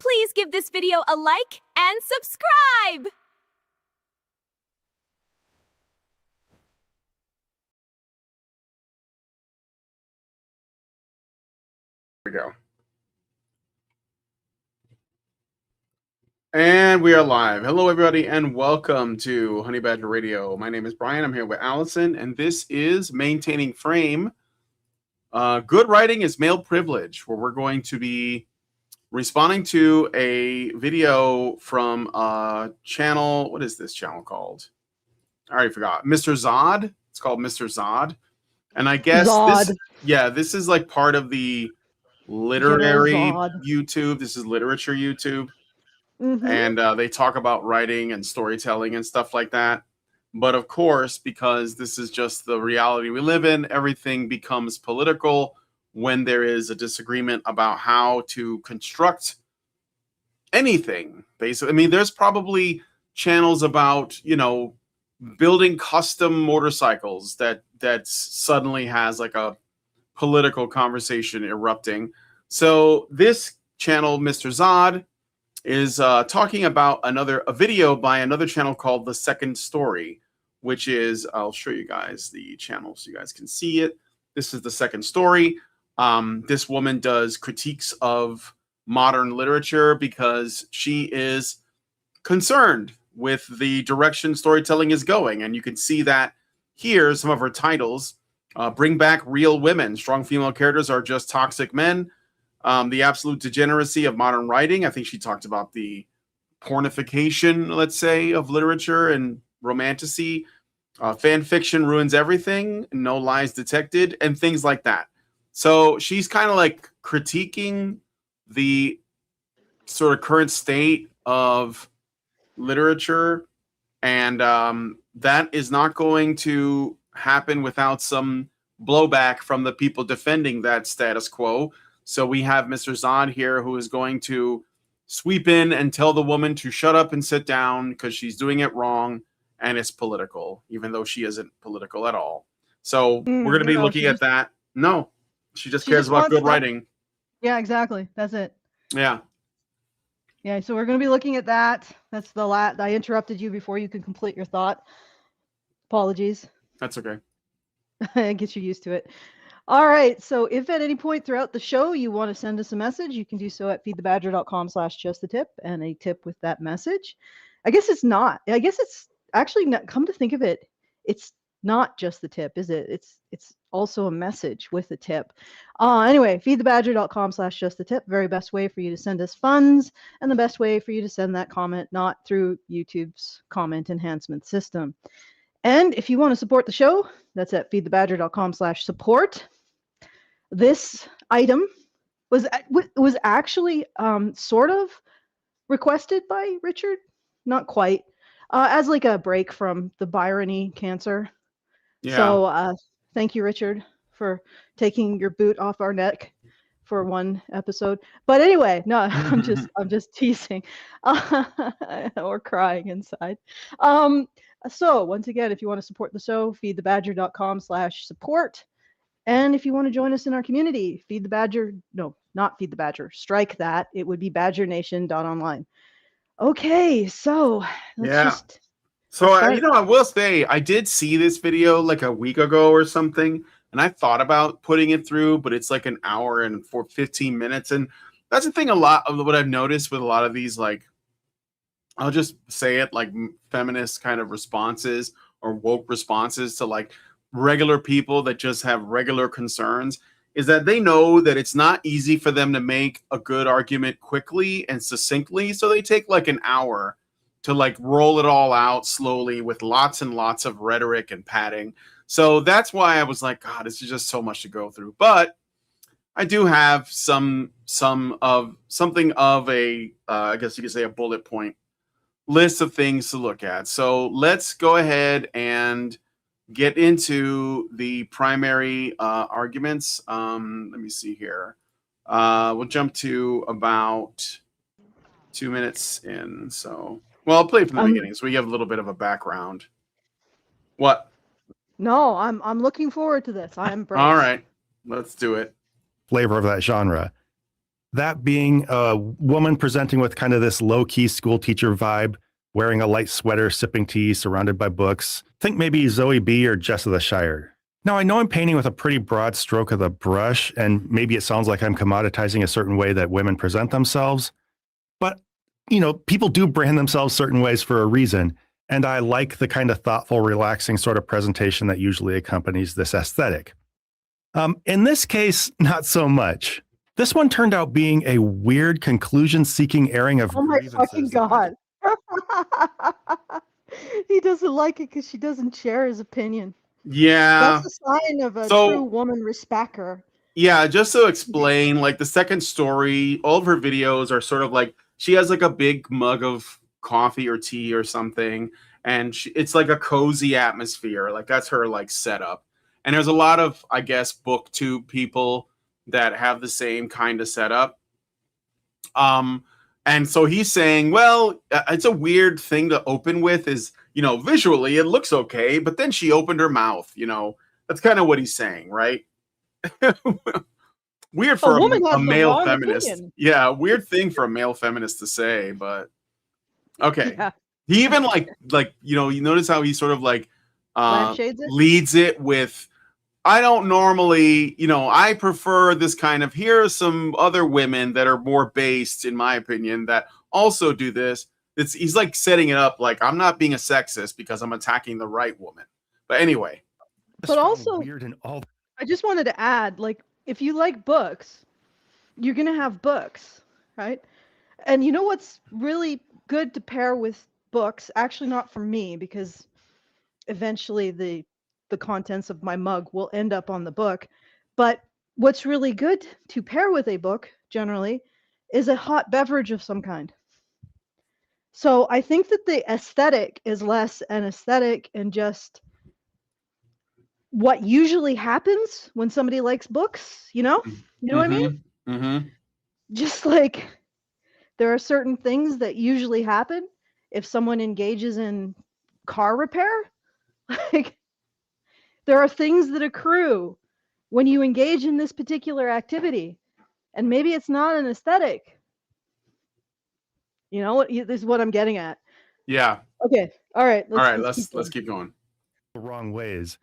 Please give this video a like and subscribe! Here we go. And we are live. Hello, everybody, and welcome to Honey Badger Radio. My name is Brian. I'm here with Allison, and this is Maintaining Frame. Good writing is male privilege, where we're going to be responding to a video from a channel. What is this channel called? I already forgot. Mr. Zod. It's called Mr. Zod. And I guess this is like part of the literary YouTube. This is literature YouTube. Mm-hmm. And they talk about writing and storytelling and stuff like that. But of course, because this is just the reality we live in, everything becomes political when there is a disagreement about how to construct anything. Basically, I mean, there's probably channels about, building custom motorcycles that suddenly has like a political conversation erupting. So this channel, Mr. Zod, is talking about a video by another channel called The Second Story, which is, I'll show you guys the channel so you guys can see it. This is The Second Story. This woman does critiques of modern literature because she is concerned with the direction storytelling is going. And you can see that here, some of her titles. Bring Back Real Women. Strong female characters are just toxic men. The absolute degeneracy of modern writing. I think she talked about the pornification, let's say, of literature and romantasy. Fan fiction ruins everything. No lies detected, and things like that. So she's kind of like critiquing the sort of current state of literature, and that is not going to happen without some blowback from the people defending that status quo. So we have Mr. Zod here who is going to sweep in and tell the woman to shut up and sit down because she's doing it wrong and it's political, even though she isn't political at all. So we're going to be looking at that. No, she just cares about good writing. Yeah, exactly. That's it. Yeah. Yeah, so we're going to be looking at that. That's the last. I interrupted you before you could complete your thought. Apologies. That's okay. Get you used to it. All right. So if at any point throughout the show you want to send us a message, you can do so at feedthebadger.com/justtip and a tip with that message. I guess it's actually not, come to think of it, it's not just the tip, is it? It's also a message with a tip. Anyway, feedthebadger.com/justtip. Very best way for you to send us funds, and the best way for you to send that comment, not through YouTube's comment enhancement system. And if you want to support the show, that's at feedthebadger.com/support. This item was actually sort of requested by Richard, not quite, as like a break from the Byrony cancer. Yeah. So thank you, Richard, for taking your boot off our neck for one episode. But anyway, no, I'm just teasing or crying inside. So once again, if you want to support the show, feedthebadger.com/support. And if you want to join us in our community, Feed the Badger, no, not Feed the Badger, strike that. It would be badgernation.online. Okay, so I will say I did see this video like a week ago or something, and I thought about putting it through, but it's like an hour and 15 minutes. And that's the thing, a lot of what I've noticed with a lot of these, like, I'll just say it, like feminist kind of responses or woke responses to like regular people that just have regular concerns, is that they know that it's not easy for them to make a good argument quickly and succinctly. So they take like an hour to like roll it all out slowly with lots and lots of rhetoric and padding. So that's why I was like, God, this is just so much to go through. But I do have something of a, I guess you could say, a bullet point list of things to look at. So let's go ahead and get into the primary arguments. Let me see here. We'll jump to about 2 minutes in. So, well, I'll play from the beginning so we have a little bit of a background. What? No, I'm looking forward to this. I'm all right. Let's do it. Flavor of that genre. That being a woman presenting with kind of this low-key school teacher vibe, wearing a light sweater, sipping tea, surrounded by books. Think maybe Zoe B or Jess of the Shire. Now, I know I'm painting with a pretty broad stroke of the brush, and maybe it sounds like I'm commoditizing a certain way that women present themselves, but, people do brand themselves certain ways for a reason, and I like the kind of thoughtful, relaxing sort of presentation that usually accompanies this aesthetic. In this case, not so much. This one turned out being a weird conclusion-seeking airing of Oh my grievances. fucking God. He doesn't like it because she doesn't share his opinion. Yeah. That's a sign of a So- true woman respecter. Yeah, just to explain, like the second story, all of her videos are sort of like she has like a big mug of coffee or tea or something, and it's like a cozy atmosphere. Like that's her like setup. And there's a lot of, I guess, booktube people that have the same kind of setup. And so he's saying, well, it's a weird thing to open with is, visually it looks okay, but then she opened her mouth, that's kind of what he's saying, right? Weird for woman has a the male wrong feminist. opinion. Yeah, weird thing for a male feminist to say, but okay. Yeah. He even you notice how he sort of like Lampshades it? leads it with, I don't normally, I prefer this kind of, here are some other women that are more based, in my opinion, that also do this. He's like setting it up like I'm not being a sexist because I'm attacking the right woman. But anyway. But also, weird and all. I just wanted to add, like, if you like books, you're going to have books, right? And you know what's really good to pair with books? Actually, not for me, because eventually the contents of my mug will end up on the book. But what's really good to pair with a book, generally, is a hot beverage of some kind. So I think that the aesthetic is less an aesthetic and just what usually happens when somebody likes books, you know what I mean? Mm-hmm. Just like there are certain things that usually happen if someone engages in car repair. Like there are things that accrue when you engage in this particular activity, and maybe it's not an aesthetic. This is what I'm getting at. Yeah. Okay. All right. Let's keep going. The wrong ways.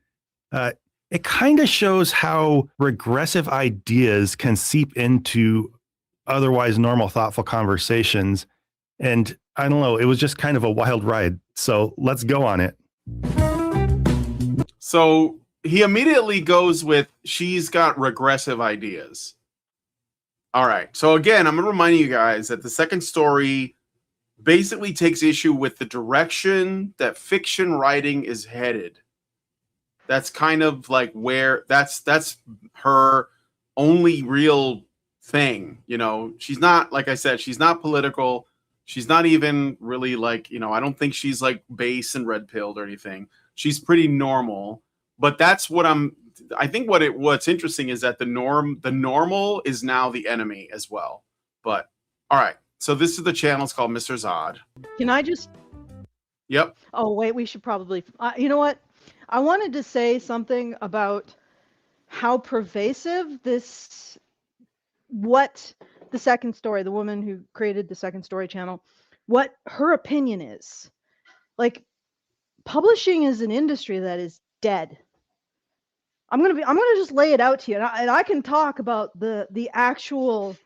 It kind of shows how regressive ideas can seep into otherwise normal, thoughtful conversations. And I don't know, it was just kind of a wild ride. So let's go on it. So he immediately goes with, she's got regressive ideas. All right. So again, I'm going to remind you guys that the second story basically takes issue with the direction that fiction writing is headed. That's kind of like where that's her only real thing. She's not, like I said, she's not political. She's not even really like, I don't think she's like base and red pilled or anything. She's pretty normal. But that's what I think what's interesting is that the normal is now the enemy as well. But all right. So this is the channel. It's called Mr. Zod. Can I just? Yep. Oh wait, we should probably. You know what? I wanted to say something about how pervasive what the second story, the woman who created the second story channel, what her opinion is. Like, publishing is an industry that is dead. I'm gonna just lay it out to you, and I can talk about the actual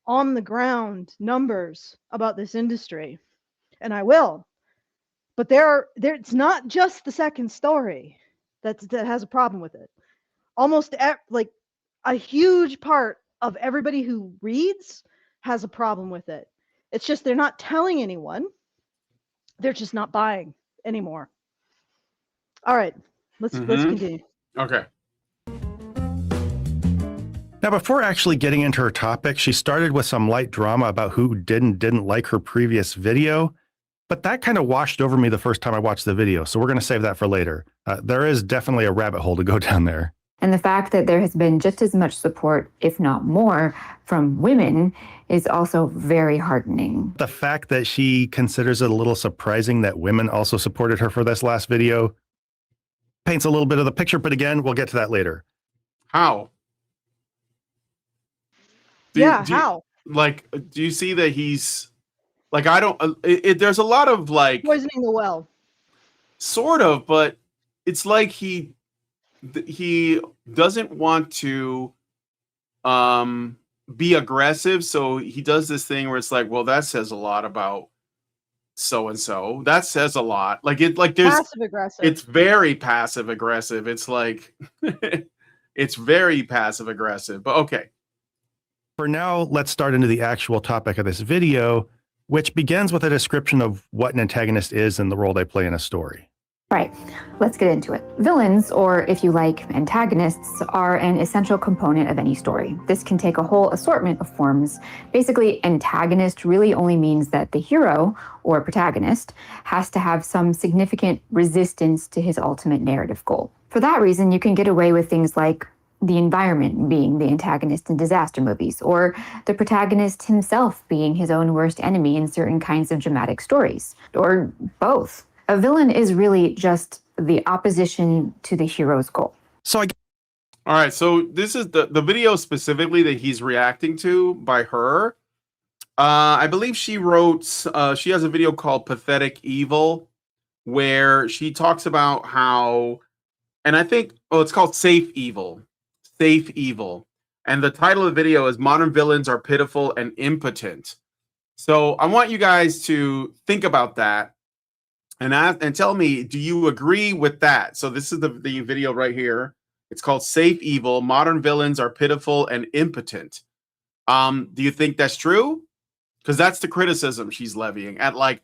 on the ground numbers about this industry, and I will. But it's not just the second story that has a problem with it. Almost like a huge part of everybody who reads has a problem with it. It's just they're not telling anyone. They're just not buying anymore. All right, let's continue. Okay. Now, before actually getting into her topic, she started with some light drama about who didn't like her previous video. But that kind of washed over me the first time I watched the video, so we're going to save that for later. There is definitely a rabbit hole to go down there. And the fact that there has been just as much support, if not more, from women is also very heartening. The fact that she considers it a little surprising that women also supported her for this last video paints a little bit of the picture, but again, we'll get to that later. How? How? like, do you see that he's like, I don't, there's a lot of like, Poisoning the well. sort of, but it's like he doesn't want to be aggressive, so he does this thing where it's like, well, that says a lot about so and so. That says a lot. Like there's Passive aggressive. it's very passive aggressive. It's like it's very passive aggressive. But okay. For now, let's start into the actual topic of this video, which begins with a description of what an antagonist is and the role they play in a story. Right, let's get into it. Villains, or if you like, antagonists, are an essential component of any story. This can take a whole assortment of forms. Basically, antagonist really only means that the hero, or protagonist, has to have some significant resistance to his ultimate narrative goal. For that reason, you can get away with things like the environment being the antagonist in disaster movies, or the protagonist himself being his own worst enemy in certain kinds of dramatic stories, or both. A villain is really just the opposition to the hero's goal. All right, so this is the video specifically that he's reacting to by her. I believe she wrote, she has a video called Pathetic Evil, where she talks about how, and I think, it's called Safe Evil. Safe Evil. And the title of the video is Modern Villains Are Pitiful and Impotent. So I want you guys to think about that. And tell me, do you agree with that? So this is the video right here. It's called Safe Evil. Modern villains are pitiful and impotent. Do you think that's true? Because that's the criticism she's levying at like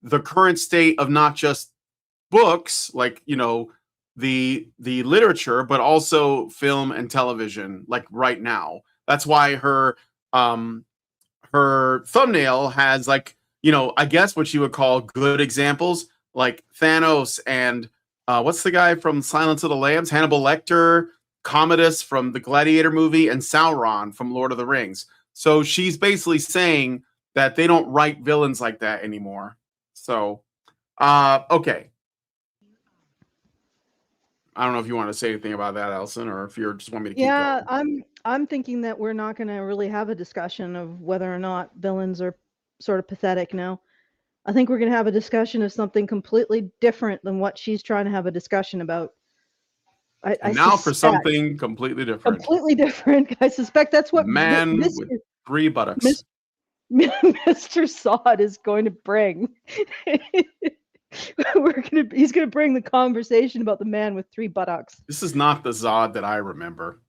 the current state of not just books, like, you know, the literature, but also film and television, like right now. That's why her thumbnail has, like, you know, I guess what you would call good examples, like Thanos and what's the guy from Silence of the Lambs? Hannibal Lecter, Commodus from the Gladiator movie, and Sauron from Lord of the Rings. So she's basically saying that they don't write villains like that anymore. So, okay. I don't know if you want to say anything about that, Alison, or if you just want me to keep going. I'm thinking that we're not going to really have a discussion of whether or not villains are sort of pathetic now. I think we're going to have a discussion of something completely different than what she's trying to have a discussion about. For something completely different. Completely different. I suspect that's what man with 3 buttocks. Mr. Sod is going to bring. He's going to bring the conversation about the man with 3 buttocks. This is not the Zod that I remember.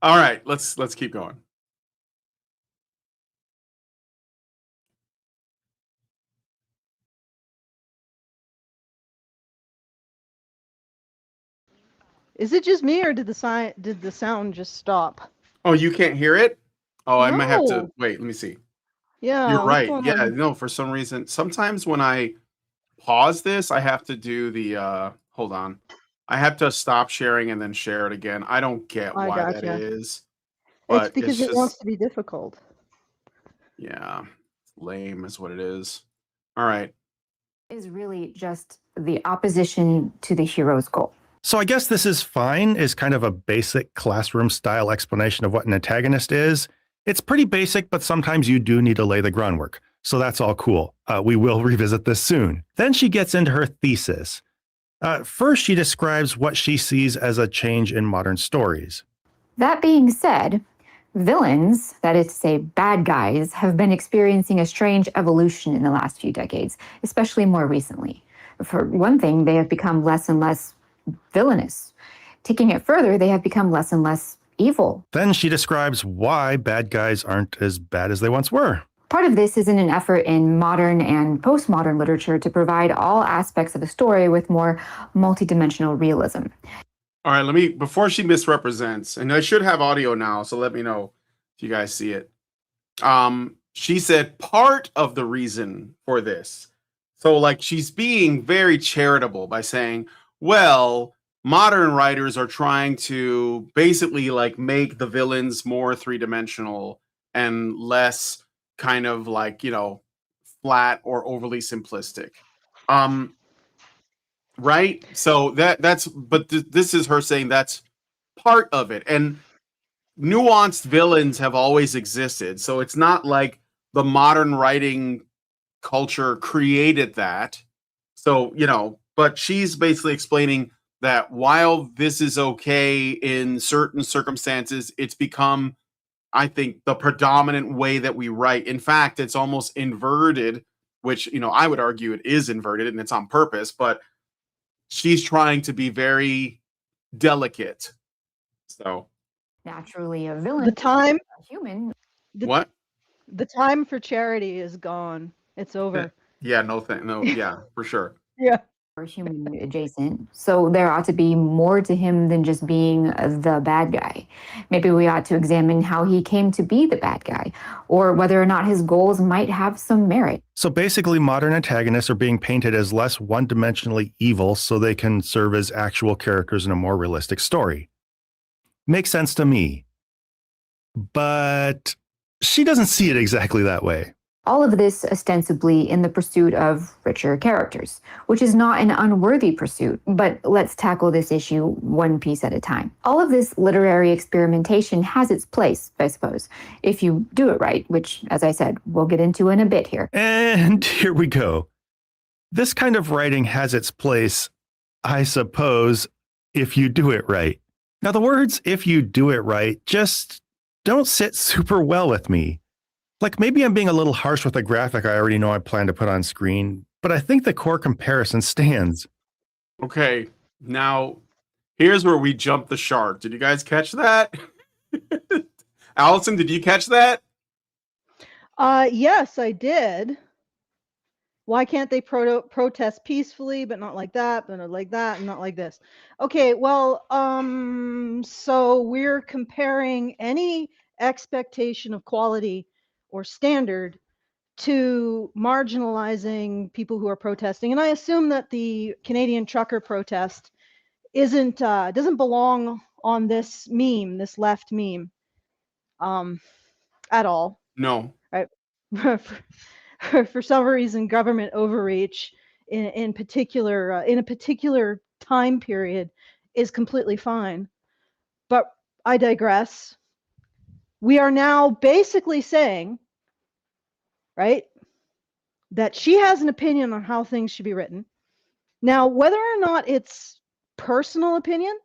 All right, let's keep going. Is it just me, or did the sound just stop? Oh, you can't hear it? Oh, I might have to No. wait. Let me see. Yeah, You're what's right. going Yeah, on? no, for some reason, sometimes when I pause this, I have to do the hold on. I have to stop sharing and then share it again. I don't get I why that gotcha. is. It's But because it wants to be difficult. yeah, lame is what it is. All right. Is really just the opposition to the hero's goal. So I guess this is fine is kind of a basic classroom style explanation of what an antagonist is. It's pretty basic, but sometimes you do need to lay the groundwork. So that's all cool. We will revisit this soon. Then she gets into her thesis. First, she describes what she sees as a change in modern stories. That being said, villains, that is to say bad guys, have been experiencing a strange evolution in the last few decades, especially more recently. For one thing, they have become less and less villainous. Taking it further, they have become less and less evil. Then she describes why bad guys aren't as bad as they once were. Part of this is in an effort in modern and postmodern literature to provide all aspects of a story with more multidimensional realism. All right, before she misrepresents, and I should have audio now, so let me know if you guys see it. She said part of the reason for this. So like she's being very charitable by saying, well, modern writers are trying to basically like make the villains more 3-dimensional and less kind of like, you know, flat or overly simplistic. Right? So this is her saying that's part of it. And nuanced villains have always existed. So it's not like the modern writing culture created that. So, but she's basically explaining that while this is okay in certain circumstances, it's become, I think, the predominant way that we write. In fact, it's almost inverted, which, I would argue it is inverted and it's on purpose, but she's trying to be very delicate. So Naturally, a villain, The time, a human. what? the time for charity is gone. It's over. Yeah, yeah, for sure. Yeah. Or human adjacent. So there ought to be more to him than just being the bad guy. Maybe we ought to examine how he came to be the bad guy, or whether or not his goals might have some merit. So basically, modern antagonists are being painted as less one-dimensionally evil so they can serve as actual characters in a more realistic story. Makes sense to me. But she doesn't see it exactly that way. All of this ostensibly in the pursuit of richer characters, which is not an unworthy pursuit, but let's tackle this issue one piece at a time. All of this literary experimentation has its place, I suppose, if you do it right, which, as I said, we'll get into in a bit here. And here we go. This kind of writing has its place, I suppose, if you do it right. Now, the words "if you do it right" just don't sit super well with me. Like, maybe I'm being a little harsh with a graphic I already know I plan to put on screen, but I think the core comparison stands. Okay, now here's where we jump the shark. Did you guys catch that? Allison, did you catch that? Yes, I did. Why can't they protest peacefully, but not like that, but not like that, and not like this? Okay, well, so we're comparing any expectation of quality or standard to marginalizing people who are protesting. And I assume that the Canadian trucker protest doesn't belong on this meme, this left meme, at all. No. Right? For some reason, government overreach in particular in a particular time period is completely fine. But I digress. We are now basically saying, right, that she has an opinion on how things should be written. Now, whether or not it's personal opinion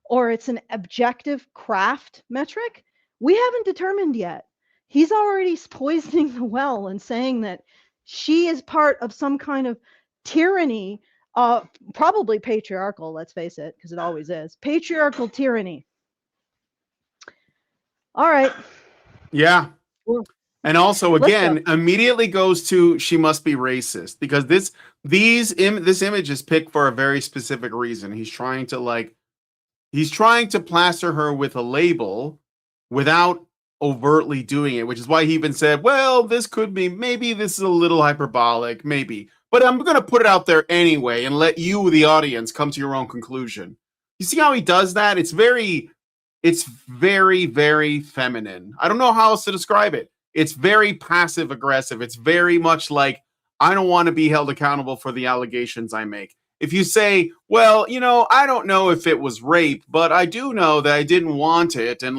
or it's an objective craft metric, we haven't determined yet. He's already poisoning the well and saying that she is part of some kind of tyranny, probably patriarchal, let's face it, because it always is. Patriarchal tyranny. All right. Yeah. And also, again, go. immediately goes to she must be racist, because this image is picked for a very specific reason. He's trying to plaster her with a label without overtly doing it, which is why he even said, well, this could be, maybe this is a little hyperbolic, maybe, but I'm going to put it out there anyway and let you, the audience, come to your own conclusion. You see how he does that? It's very, very feminine. I don't know how else to describe it. It's very passive aggressive. It's very much like, I don't want to be held accountable for the allegations I make. If you say, well, I don't know if it was rape, but I do know that I didn't want it. And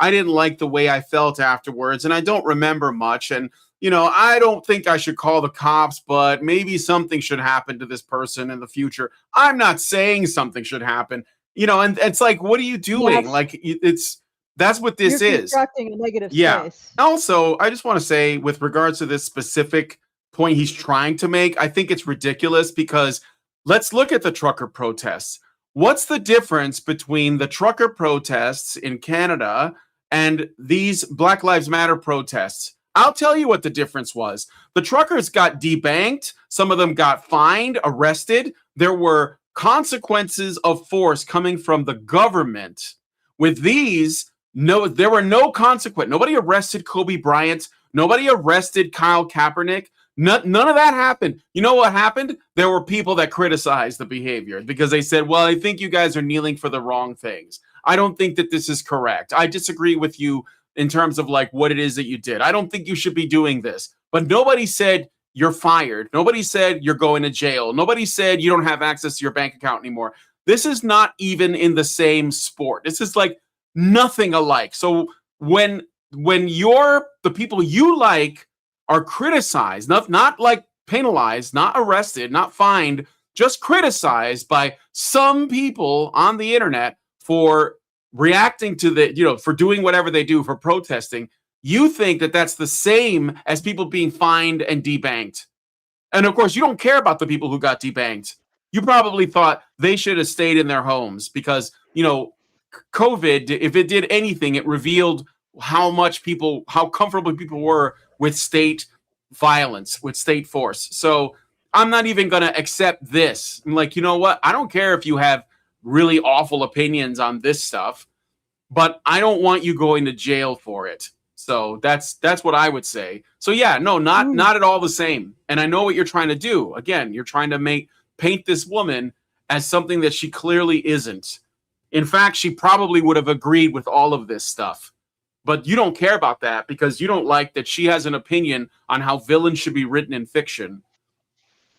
I didn't like the way I felt afterwards. And I don't remember much. And, I don't think I should call the cops, but maybe something should happen to this person in the future. I'm not saying something should happen, and it's like, what are you doing? Yes. That's what this You're is. Constructing a negative yeah. space. Also, I just want to say, with regards to this specific point he's trying to make, I think it's ridiculous, because let's look at the trucker protests. What's the difference between the trucker protests in Canada and these Black Lives Matter protests? I'll tell you what the difference was. The truckers got debanked. Some of them got fined, arrested. There were consequences of force coming from the government. With these, no, there were no consequences. Nobody arrested Kobe Bryant. Nobody arrested Kyle Kaepernick. None of that happened. You know what happened? There were people that criticized the behavior because they said, well, I think you guys are kneeling for the wrong things. I don't think that this is correct. I disagree with you in terms of what it is that you did. I don't think you should be doing this. But nobody said you're fired. Nobody said you're going to jail. Nobody said you don't have access to your bank account anymore. This is not even in the same sport. This is nothing alike. So when the people you like are criticized, not like penalized, not arrested, not fined, just criticized by some people on the internet for reacting to for doing whatever they do, for protesting, you think that that's the same as people being fined and debanked. And of course, you don't care about the people who got debanked. You probably thought they should have stayed in their homes because, COVID, if it did anything, it revealed how comfortable people were with state violence, with state force. So I'm not even going to accept this. I'm like, you know what? I don't care if you have really awful opinions on this stuff, but I don't want you going to jail for it. So that's what I would say. So yeah, no, not at all the same. And I know what you're trying to do. Again, you're trying to paint this woman as something that she clearly isn't. In fact, she probably would have agreed with all of this stuff. But you don't care about that because you don't like that she has an opinion on how villains should be written in fiction.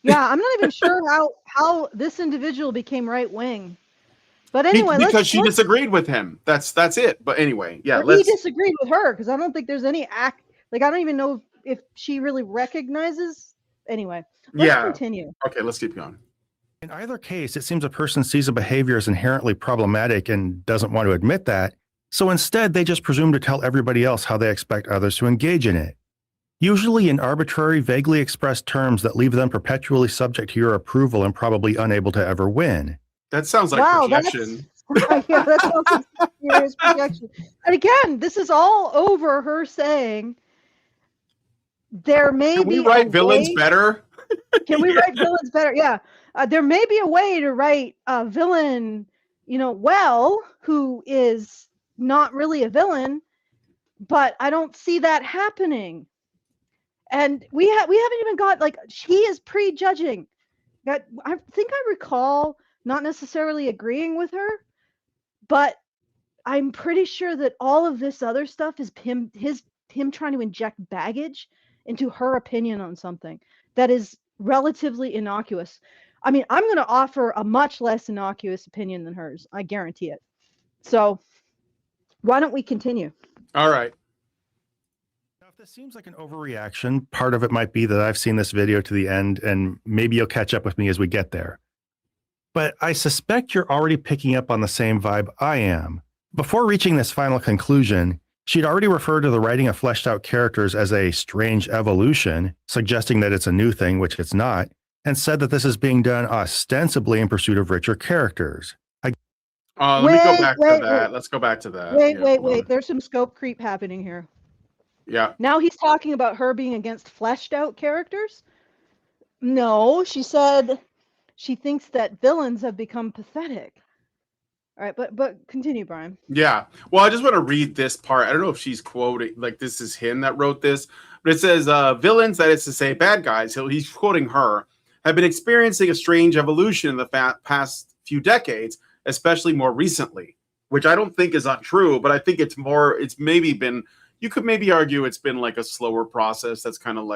Yeah, I'm not even sure how this individual became right wing. But anyway, because she disagreed with him. That's it. But anyway, yeah. He disagreed with her because I don't think there's any I don't even know if she really recognizes. Anyway, let's continue. Okay, let's keep going. In either case, it seems a person sees a behavior as inherently problematic and doesn't want to admit that. So instead, they just presume to tell everybody else how they expect others to engage in it. Usually in arbitrary, vaguely expressed terms that leave them perpetually subject to your approval and probably unable to ever win. That sounds like projection. Yeah, that sounds like serious projection. And again, this is all over her saying there may be. Can we write villains better? Can we write villains better? Yeah. There may be a way to write a villain, who is not really a villain, but I don't see that happening. And we haven't even got he is prejudging. I think I recall not necessarily agreeing with her, but I'm pretty sure that all of this other stuff is him trying to inject baggage into her opinion on something that is relatively innocuous. I mean, I'm going to offer a much less innocuous opinion than hers. I guarantee it. So why don't we continue? All right. Now, if this seems like an overreaction, part of it might be that I've seen this video to the end, and maybe you'll catch up with me as we get there. But I suspect you're already picking up on the same vibe I am. Before reaching this final conclusion, she'd already referred to the writing of fleshed out characters as a strange evolution, suggesting that it's a new thing, which it's not, and said that this is being done ostensibly in pursuit of richer characters. Let me go back to that. Let's go back to that. Wait. There's some scope creep happening here. Yeah. Now he's talking about her being against fleshed out characters? No, she said she thinks that villains have become pathetic. All right, but continue, Brian. Yeah. Well, I just want to read this part. I don't know if she's quoting, this is him that wrote this, but it says, villains, that is to say bad guys, so he's quoting her, have been experiencing a strange evolution in the past few decades, especially more recently, which I don't think is untrue, but I think it's maybe been, you could maybe argue it's been like a slower process that's kind of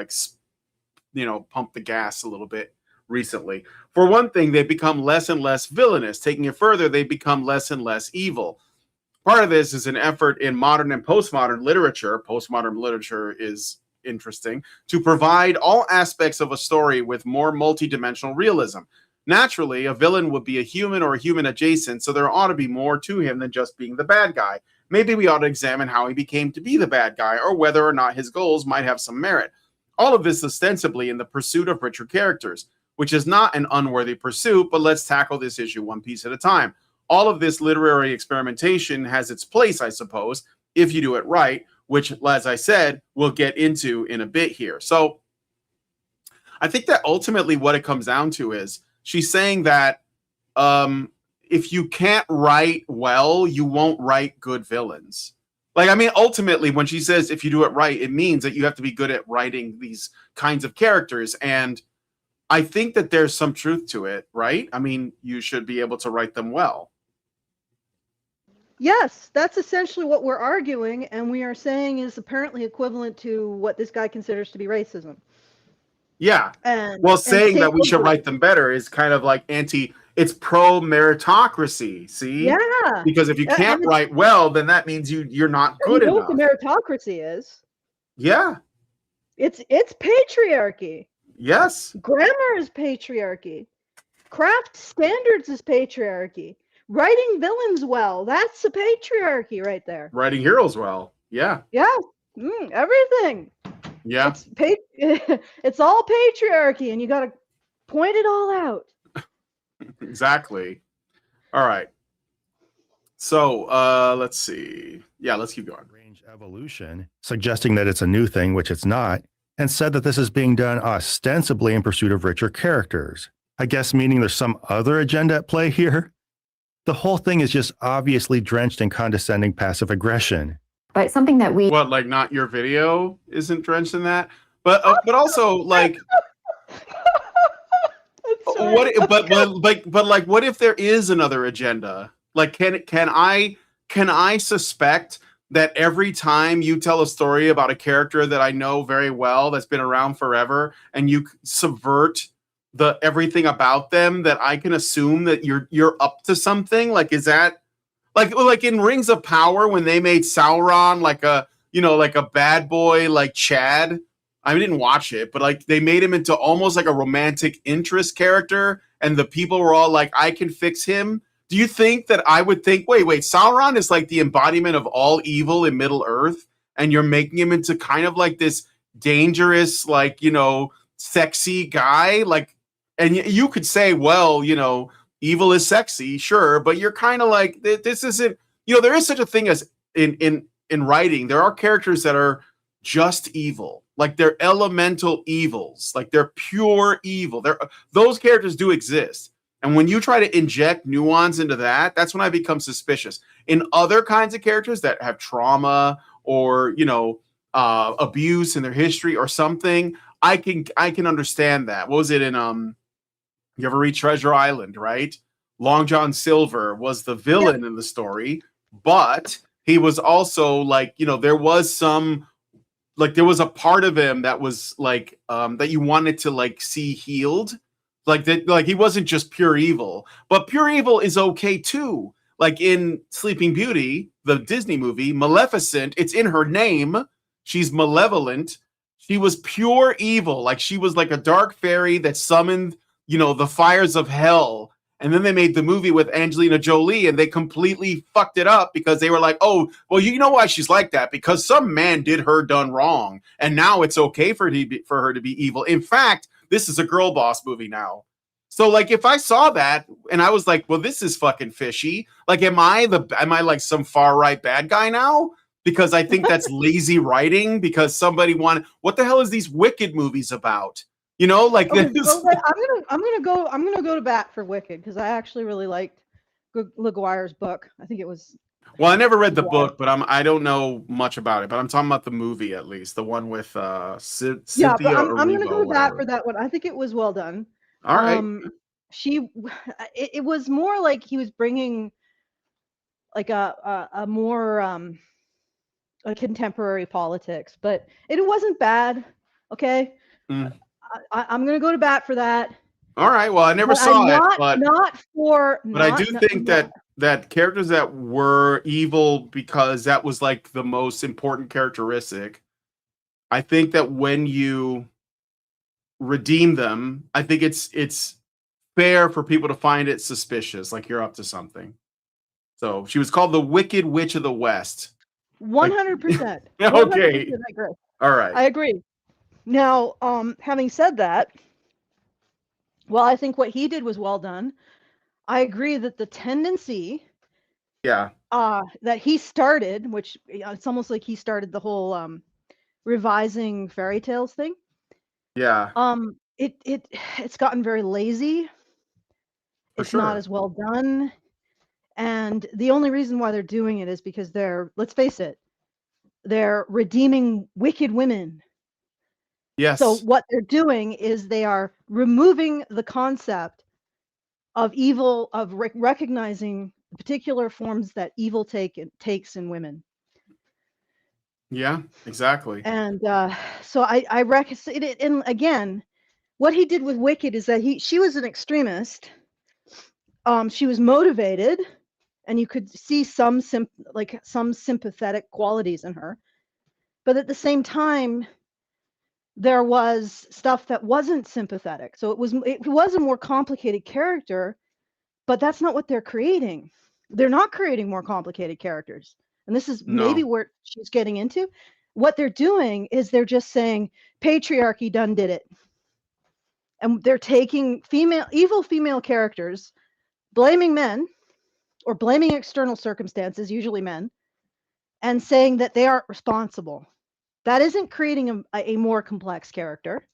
pump the gas a little bit recently. For one thing, they've become less and less villainous. Taking it further, they become less and less evil. Part of this is an effort in modern and postmodern literature. Postmodern literature is interesting, to provide all aspects of a story with more multidimensional realism. Naturally, a villain would be a human or a human adjacent, so there ought to be more to him than just being the bad guy. Maybe we ought to examine how he became to be the bad guy, or whether or not his goals might have some merit. All of this ostensibly in the pursuit of richer characters, which is not an unworthy pursuit, but let's tackle this issue one piece at a time. All of this literary experimentation has its place, I suppose, if you do it right, which, as I said, we'll get into in a bit here. So I think that ultimately what it comes down to is she's saying that if you can't write well, you won't write good villains. Ultimately, when she says if you do it right, it means that you have to be good at writing these kinds of characters. And I think that there's some truth to it, right? I mean, you should be able to write them well. Yes, that's essentially what we're arguing, and we are saying is apparently equivalent to what this guy considers to be racism. Yeah. Saying that we should write them better is kind of like it's pro meritocracy. See, Yeah. because if you And can't write well, then that means you're not you good know enough. what the meritocracy is? Yeah. It's patriarchy. Yes. Grammar is patriarchy. Craft standards is patriarchy. Writing villains well, that's a patriarchy right there. Writing heroes well. Yeah. Yeah, everything. Yeah. It's all patriarchy, and you got to point it all out. Exactly. All right. So let's see. Yeah, let's keep going. Range evolution, suggesting that it's a new thing, which it's not, and said that this is being done ostensibly in pursuit of richer characters. I guess meaning there's some other agenda at play here. The whole thing is just obviously drenched in condescending passive aggression. But something that we What, like not your video isn't drenched in that? But also like what but like what if there is another agenda? Like can I suspect that every time you tell a story about a character that I know very well that's been around forever and you subvert the everything about them, that I can assume that you're up to something? Like, is that like in Rings of Power when they made Sauron like a bad boy like Chad? I didn't watch it, but like they made him into almost like a romantic interest character, and the people were all like, I can fix him. Do you think that I would think, wait, Sauron is like the embodiment of all evil in Middle Earth, and you're making him into kind of like this dangerous, like, sexy guy? Like, and you could say, well, evil is sexy, sure, but you're kind of like, this isn't, there is such a thing as in writing, there are characters that are just evil. Like they're elemental evils, like they're pure evil. Those characters do exist. And when you try to inject nuance into that, that's when I become suspicious. In other kinds of characters that have trauma or, abuse in their history or something, I can understand that. What was it in you ever read Treasure Island, right? Long John Silver was the villain in the story, but he was also like, there was some, like there was a part of him that was like that you wanted to like see healed, like that, like he wasn't just pure evil, but pure evil is okay too. Like in Sleeping Beauty, the Disney movie, Maleficent, it's in her name. She's malevolent. She was pure evil. Like she was like a dark fairy that summoned, the fires of hell. And then they made the movie with Angelina Jolie and they completely fucked it up because they were like, oh, well, you know why she's like that? Because some man did her done wrong. And now it's okay for her to be evil. In fact, this is a girl boss movie now. So like if I saw that and I was like, well, this is fucking fishy. Like, am I like some far right bad guy now? Because I think that's lazy writing because somebody wanted, what the hell is these Wicked movies about? Like Okay, this. so I'm gonna go to bat for Wicked because I actually really liked LeGuire's book. I think it was. Well, I never read the book, but I don't know much about it. But I'm talking about the movie at least, the one with Cynthia. Yeah, but I'm Erivo gonna go or to bat whatever. for that one. I think it was well done. All right. It was more like he was bringing like a more a contemporary politics, but it wasn't bad. Okay. I'm gonna go to bat for that. All right. Well, I never saw it, but I do think that characters that were evil because that was like the most important characteristic. I think that when you redeem them, I think it's fair for people to find it suspicious, like you're up to something. So she was called the Wicked Witch of the West. 100%. Okay. 100% I agree. All right. I agree. Now, having said that, well, I think what he did was well done. I agree that the tendency, that he started, which it's almost like he started the whole revising fairy tales thing. Yeah. It's gotten very lazy. It's not as well done. And the only reason why they're doing it is because let's face it, they're redeeming wicked women. Yes. So what they're doing is they are removing the concept of evil, of recognizing the particular forms that evil takes in women. Yeah, exactly. And so I reckon it. And again, what he did with Wicked is that she was an extremist, she was motivated, and you could see some sympathetic qualities in her. But at the same time, there was stuff that wasn't sympathetic. So it was a more complicated character, but that's not what they're creating. They're not creating more complicated characters. And this is maybe No. where she's getting into. What they're doing is they're just saying patriarchy done did it. And they're taking evil female characters, blaming men or blaming external circumstances, usually men, and saying that they aren't responsible. That isn't creating a more complex character.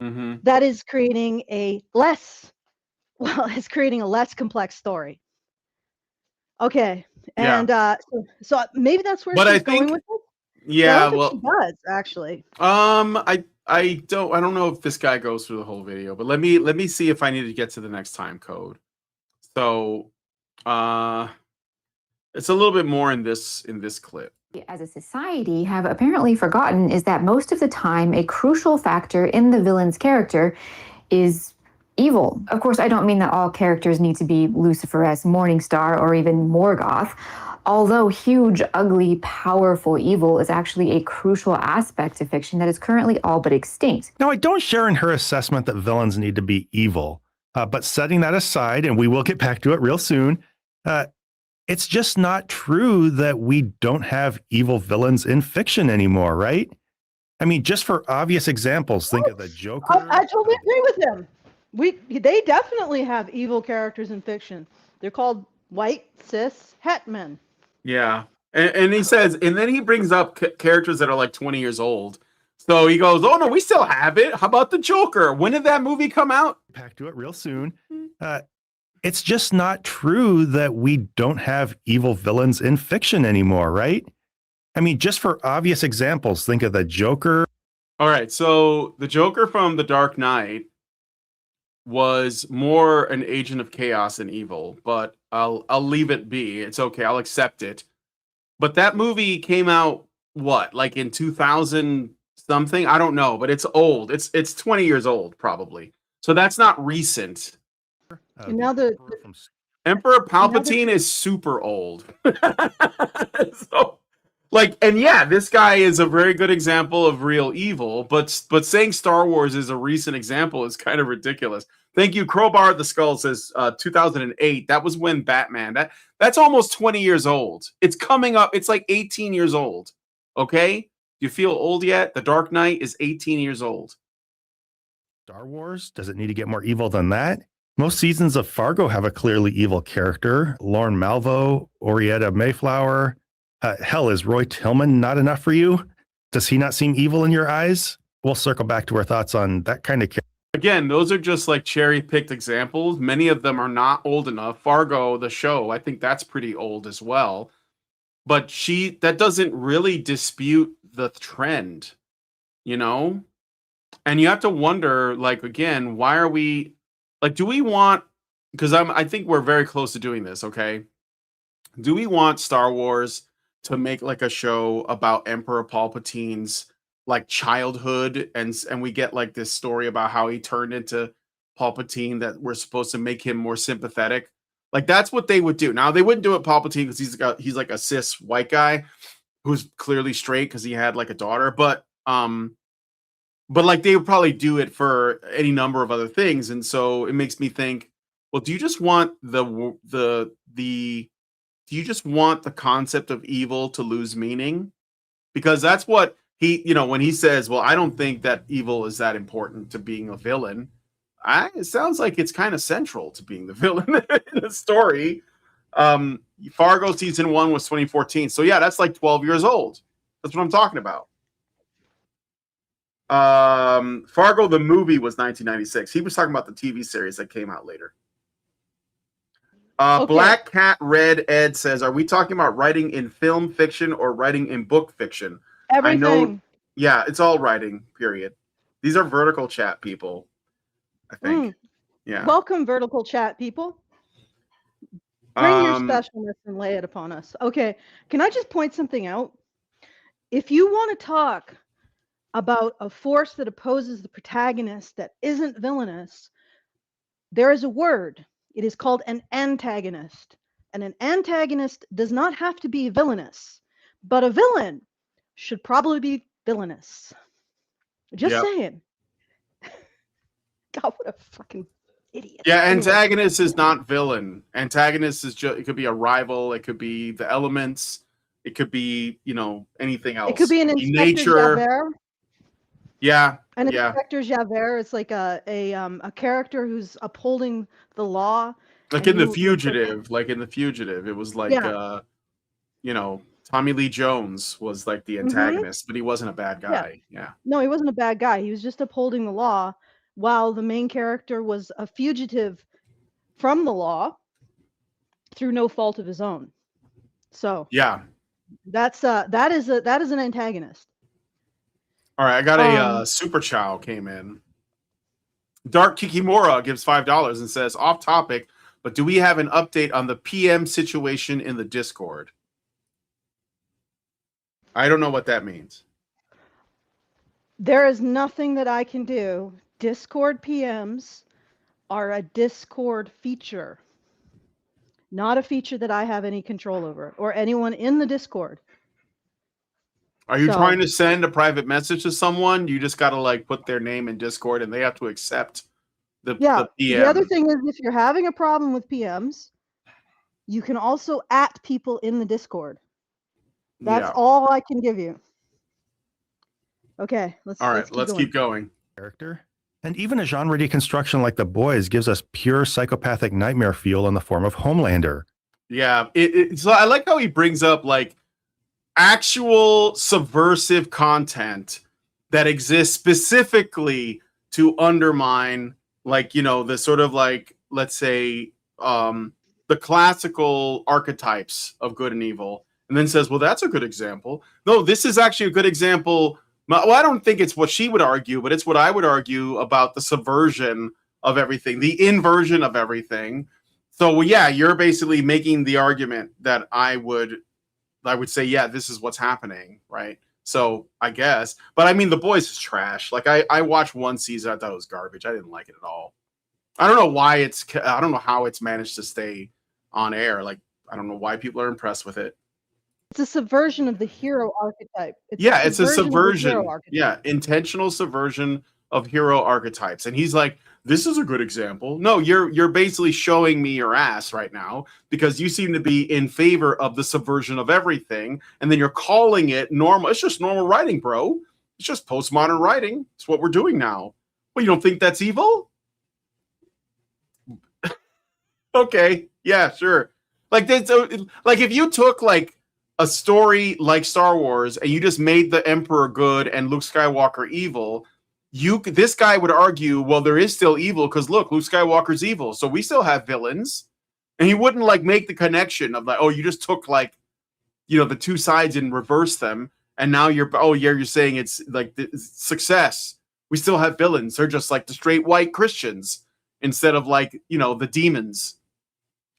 Mm-hmm. That is creating it's creating a less complex story. Okay. And so maybe that's where But I she's going think- with it. Yeah, I don't think she does, actually. I don't know if this guy goes through the whole video, but let me see if I need to get to the next time code. So it's a little bit more in this clip. As a society have apparently forgotten is that most of the time a crucial factor in the villain's character is evil. Of course, I don't mean that all characters need to be Lucifer-esque, Morningstar, or even Morgoth. Although huge, ugly, powerful evil is actually a crucial aspect of fiction that is currently all but extinct. Now, I don't share in her assessment that villains need to be evil, but setting that aside, and we will get back to it real soon, it's just not true that we don't have evil villains in fiction anymore, right? I mean, just for obvious examples, think of the Joker. I totally agree with him. They definitely have evil characters in fiction. They're called white, cis, het men. Yeah. And he says, and then he brings up characters that are like 20 years old. So he goes, oh no, we still have it. How about the Joker? When did that movie come out? Back to it real soon. It's just not true that we don't have evil villains in fiction anymore, right? I mean, just for obvious examples, think of the Joker. All right, so the Joker from The Dark Knight was more an agent of chaos than evil, but I'll leave it be. It's okay, I'll accept it. But that movie came out what, like in 2000 something? I don't know, but it's old. It's 20 years old probably. So that's not recent. And now the Emperor Palpatine is super old. So, like, and yeah, this guy is a very good example of real evil, but saying Star Wars is a recent example is kind of ridiculous. Thank you. Crowbar the Skull says 2008. That was when Batman. That's almost 20 years old. It's coming up. It's like 18 years old. Okay? Do you feel old yet? The Dark Knight is 18 years old. Star Wars? Does it need to get more evil than that? Most seasons of Fargo have a clearly evil character. Lorne Malvo, Orietta Mayflower. Hell, is Roy Tillman not enough for you? Does he not seem evil in your eyes? We'll circle back to our thoughts on that kind of character. Again, those are just like cherry-picked examples. Many of them are not old enough. Fargo, the show, I think that's pretty old as well. But that doesn't really dispute the trend, you know? And you have to wonder, like, again, why are we, like, do we want, because I think we're very close to doing this, okay? Do we want Star Wars to make like a show about Emperor Palpatine's like childhood, and we get like this story about how he turned into Palpatine, that we're supposed to make him more sympathetic? Like, that's what they would do. Now, they wouldn't do it Palpatine because he's like a cis white guy who's clearly straight because he had like a daughter, but like they would probably do it for any number of other things. And so it makes me think, well, do you just want the concept of evil to lose meaning? Because that's what he, when he says, well, I don't think that evil is that important to being a villain. It sounds like it's kind of central to being the villain in the story. Fargo season 1 was 2014. So yeah, that's like 12 years old. That's what I'm talking about. Fargo, the movie, was 1996. He was talking about the TV series that came out later. Okay. Black Cat Red Ed says, are we talking about writing in film fiction or writing in book fiction? Everything. I know, yeah, it's all writing, period. These are vertical chat people, I think. Yeah. Welcome, vertical chat people. Bring your specialness and lay it upon us. Okay, can I just point something out? If you want to talk about a force that opposes the protagonist that isn't villainous, there is a word It is called an antagonist. And an antagonist does not have to be villainous, but a villain should probably be villainous. Just Yep. saying. God, what a fucking idiot. Yeah, Anyway. antagonist is not villain. Antagonist is just, it could be a rival, it could be the elements, it could be, you know, anything else. It could be an Inspector nature. Javert. Yeah. An yeah. Inspector Javert is like a character who's upholding the law. Like in The Fugitive, it was like you know, Tommy Lee Jones was like the antagonist, but he wasn't a bad guy. Yeah. No, he wasn't a bad guy. He was just upholding the law while the main character was a fugitive from the law through no fault of his own. So Yeah. that is an antagonist. All right, I got a Super Chow came in. Dark Kikimura gives $5 and says, off topic, but do we have an update on the PM situation in the Discord? I don't know what that means. There is nothing that I can do. Discord PMs are a Discord feature, not a feature that I have any control over or anyone in the Discord. Are you trying to send a private message to someone? You just got to like put their name in Discord and they have to accept the PM. The other thing is if you're having a problem with PMs, you can also at people in the Discord. That's all I can give you. Okay, let's keep going. Character. And even a genre deconstruction like The Boys gives us pure psychopathic nightmare fuel in the form of Homelander. Yeah, so I like how he brings up like actual subversive content that exists specifically to undermine, like, you know, the sort of like, let's say, the classical archetypes of good and evil, and then says, well, that's a good example. No, this is actually a good example. Well, I don't think it's what she would argue, but it's what I would argue about the subversion of everything, the inversion of everything. So, yeah, you're basically making the argument that I would say, yeah, this is what's happening, right? So I guess, but I mean, The Boys is trash. Like I watched one season, I thought it was garbage. I didn't like it at all. I don't know why I don't know how it's managed to stay on air. Like, I don't know why people are impressed with it. It's a subversion of the hero archetype. It's a subversion. Yeah, intentional subversion of hero archetypes. And he's like, this is a good example. No, you're basically showing me your ass right now because you seem to be in favor of the subversion of everything, and then you're calling it normal. It's just normal writing, bro. It's just postmodern writing. It's what we're doing now. Well, you don't think that's evil? Okay, yeah, sure. Like that's like if you took like a story like Star Wars and you just made the Emperor good and Luke Skywalker evil, this guy would argue, well, there is still evil because look, Luke Skywalker's evil, so we still have villains. And he wouldn't like make the connection of like, oh, you just took like, you know, the two sides and reversed them, and now you're saying it's like success. We still have villains. They're just like the straight white Christians instead of like, you know, the demons.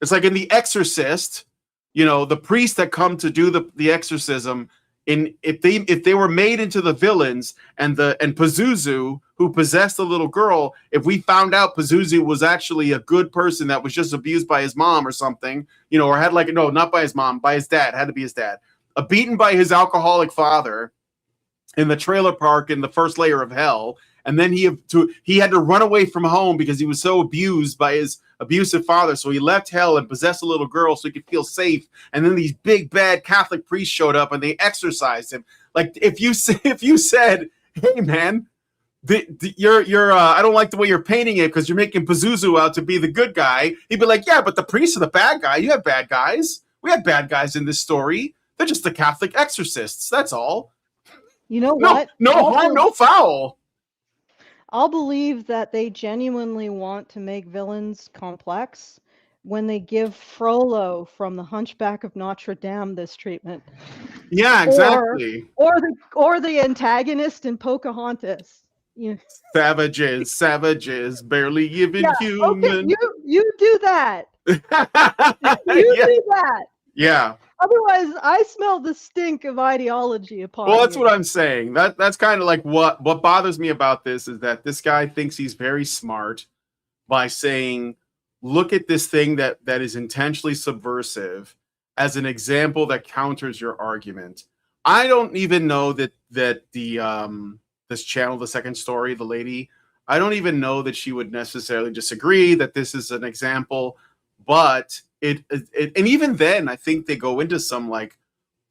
It's like in The Exorcist, you know, the priests that come to do the exorcism, if they were made into the villains, and Pazuzu, who possessed the little girl, if we found out Pazuzu was actually a good person that was just abused by his mom or something, you know, or had like, no, not by his mom, by his dad, had to be his dad, beaten by his alcoholic father in the trailer park in the first layer of hell, and then he had to run away from home because he was so abused by his abusive father. So he left hell and possessed a little girl so he could feel safe. And then these big bad Catholic priests showed up and they exorcised him. Like if you said, hey man, you're I don't like the way you're painting it because you're making Pazuzu out to be the good guy. He'd be like, yeah, but the priests are the bad guy. You have bad guys. We had bad guys in this story. They're just the Catholic exorcists. That's all. You know what? No harm, no foul. I'll believe that they genuinely want to make villains complex when they give Frollo from The Hunchback of Notre Dame this treatment. Yeah, exactly. Or the antagonist in Pocahontas. You know. Savages, barely even human. Okay, you do that. Do that. Yeah. Otherwise, I smell the stink of ideology upon you. Well, that's what I'm saying. That's kind of like what bothers me about this is that this guy thinks he's very smart by saying, look at this thing that is intentionally subversive as an example that counters your argument. I don't even know that the this channel, the second story, the lady, I don't even know that she would necessarily disagree that this is an example, but it and even then I think they go into some like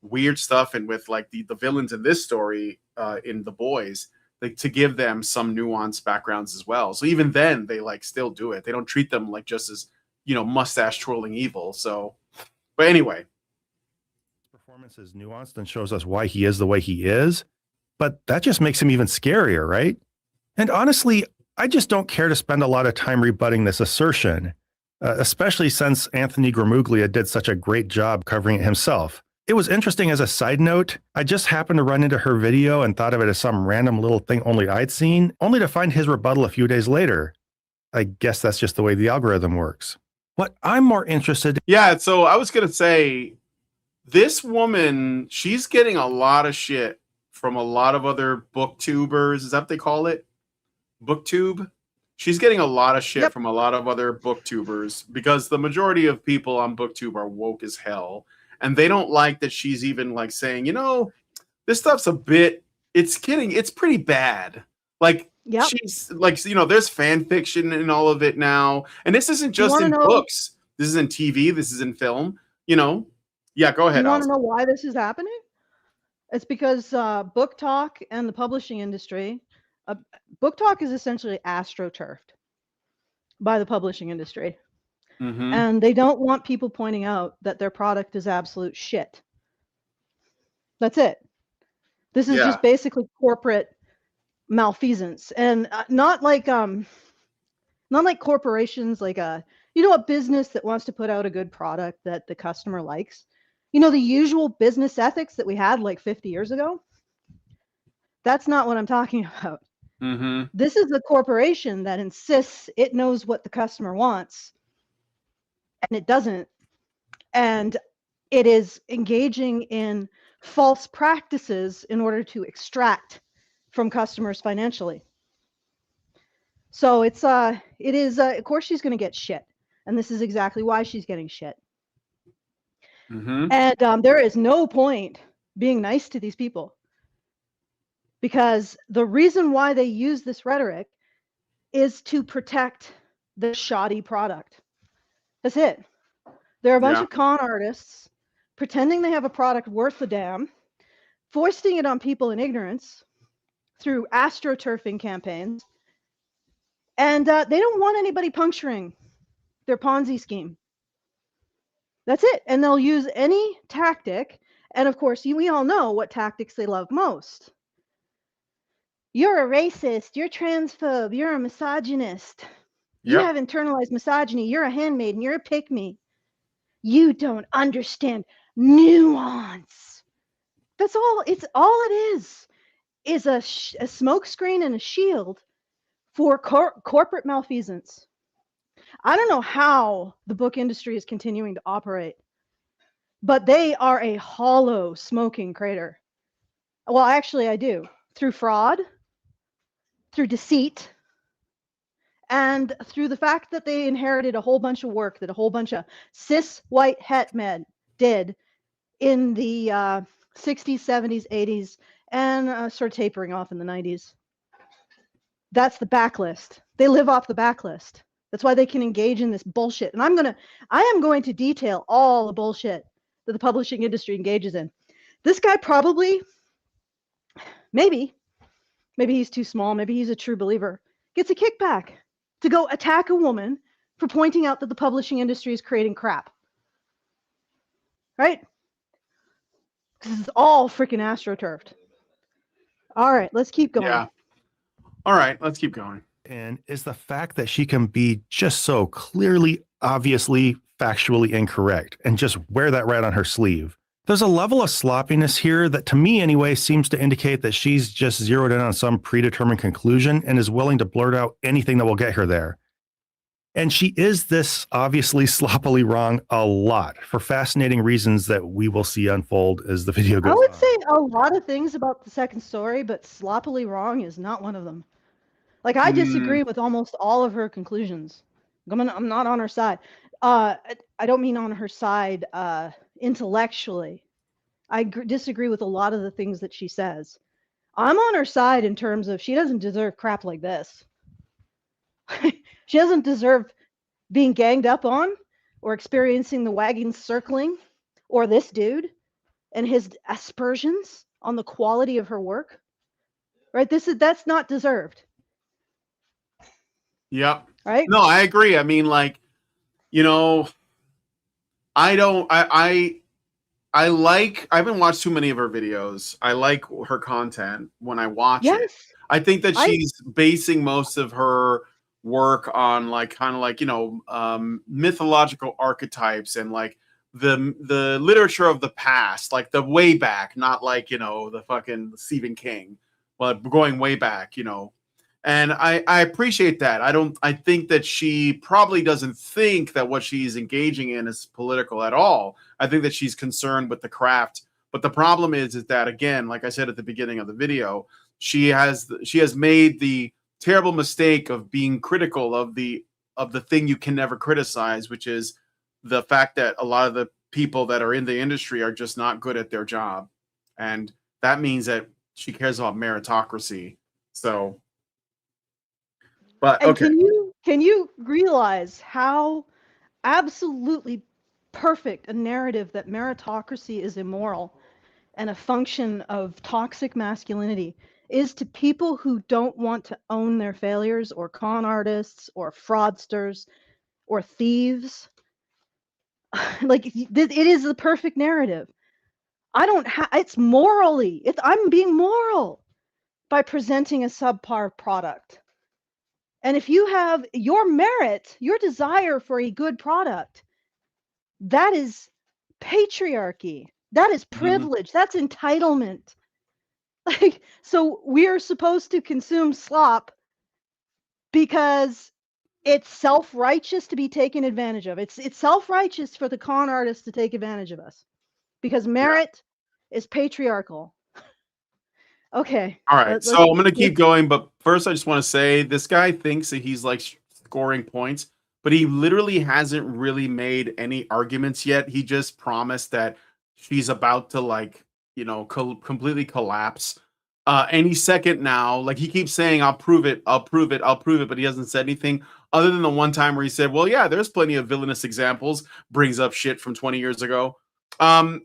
weird stuff, and with like the villains in this story in The Boys, like to give them some nuanced backgrounds as well. So even then they like still do it. They don't treat them like just as, you know, mustache twirling evil. So but anyway, Performance is nuanced and shows us why he is the way he is, but that just makes him even scarier, right? And honestly, I just don't care to spend a lot of time rebutting this assertion, especially since Anthony Gramuglia did such a great job covering it himself. It was interesting as a side note. I just happened to run into her video and thought of it as some random little thing only I'd seen, only to find his rebuttal a few days later. I guess that's just the way the algorithm works. What I'm more interested in. yeah, so I was going to say, this woman, she's getting a lot of shit from a lot of other booktubers. Is that what they call it? Booktube? She's getting a lot of shit from a lot of other booktubers because the majority of people on Booktube are woke as hell. And they don't like that she's even like saying, you know, this stuff's a bit, it's pretty bad. Like, she's like, you know, there's fan fiction in all of it now. And this isn't just in books. This is in TV. This is in film, you know. Yeah, go ahead. You want to know why this is happening? It's because Book Talk and the publishing industry, Book Talk is essentially astroturfed by the publishing industry. Mm-hmm. And they don't want people pointing out that their product is absolute shit. That's it. This is just basically corporate malfeasance, and not like corporations, like a business that wants to put out a good product that the customer likes. You know, the usual business ethics that we had like 50 years ago. That's not what I'm talking about. Mm-hmm. This is a corporation that insists it knows what the customer wants, and it doesn't. And it is engaging in false practices in order to extract from customers financially. So it is of course she's going to get shit, and this is exactly why she's getting shit. Mm-hmm. And there is no point being nice to these people, because the reason why they use this rhetoric is to protect the shoddy product. That's it. They're a bunch of con artists pretending they have a product worth a damn, foisting it on people in ignorance through astroturfing campaigns, and they don't want anybody puncturing their Ponzi scheme. That's it. And they'll use any tactic. And of course, we all know what tactics they love most. You're a racist. You're transphobe. You're a misogynist. You have internalized misogyny. You're a handmaiden. You're a pick-me. You don't understand nuance. That's all. It's all it is a smokescreen and a shield for corporate malfeasance. I don't know how the book industry is continuing to operate, but they are a hollow smoking crater. Well, actually, I do. Through fraud, through deceit, and through the fact that they inherited a whole bunch of work that a whole bunch of cis white het men did in the 60s, 70s, 80s, and sort of tapering off in the 90s. That's the backlist. They live off the backlist. That's why they can engage in this bullshit. And I am going to detail all the bullshit that the publishing industry engages in. This guy probably, maybe he's too small, maybe he's a true believer, gets a kickback to go attack a woman for pointing out that the publishing industry is creating crap. Right? Because it's all freaking astroturfed. All right, let's keep going. Yeah. All right, let's keep going. And is the fact that she can be just so clearly, obviously, factually incorrect and just wear that right on her sleeve. There's a level of sloppiness here that, to me anyway, seems to indicate that she's just zeroed in on some predetermined conclusion and is willing to blurt out anything that will get her there. And she is this obviously sloppily wrong a lot for fascinating reasons that we will see unfold as the video goes on. I would say a lot of things about the second story, but sloppily wrong is not one of them. Like, I disagree with almost all of her conclusions. I'm not on her side. I don't mean on her side intellectually. I disagree with a lot of the things that she says. I'm on her side in terms of she doesn't deserve crap like this. She doesn't deserve being ganged up on or experiencing the wagons circling or this dude and his aspersions on the quality of her work. Right? That's not deserved. Yep. Right? No, I agree. I mean, like, you know, I haven't watched too many of her videos. I like her content when I watch it. Yes. I think that she's basing most of her work on like kind of like, you know, mythological archetypes and like the literature of the past, like the way back, not like, you know, the fucking Stephen King, but going way back, you know. And I appreciate that. I think that she probably doesn't think that what she's engaging in is political at all. I think that she's concerned with the craft. But the problem is that, again, like I said at the beginning of the video, she has made the terrible mistake of being critical of the thing you can never criticize, which is the fact that a lot of the people that are in the industry are just not good at their job. And that means that she cares about meritocracy. So, but and okay. can you realize how absolutely perfect a narrative that meritocracy is immoral and a function of toxic masculinity is to people who don't want to own their failures, or con artists or fraudsters or thieves? Like, it is the perfect narrative. It's morally, I'm being moral by presenting a subpar product. And if you have your merit, your desire for a good product, that is patriarchy. That is privilege. That's entitlement. Like, so we're supposed to consume slop because it's self-righteous to be taken advantage of. It's self-righteous for the con artist to take advantage of us because merit is patriarchal. Okay. All right. So I'm going to keep going, but first I just want to say this guy thinks that he's like scoring points, but he literally hasn't really made any arguments yet. He just promised that she's about to, like, you know, completely collapse any second now. Like, he keeps saying, I'll prove it, I'll prove it, I'll prove it, but he hasn't said anything other than the one time where he said, well, yeah, there's plenty of villainous examples, brings up shit from 20 years ago, and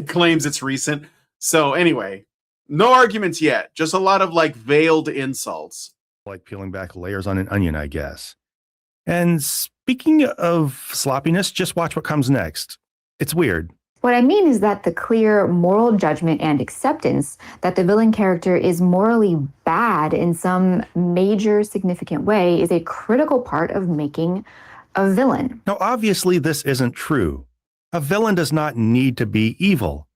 claims it's recent. So anyway, no arguments yet, just a lot of like veiled insults. Like peeling back layers on an onion, I guess. And speaking of sloppiness, just watch what comes next. It's weird. What I mean is that the clear moral judgment and acceptance that the villain character is morally bad in some major significant way is a critical part of making a villain. Now, obviously, this isn't true. A villain does not need to be evil.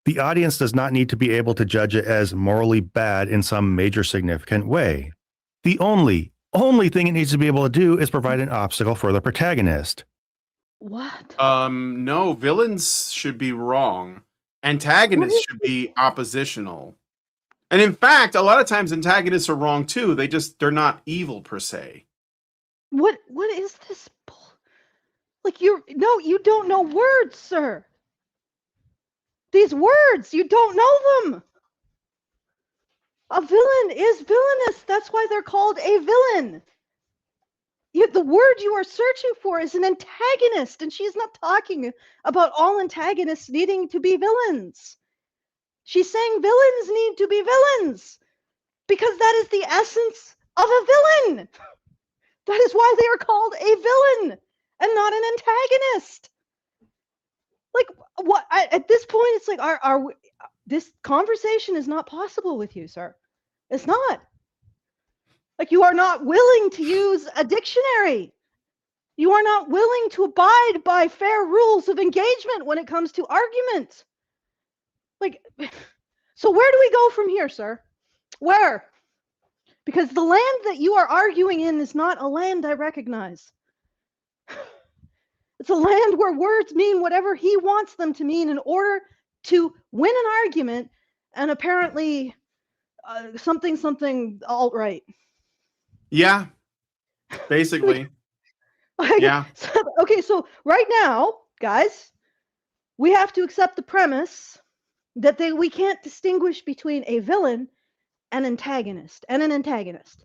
The audience does not need to be able to judge it as morally bad in some major significant way. The only thing it needs to be able to do is provide an obstacle for the protagonist. What? No, villains should be wrong. Antagonists should be oppositional. And in fact, a lot of times antagonists are wrong too. They're not evil per se. What is this? Like, you don't know words, sir. These words, you don't know them. A villain is villainous. That's why they're called a villain. The word you are searching for is an antagonist, and she's not talking about all antagonists needing to be villains. She's saying villains need to be villains because that is the essence of a villain. That is why they are called a villain and not an antagonist. Like, what? At this point, it's like, this conversation is not possible with you, sir. It's not. Like, you are not willing to use a dictionary. You are not willing to abide by fair rules of engagement when it comes to argument. Like, so where do we go from here, sir? Where? Because the land that you are arguing in is not a land I recognize. It's a land where words mean whatever he wants them to mean in order to win an argument, and apparently something alt-right. Yeah, basically. Yeah. So right now, guys, we have to accept the premise that we can't distinguish between a villain and an antagonist,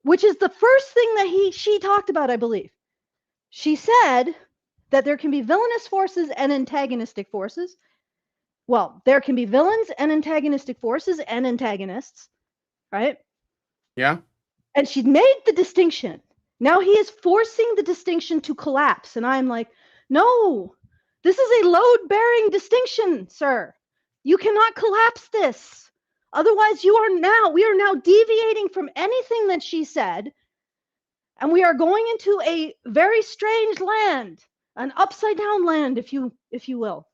which is the first thing that she talked about, I believe. She said that there can be villainous forces and antagonistic forces. Well, there can be villains and antagonistic forces and antagonists, right? Yeah. And she made the distinction. Now he is forcing the distinction to collapse. And I'm like, no, this is a load-bearing distinction, sir. You cannot collapse this. Otherwise, we are now deviating from anything that she said. And we are going into a very strange land, an upside down land, if you will.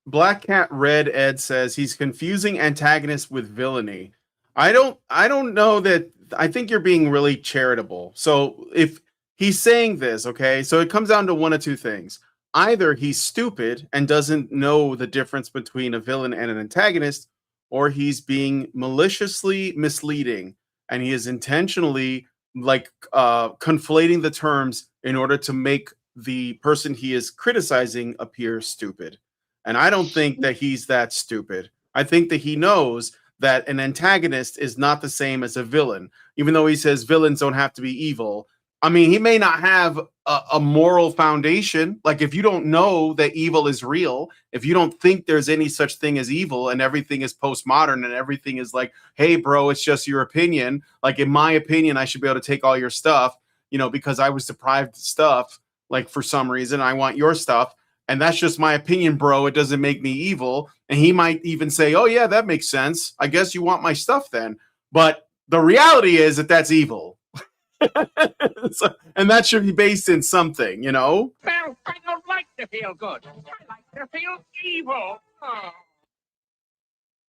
Black Cat Red Ed says he's confusing antagonist with villainy. I don't know that. I think you're being really charitable. So if he's saying this, okay, so it comes down to one of two things. Either he's stupid and doesn't know the difference between a villain and an antagonist, or he's being maliciously misleading and he is intentionally conflating the terms in order to make the person he is criticizing appear stupid. And I don't think that he's that stupid. I think that he knows that an antagonist is not the same as a villain, even though he says villains don't have to be evil. I mean, he may not have a moral foundation. Like, if you don't know that evil is real, if you don't think there's any such thing as evil and everything is postmodern and everything is like, hey, bro, it's just your opinion. Like, in my opinion, I should be able to take all your stuff, because I was deprived of stuff, like, for some reason. I want your stuff. And that's just my opinion, bro. It doesn't make me evil. And he might even say, oh, yeah, that makes sense. I guess you want my stuff then. But the reality is that that's evil. And that should be based in something, Well, I don't like to feel good. I like to feel evil. Oh.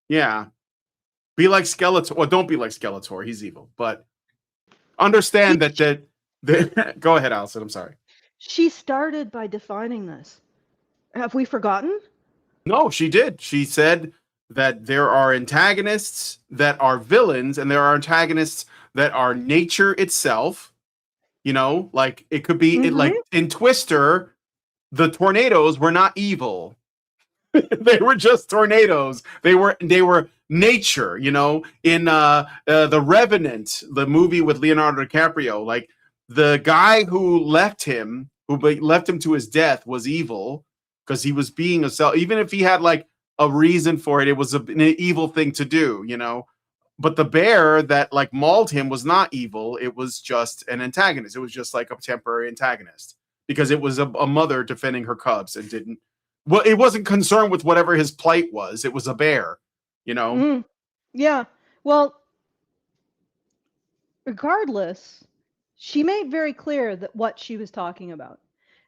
Yeah. Be like Skeletor. Well, don't be like Skeletor. He's evil. But understand that go ahead, Allison. I'm sorry. She started by defining this. Have we forgotten? No, she did. She said that there are antagonists that are villains and there are antagonists that are nature itself. Like it could be like in Twister, the tornadoes were not evil. They were just tornadoes. They were nature, in The Revenant, the movie with Leonardo DiCaprio. Like, the guy who left him to his death was evil because he was being a self. Even if he had like a reason for it, it was an evil thing to do, But the bear that like mauled him was not evil. It was just an antagonist. It was just like a temporary antagonist because it was a mother defending her cubs and it wasn't concerned with whatever his plight was. It was a bear, Yeah. Well, regardless, she made very clear that what she was talking about.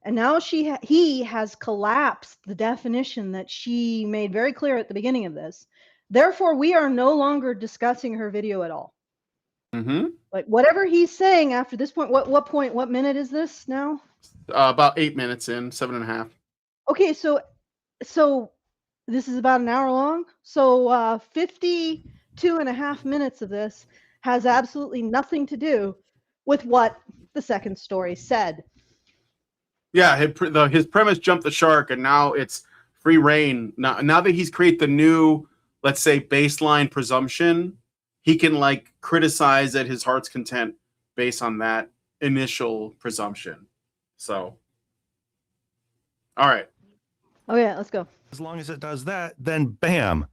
And now he has collapsed the definition that she made very clear at the beginning of this. Therefore, we are no longer discussing her video at all. Like, whatever he's saying after this point, what minute is this now? About 8 minutes in, 7.5. Okay, so this is about an hour long. So 52.5 minutes of this has absolutely nothing to do with what the second story said. Yeah, his premise jumped the shark, and now it's free reign. Now that he's created the new, let's say, baseline presumption, he can like criticize at his heart's content based on that initial presumption. So, all right. Oh yeah, let's go. As long as it does that, then bam,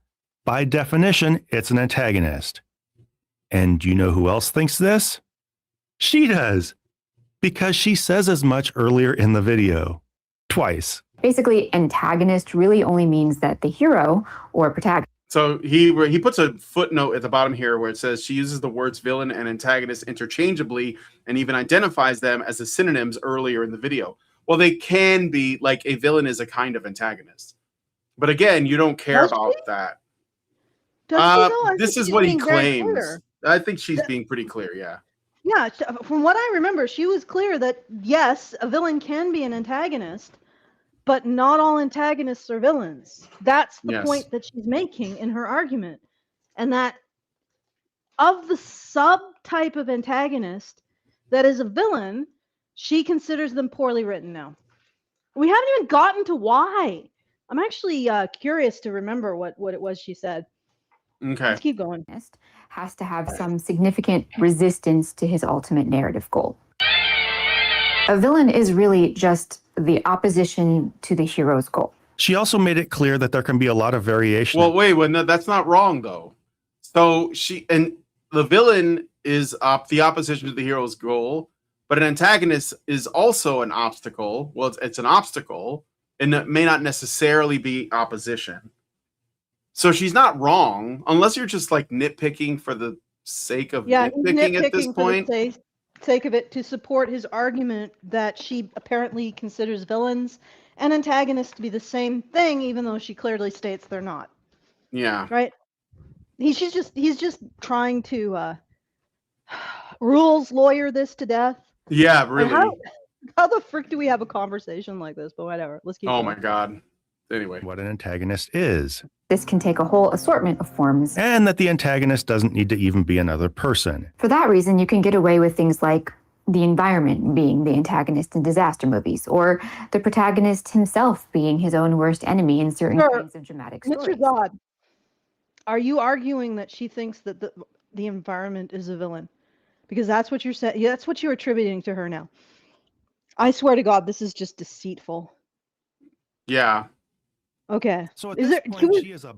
by definition, it's an antagonist. And do you know who else thinks this? She does, because she says as much earlier in the video, twice. Basically, antagonist really only means that the hero or protagonist. So he puts a footnote at the bottom here where it says she uses the words villain and antagonist interchangeably and even identifies them as the synonyms earlier in the video. Well, they can be, like, a villain is a kind of antagonist. But again, you don't care about that. This is what he claims. I think she's being pretty clear, yeah. Yeah, from what I remember, she was clear that, yes, a villain can be an antagonist, but not all antagonists are villains. That's the point that she's making in her argument. And that of the subtype of antagonist that is a villain, she considers them poorly written now. We haven't even gotten to why. I'm actually curious to remember what it was she said. Okay. Let's keep going. Has to have some significant resistance to his ultimate narrative goal. A villain is really just the opposition to the hero's goal. She also made it clear that there can be a lot of variation. Well, wait, no, that's not wrong though. So the villain is the opposition to the hero's goal, but an antagonist is also an obstacle. Well, it's an obstacle, and it may not necessarily be opposition. So she's not wrong, unless you're just like nitpicking for the sake of nitpicking at this point. For the sake of it, to support his argument that she apparently considers villains and antagonists to be the same thing, even though she clearly states they're not. Yeah. Right? He's just trying to rules lawyer this to death. Yeah, really. How the frick do we have a conversation like this? But whatever. Let's keep going. My God. Anyway. What an antagonist is. This can take a whole assortment of forms. And that the antagonist doesn't need to even be another person. For that reason, you can get away with things like the environment being the antagonist in disaster movies, or the protagonist himself being his own worst enemy in certain kinds of dramatic stories. Mr. God, are you arguing that she thinks that the environment is a villain? Because that's what you're saying. Yeah, that's what you're attributing to her now. I swear to God, this is just deceitful. Yeah. Okay. So at this point, she is a...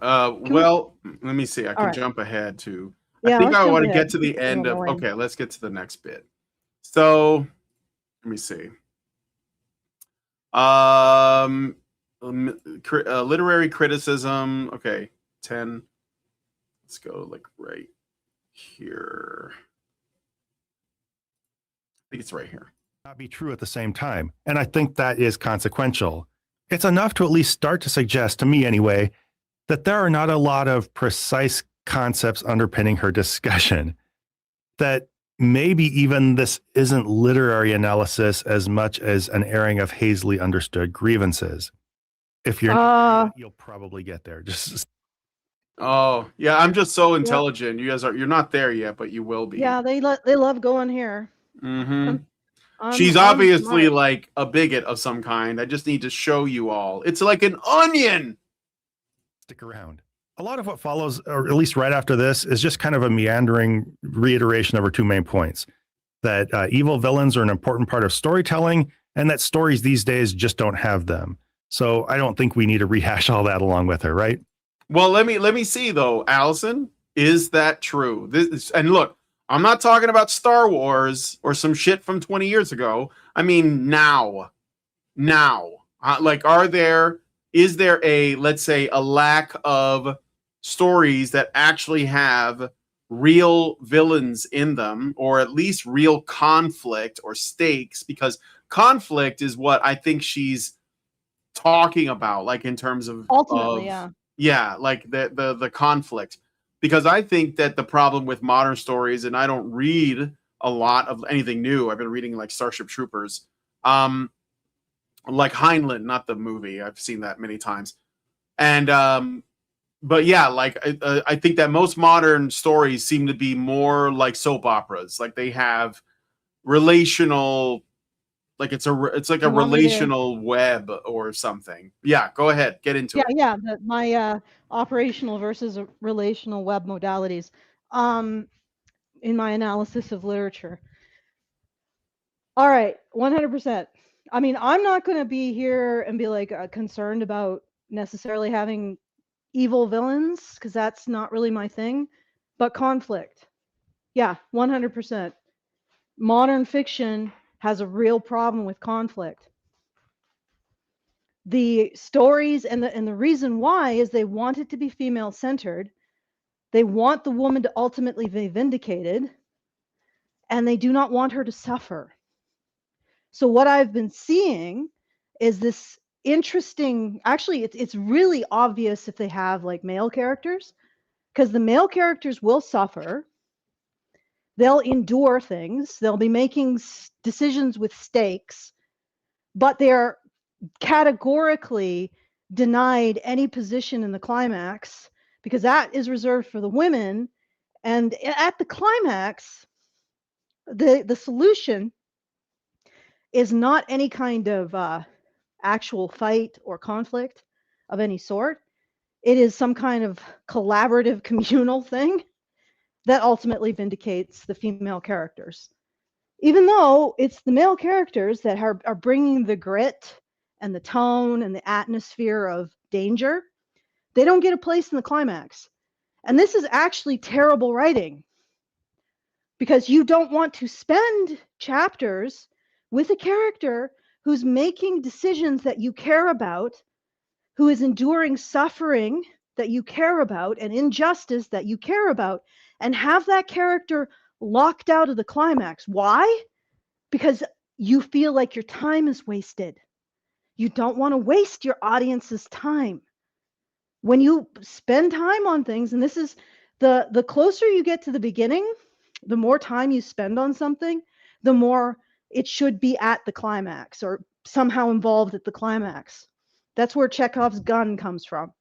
well, let me see. I can jump ahead to... Yeah, I think I want to get to the end of... Okay, let's get to the next bit. So, let me see. Literary criticism. Okay, 10. Let's go like right here. I think it's right here. Not be true at the same time. And I think that is consequential. It's enough to at least start to suggest, to me anyway, that there are not a lot of precise concepts underpinning her discussion. That maybe even this isn't literary analysis as much as an airing of hazily understood grievances. If you're not, you'll probably get there. Oh, yeah, I'm just so intelligent. You guys you're not there yet, but you will be. Yeah, they love going here. Mm-hmm. She's obviously like a bigot of some kind. I just need to show you all. It's like an onion. Stick around. A lot of what follows, or at least right after this, is just kind of a meandering reiteration of her two main points. That evil villains are an important part of storytelling, and that stories these days just don't have them. So I don't think we need to rehash all that along with her, right? Well, let me see though, Allison. Is that true? And look, I'm not talking about Star Wars or some shit from 20 years ago. I mean, now. Like, is there a, let's say, a lack of stories that actually have real villains in them, or at least real conflict or stakes? Because conflict is what I think she's talking about, like in terms of ultimately, like the conflict. Because I think that the problem with modern stories, and I don't read a lot of anything new. I've been reading like Starship Troopers, like Heinlein, not the movie. I've seen that many times. And but yeah, like I think that most modern stories seem to be more like soap operas. Like they have relational, like it's like a relational web or something. Yeah, go ahead, get into it. Yeah, my operational versus relational web modalities in my analysis of literature. All right, 100%. I mean, I'm not going to be here and be like concerned about necessarily having evil villains, because that's not really my thing, but conflict. Yeah, 100%. Modern fiction has a real problem with conflict. The stories and the reason why is they want it to be female centered. They want the woman to ultimately be vindicated, and they do not want her to suffer. So what I've been seeing is this interesting, actually it's really obvious if they have like male characters, because the male characters will suffer. They'll endure things. They'll be making decisions with stakes, but they're categorically denied any position in the climax, because that is reserved for the women, And at the climax, the solution is not any kind of actual fight or conflict of any sort. It is some kind of collaborative communal thing that ultimately vindicates the female characters. Even though it's the male characters that are bringing the grit and the tone and the atmosphere of danger, they don't get a place in the climax. And this is actually terrible writing, because you don't want to spend chapters with a character who's making decisions that you care about, who is enduring suffering that you care about and injustice that you care about, and have that character locked out of the climax. Why? Because you feel like your time is wasted. You don't want to waste your audience's time. When you spend time on things, and this is the closer you get to the beginning, the more time you spend on something, the more it should be at the climax or somehow involved at the climax. That's where Chekhov's gun comes from.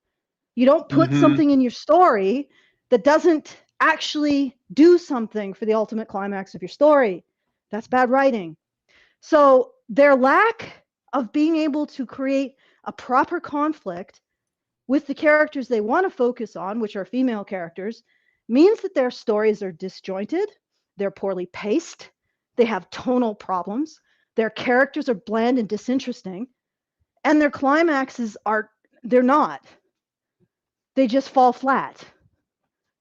You don't put something in your story that doesn't actually do something for the ultimate climax of your story. That's bad writing. So their lack of being able to create a proper conflict with the characters they want to focus on, which are female characters, means that their stories are disjointed, they're poorly paced, they have tonal problems, their characters are bland and disinteresting, and their climaxes they're not. They just fall flat.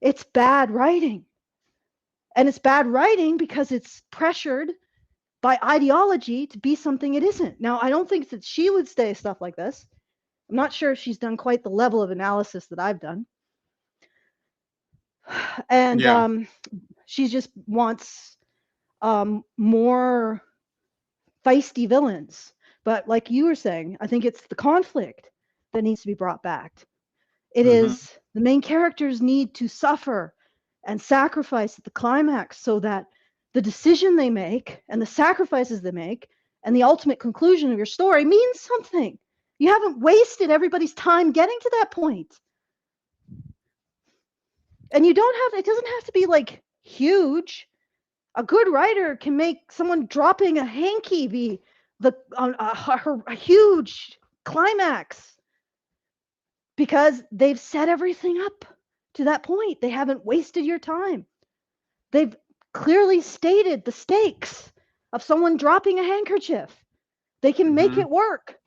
It's bad writing. And it's bad writing because it's pressured by ideology to be something it isn't. Now, I don't think that she would say stuff like this. I'm not sure if she's done quite the level of analysis that I've done. And she just wants more feisty villains. But like you were saying, I think it's the conflict that needs to be brought back. It is the main characters need to suffer and sacrifice at the climax so that the decision they make and the sacrifices they make and the ultimate conclusion of your story means something. You haven't wasted everybody's time getting to that point. And it doesn't have to be like huge. A good writer can make someone dropping a hanky be a huge climax, because they've set everything up to that point. They haven't wasted your time. They've clearly stated the stakes of someone dropping a handkerchief. They can make it work.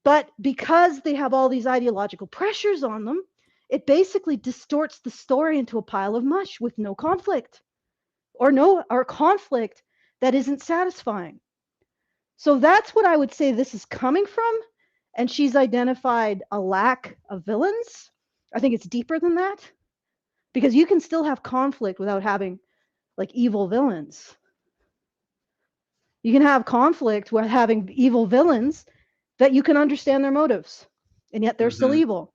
But because they have all these ideological pressures on them, it basically distorts the story into a pile of mush with no conflict or conflict that isn't satisfying. So that's what I would say this is coming from. And she's identified a lack of villains. I think it's deeper than that, because you can still have conflict without having like evil villains. You can have conflict with having evil villains that you can understand their motives, and yet they're still evil.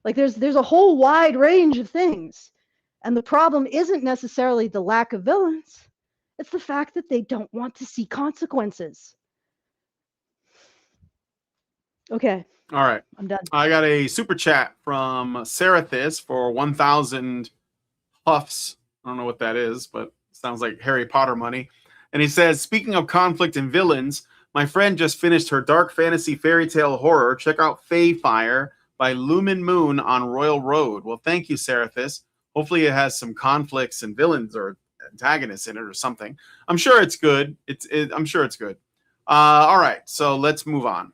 Like there's a whole wide range of things. And the problem isn't necessarily the lack of villains. It's the fact that they don't want to see consequences. Okay. All right. I'm done. I got a super chat from Serathis for 1,000 puffs. I don't know what that is, but sounds like Harry Potter money. And he says, speaking of conflict and villains, my friend just finished her dark fantasy fairy tale horror. Check out Fae Fire by Lumen Moon on Royal Road. Well, thank you, Serathis. Hopefully it has some conflicts and villains or antagonists in it or something. I'm sure it's good. I'm sure it's good. All right, so let's move on.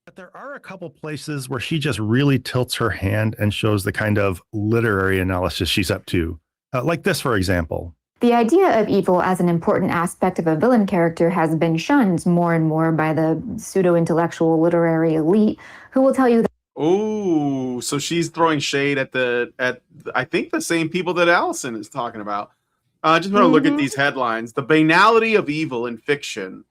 But there are a couple places where she just really tilts her hand and shows the kind of literary analysis she's up to. Like this, for example. The idea of evil as an important aspect of a villain character has been shunned more and more by the pseudo-intellectual literary elite, who will tell you that. Oh, so she's throwing shade at I think the same people that Allison is talking about. Just want to look at these headlines. The banality of evil in fiction.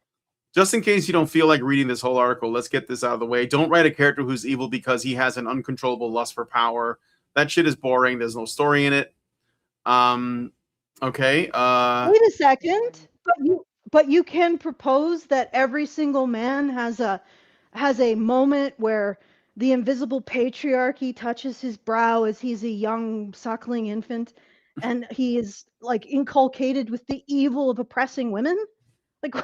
Just in case you don't feel like reading this whole article, let's get this out of the way. Don't write a character who's evil because he has an uncontrollable lust for power. That shit is boring. There's no story in it. Okay. Wait a second. But you can propose that every single man has a moment where the invisible patriarchy touches his brow as he's a young suckling infant, and he is like inculcated with the evil of oppressing women. Like,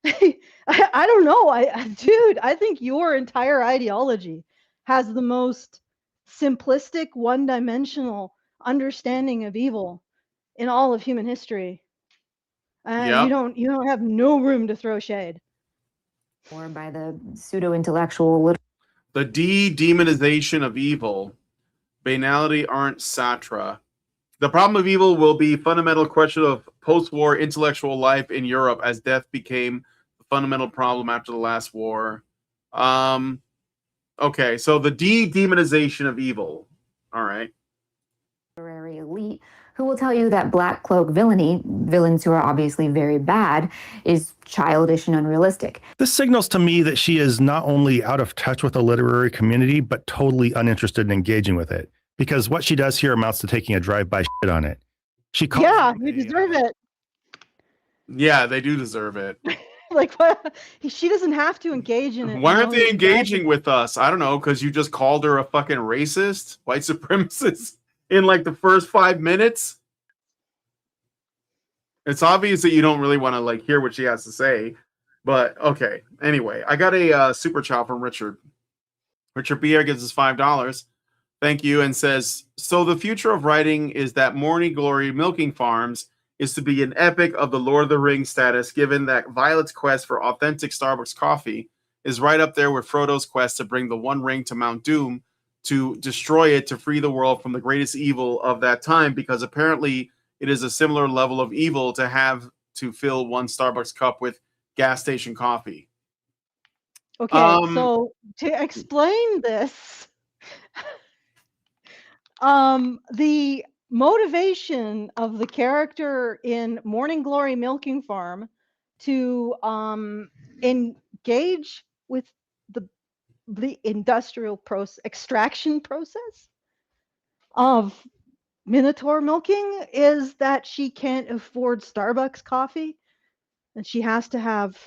I don't know. Dude, I think your entire ideology has the most simplistic, one-dimensional understanding of evil in all of human history. And you Yep. don't have no room to throw shade. Or by the pseudo-intellectual The de-demonization of evil. Banality aren't satra. The problem of evil will be fundamental question of post-war intellectual life in Europe as death became the fundamental problem after the last war. Okay, so the de-demonization of evil. All right. literary elite who will tell you that black cloak villainy, villains who are obviously very bad, is childish and unrealistic. This signals to me that she is not only out of touch with the literary community, but totally uninterested in engaging with it. Because what she does here amounts to taking a drive-by shit on it. She calls Yeah, it you a, deserve it. Yeah, they do deserve it. Like, what? She doesn't have to engage in it. Why in aren't they millions of engaging with us? I don't know, because you just called her a fucking racist, white supremacist in like the first 5 minutes. It's obvious that you don't really want to like hear what she has to say, but okay. Anyway, I got a super chat from Richard. Richard Bier gives us $5. Thank you, and says, so the future of writing is that Morning Glory Milking Farms is to be an epic of the Lord of the Rings status, given that Violet's quest for authentic Starbucks coffee is right up there with Frodo's quest to bring the One Ring to Mount Doom to destroy it to free the world from the greatest evil of that time, because apparently it is a similar level of evil to have to fill one Starbucks cup with gas station coffee. Okay, so to explain this, the motivation of the character in Morning Glory Milking Farm to engage with the industrial extraction process of Minotaur milking is that she can't afford Starbucks coffee and she has to have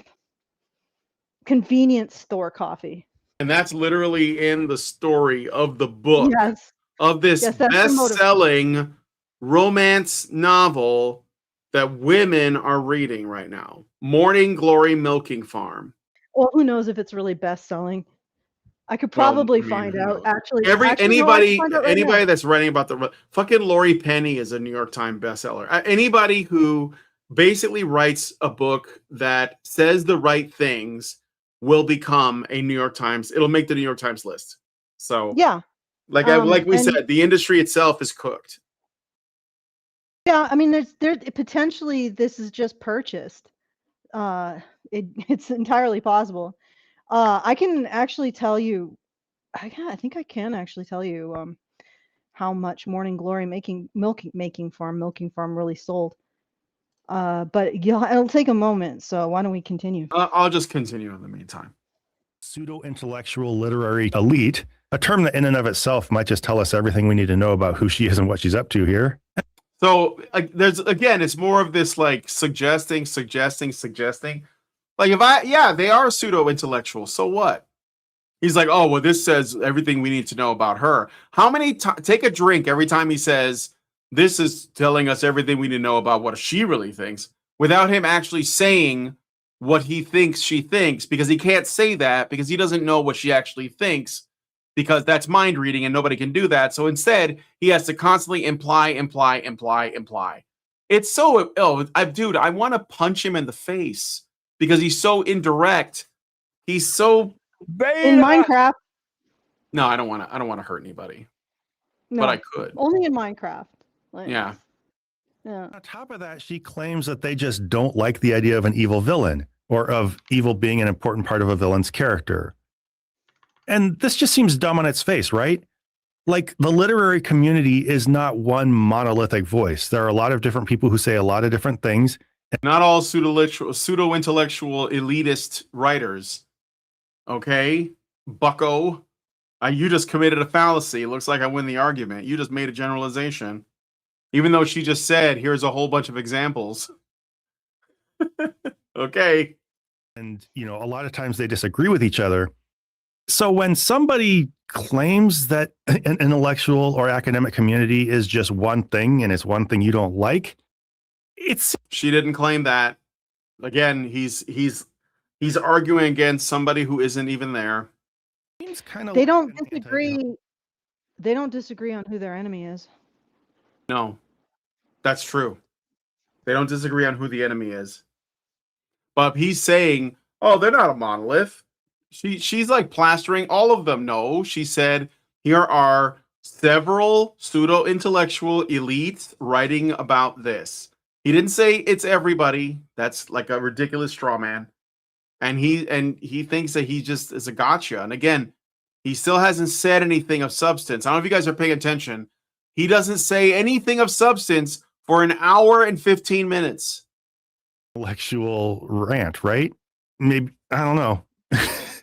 convenience store coffee. And that's literally in the story of the book. Yes. Of this Yes, that's her motive. best-selling romance novel that women are reading right now. Morning Glory Milking Farm. Well, who knows if it's really best-selling? I could probably find out. Actually, anybody find out right now. that's writing about the fucking Lori Penny is a New York Times bestseller. Anybody who basically writes a book that says the right things will become a New York Times. It'll make the New York Times list. So yeah, like we said, the industry itself is cooked. Yeah, I mean, there potentially this is just purchased. It's entirely possible. I can actually tell you. I think I can actually tell you how much Morning Glory milking farm really sold. But yeah, it'll take a moment. So why don't we continue? I'll just continue in the meantime. Pseudo-intellectual literary elite, a term that in and of itself might just tell us everything we need to know about who she is and what she's up to here. So there's again, it's more of this like suggesting. Like they are pseudo-intellectual. So what? He's like, oh well, this says everything we need to know about her. How many take a drink every time he says this is telling us everything we need to know about what she really thinks, without him actually saying what he thinks she thinks, because he can't say that because he doesn't know what she actually thinks, because that's mind reading and nobody can do that. So instead, he has to constantly imply. It's so dude, I want to punch him in the face because he's so indirect. He's so beta. In Minecraft. No, I don't want to hurt anybody. No, but I could. Only in Minecraft. Like, yeah. Yeah. On top of that, she claims that they just don't like the idea of an evil villain or of evil being an important part of a villain's character. And this just seems dumb on its face, right? Like, the literary community is not one monolithic voice. There are a lot of different people who say a lot of different things. Not all pseudo-intellectual elitist writers. Okay? Bucko. You just committed a fallacy. Looks like I win the argument. You just made a generalization. Even though she just said, here's a whole bunch of examples. Okay. And, you know, a lot of times they disagree with each other. So when somebody claims that an intellectual or academic community is just one thing and it's one thing you don't like, it's She didn't claim that. Again, he's arguing against somebody who isn't even there. seems kind of They don't disagree. They don't disagree on who their enemy is. No, that's true. They don't disagree on who the enemy is. But he's saying, oh, they're not a monolith. She's like plastering all of them. No, she said, here are several pseudo-intellectual elites writing about this. He didn't say it's everybody. That's like a ridiculous straw man. And he thinks that he just is a gotcha. And again, he still hasn't said anything of substance. I don't know if you guys are paying attention. He doesn't say anything of substance for an hour and 15 minutes. intellectual rant, right? Maybe, I don't know.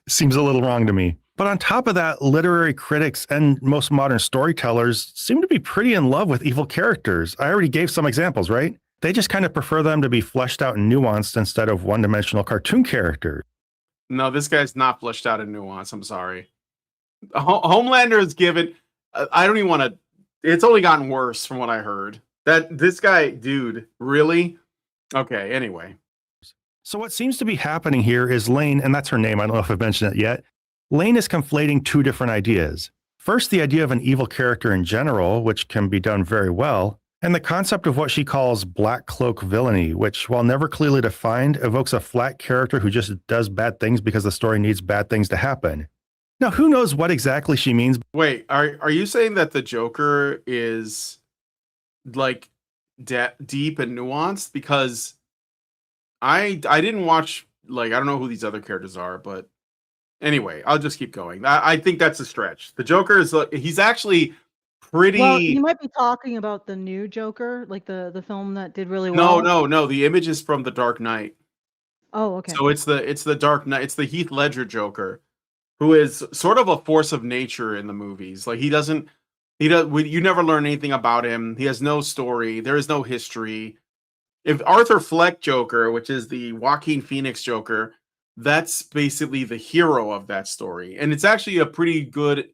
Seems a little wrong to me. But on top of that, literary critics and most modern storytellers seem to be pretty in love with evil characters. I already gave some examples, right? They just kind of prefer them to be fleshed out and nuanced instead of one-dimensional cartoon characters. No, this guy's not fleshed out in nuance. I'm sorry. Homelander is given. I don't even want to. It's only gotten worse from what I heard. That this guy, dude, really? Okay. Anyway, So what seems to be happening here is Lane, and that's her name, I don't know if I've mentioned it yet. Lane is conflating two different ideas. First, the idea of an evil character in general, which can be done very well, and the concept of what she calls black cloak villainy, which, while never clearly defined, evokes a flat character who just does bad things because the story needs bad things to happen. Now, who knows what exactly she means? wait. Are you saying that the Joker is like deep and nuanced? Because I didn't watch, like, I don't know who these other characters are, but anyway, I'll just keep going. I think that's a stretch. The Joker is he's actually pretty. Well, you might be talking about the new Joker, like the film that did really well. No. The image is from The Dark Knight. Oh, okay. So it's the Dark Knight. It's the Heath Ledger Joker, who is sort of a force of nature in the movies. Like you never learn anything about him. He has no story. There is no history. If Arthur Fleck Joker, which is the Joaquin Phoenix Joker, that's basically the hero of that story. And it's actually a pretty good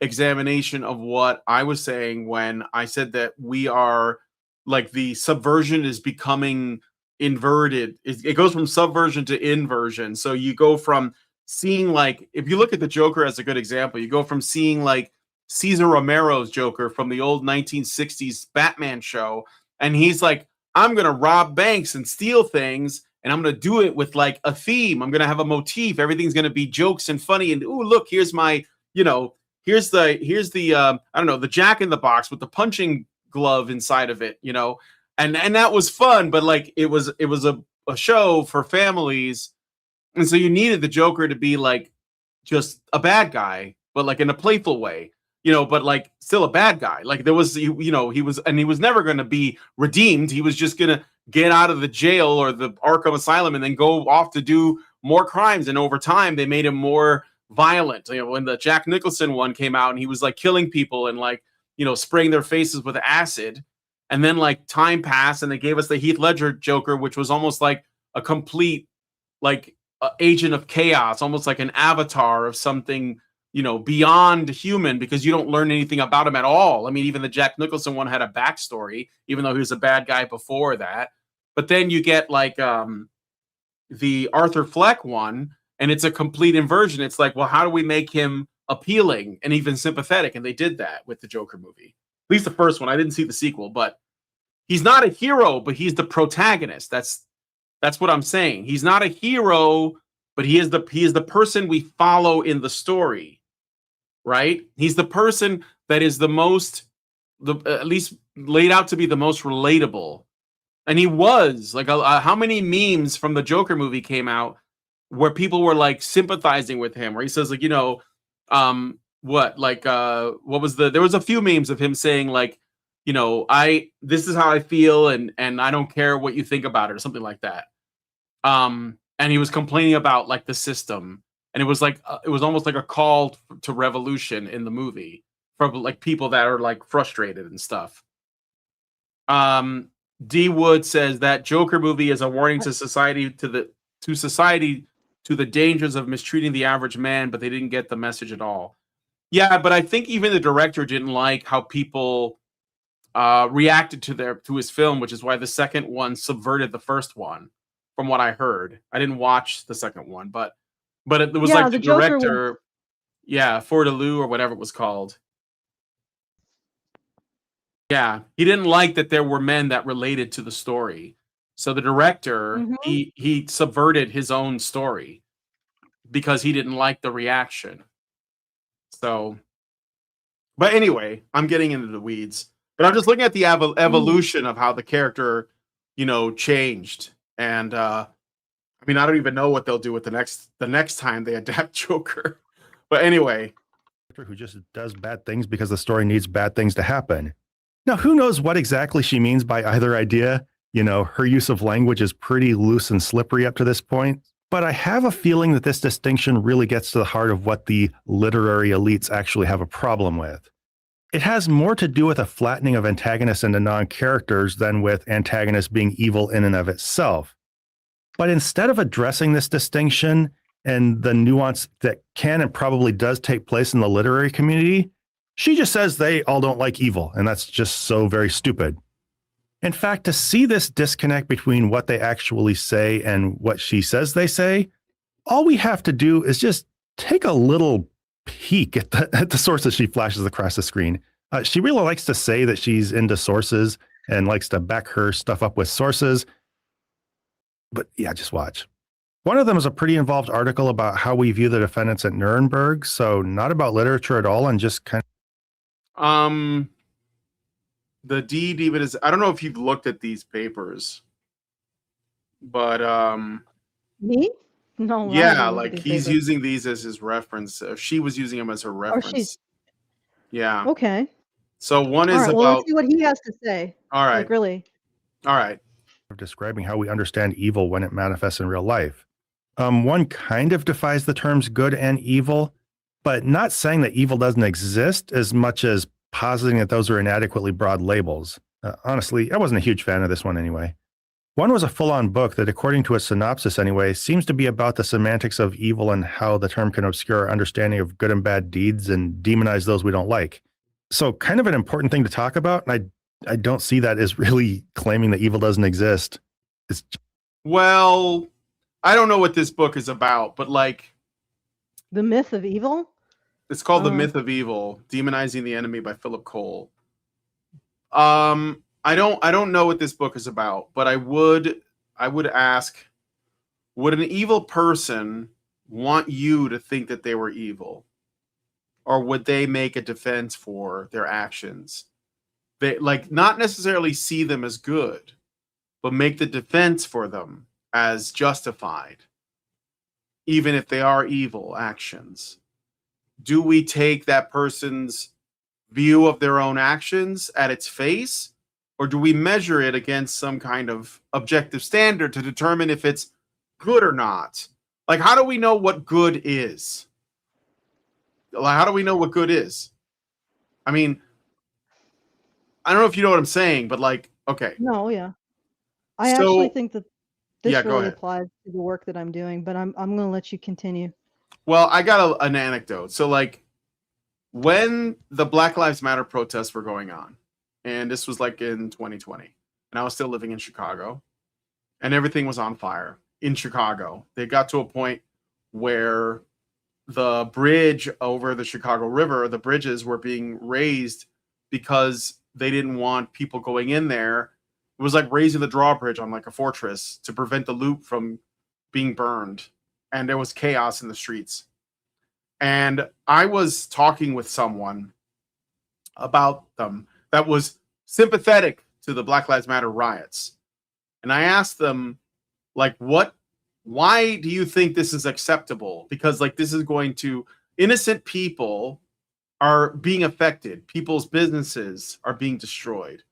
examination of what I was saying when I said that we are like the subversion is becoming inverted. It goes from subversion to inversion. So you go from seeing, like, if you look at the Joker as a good example, you go from seeing like Cesar Romero's Joker from the old 1960s Batman show, and he's like, I'm going to rob banks and steal things, and I'm going to do it with like a theme. I'm going to have a motif. Everything's going to be jokes and funny. And ooh, look, here's my, here's the I don't know, the Jack in the Box with the punching glove inside of it, and that was fun. But like it was a show for families, and so you needed the Joker to be like just a bad guy, but like in a playful way. But like still a bad guy. Like there was, he was never going to be redeemed. He was just going to get out of the jail or the Arkham Asylum and then go off to do more crimes. And over time, they made him more violent. When the Jack Nicholson one came out and he was like killing people and like, spraying their faces with acid. And then like time passed and they gave us the Heath Ledger Joker, which was almost like a complete like agent of chaos, almost like an avatar of something beyond human, because you don't learn anything about him at all. I mean, even the Jack Nicholson one had a backstory, even though he was a bad guy before that. But then you get like the Arthur Fleck one, and it's a complete inversion. It's like, well, how do we make him appealing and even sympathetic? And they did that with the Joker movie. At least the first one. I didn't see the sequel, but he's not a hero, but he's the protagonist. That's what I'm saying. He's not a hero, but he is the person we follow in the story. Right? He's the person that is the most, at least laid out to be the most relatable. And he was like, how many memes from the Joker movie came out where people were like sympathizing with him, where he says like, what was there was a few memes of him saying like, this is how I feel and I don't care what you think about it or something like that. And he was complaining about like the system. And it was like it was almost like a call to revolution in the movie from like people that are like frustrated and stuff. D Wood says that Joker movie is a warning to society to the dangers of mistreating the average man, but they didn't get the message at all. Yeah, but I think even the director didn't like how people reacted to his film, which is why the second one subverted the first one, from what I heard. I didn't watch the second one, but it was Yeah, like the the Joker was. director, yeah, Fordelou or whatever it was called. Yeah, he didn't like that there were men that related to the story. So the director, Mhm. he subverted his own story because he didn't like the reaction. So, but anyway, I'm getting into the weeds. But I'm just looking at the evolution of how the character, changed. And I mean, I don't even know what they'll do with the next time they adapt Joker. But anyway, Who just does bad things because the story needs bad things to happen. Now, who knows what exactly she means by either idea? Her use of language is pretty loose and slippery up to this point. But I have a feeling that this distinction really gets to the heart of what the literary elites actually have a problem with. It has more to do with a flattening of antagonists into non-characters than with antagonists being evil in and of itself. But instead of addressing this distinction and the nuance that can and probably does take place in the literary community, she just says they all don't like evil, and that's just so very stupid. In fact, to see this disconnect between what they actually say and what she says they say, all we have to do is just take a little peek at the sources she flashes across the screen. She really likes to say that she's into sources and likes to back her stuff up with sources. But yeah, just watch. One of them is a pretty involved article about how we view the defendants at Nuremberg. So not about literature at all, and just kind of... The deed even is, I don't know if you've looked at these papers, but Me? No. I yeah, haven't looked at like these he's papers. using these as his reference. She was using them as her reference. Yeah. Okay. So one All is right. Well, let's about, see what he has to say. all right, Like, really. all right. of describing how we understand evil when it manifests in real life. One kind of defies the terms good and evil, but not saying that evil doesn't exist as much as positing that those are inadequately broad labels. Honestly, I wasn't a huge fan of this one anyway. One was a full-on book that, according to its synopsis anyway, seems to be about the semantics of evil and how the term can obscure our understanding of good and bad deeds and demonize those we don't like. So kind of an important thing to talk about, and I don't see that as really claiming that evil doesn't exist. Well, I don't know what this book is about, but like The Myth of Evil? it's called The Myth of Evil, Demonizing the Enemy by Philip Cole. I don't know what this book is about, but I would ask, would an evil person want you to think that they were evil? Or would they make a defense for their actions? They like not necessarily see them as good, but make the defense for them as justified, even if they are evil actions. Do we take that person's view of their own actions at its face, or do we measure it against some kind of objective standard to determine if it's good or not? Like, how do we know what good is? Like, how do we know what good is? I mean, I don't know if you know what I'm saying, but like, okay. No, yeah. I So- actually think that this Yeah, go really ahead. applies to the work that I'm doing, but I'm going to let you continue. Well, I got an anecdote. So, like, when the Black Lives Matter protests were going on, and this was like in 2020, and I was still living in Chicago, and everything was on fire in Chicago. They got to a point where the bridge over the Chicago River, the bridges were being raised because they didn't want people going in there. It was like raising the drawbridge on like a fortress to prevent the loop from being burned. And there was chaos in the streets. And I was talking with someone about them that was sympathetic to the Black Lives Matter riots. And I asked them, like, why do you think this is acceptable? Because like this is going to, innocent people are being affected. People's businesses are being destroyed.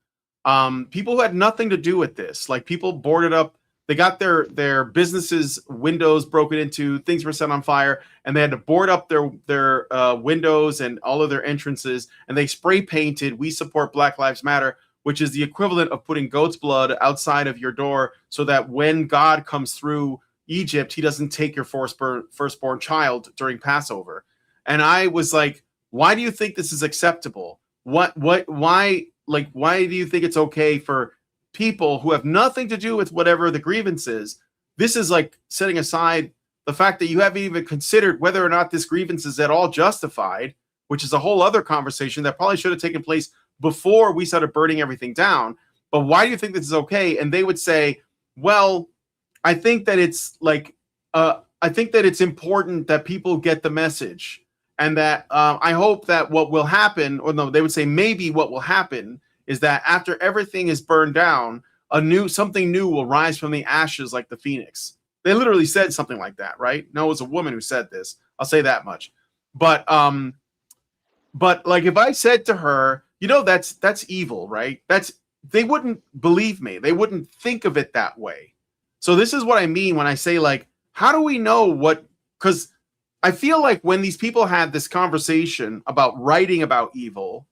People who had nothing to do with this, like people boarded up, they got their businesses' windows broken into, things were set on fire, and they had to board up their windows and all of their entrances, and they spray painted "We support Black Lives Matter," which is the equivalent of putting goat's blood outside of your door so that when God comes through Egypt, he doesn't take your firstborn child during Passover. And I was like, why do you think this is acceptable? Why do you think it's okay for people who have nothing to do with whatever the grievance is? This is like setting aside the fact that you haven't even considered whether or not this grievance is at all justified, which is a whole other conversation that probably should have taken place before we started burning everything down. But why do you think this is okay? And they would say, well, I think that it's important that people get the message, and that I hope that what will happen, or no, they would say maybe what will happen is that after everything is burned down, something new will rise from the ashes like the phoenix. They literally said something like that, right? No, it was a woman who said this. I'll say that much. But like if I said to her, that's evil, right? They wouldn't believe me. They wouldn't think of it that way. So this is what I mean when I say, like, how do we know what? Because I feel like when these people had this conversation about writing about evil,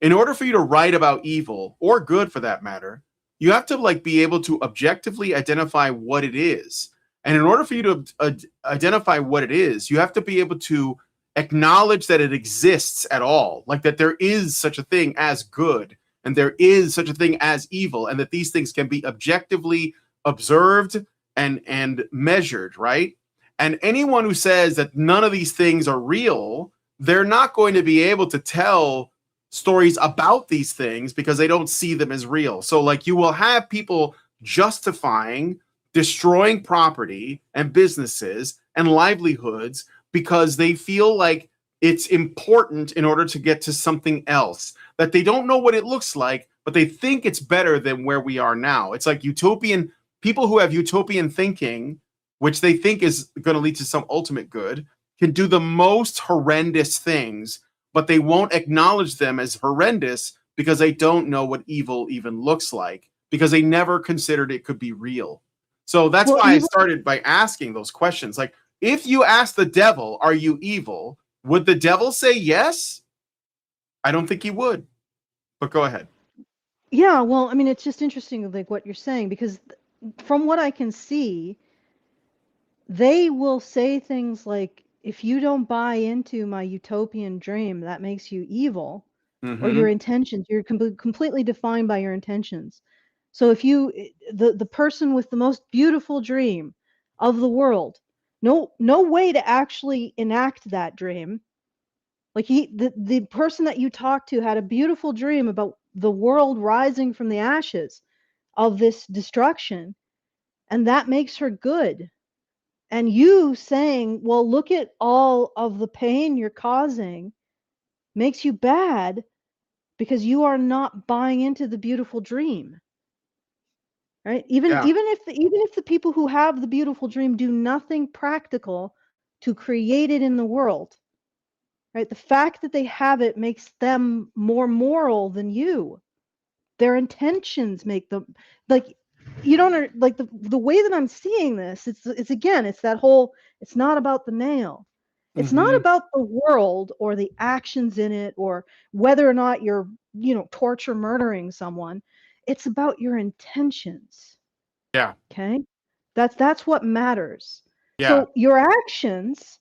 in order for you to write about evil, or good for that matter, you have to like be able to objectively identify what it is. And in order for you to identify what it is, you have to be able to acknowledge that it exists at all, like that there is such a thing as good and there is such a thing as evil, and that these things can be objectively observed and measured, right? And anyone who says that none of these things are real, they're not going to be able to tell stories about these things because they don't see them as real. So like you will have people justifying destroying property and businesses and livelihoods because they feel like it's important in order to get to something else that they don't know what it looks like, but they think it's better than where we are now. It's like utopian people who have utopian thinking, which they think is going to lead to some ultimate good, can do the most horrendous things, but they won't acknowledge them as horrendous because they don't know what evil even looks like, because they never considered it could be real. So that's why I started by asking those questions. Like, if you ask the devil, are you evil? Would the devil say yes? I don't think he would, but go ahead. Yeah, well, I mean, it's just interesting, like what you're saying, because from what I can see, they will say things like, if you don't buy into my utopian dream, that makes you evil, or your intentions, you're completely defined by your intentions. So if the person with the most beautiful dream of the world, no way to actually enact that dream. Like the person that you talked to had a beautiful dream about the world rising from the ashes of this destruction, and that makes her good. And you saying, well, look at all of the pain you're causing, makes you bad because you are not buying into the beautiful dream. Right? Even if the people who have the beautiful dream do nothing practical to create it in the world, right? The fact that they have it makes them more moral than you. Their intentions make them, like, you don't, like, the way that I'm seeing this, it's that whole, it's not about the nail. It's not about the world or the actions in it or whether or not you're, torture murdering someone. It's about your intentions. Yeah. Okay. That's what matters. Yeah. So your actions,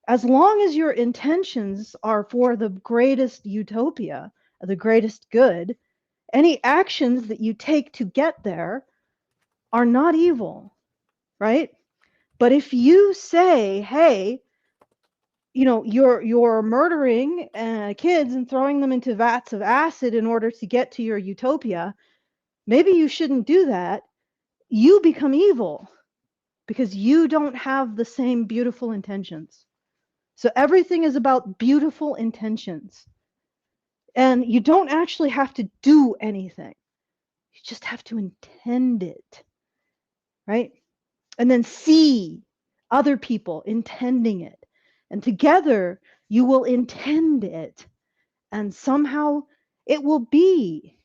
as long as your intentions are for the greatest utopia, the greatest good, any actions that you take to get there are not evil, right? But if you say, hey, you're murdering kids and throwing them into vats of acid in order to get to your utopia, maybe you shouldn't do that. You become evil because you don't have the same beautiful intentions. So everything is about beautiful intentions. And you don't actually have to do anything. You just have to intend it, right? And then see other people intending it. And together you will intend it. And somehow it will be.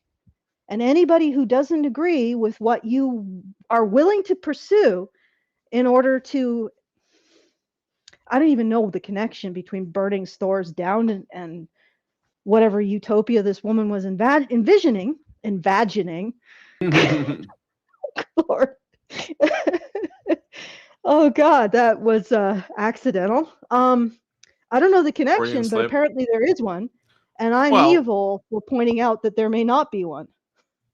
And anybody who doesn't agree with what you are willing to pursue in order to, I don't even know the connection between burning stores down and whatever utopia this woman was envisioning. Lord. Oh God, that was accidental. I don't know the connection, but slip. apparently there is one. And I'm Well- evil for pointing out that there may not be one.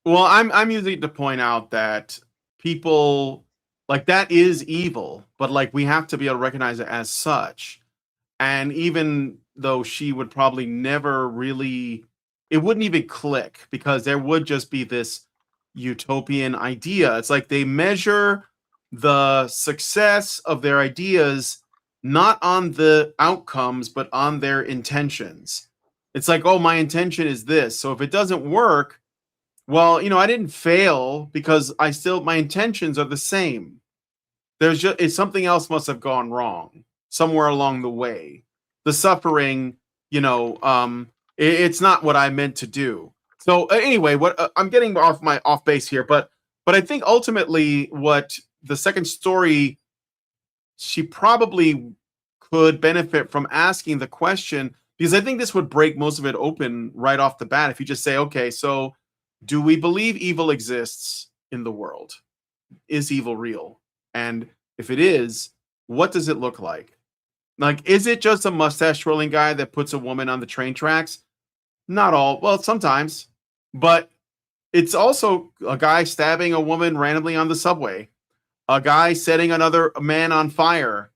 Well, I'm using it to point out that people like that is evil, but like we have to be able to recognize it as such. And even though she would probably never really, it wouldn't even click because there would just be this utopian idea. It's like they measure the success of their ideas not on the outcomes, but on their intentions. It's like, oh, my intention is this. So if it doesn't work, well, I didn't fail because my intentions are the same. There's just something else must have gone wrong somewhere along the way. The suffering, it's not what I meant to do. So anyway, what I'm getting off base here, but I think ultimately what the second story, she probably could benefit from asking the question, because I think this would break most of it open right off the bat if you just say, okay, so do we believe evil exists in the world? Is evil real? And if it is, what does it look like? Like, is it just a mustache twirling guy that puts a woman on the train tracks? Not all. Well, sometimes. But it's also a guy stabbing a woman randomly on the subway. A guy setting another man on fire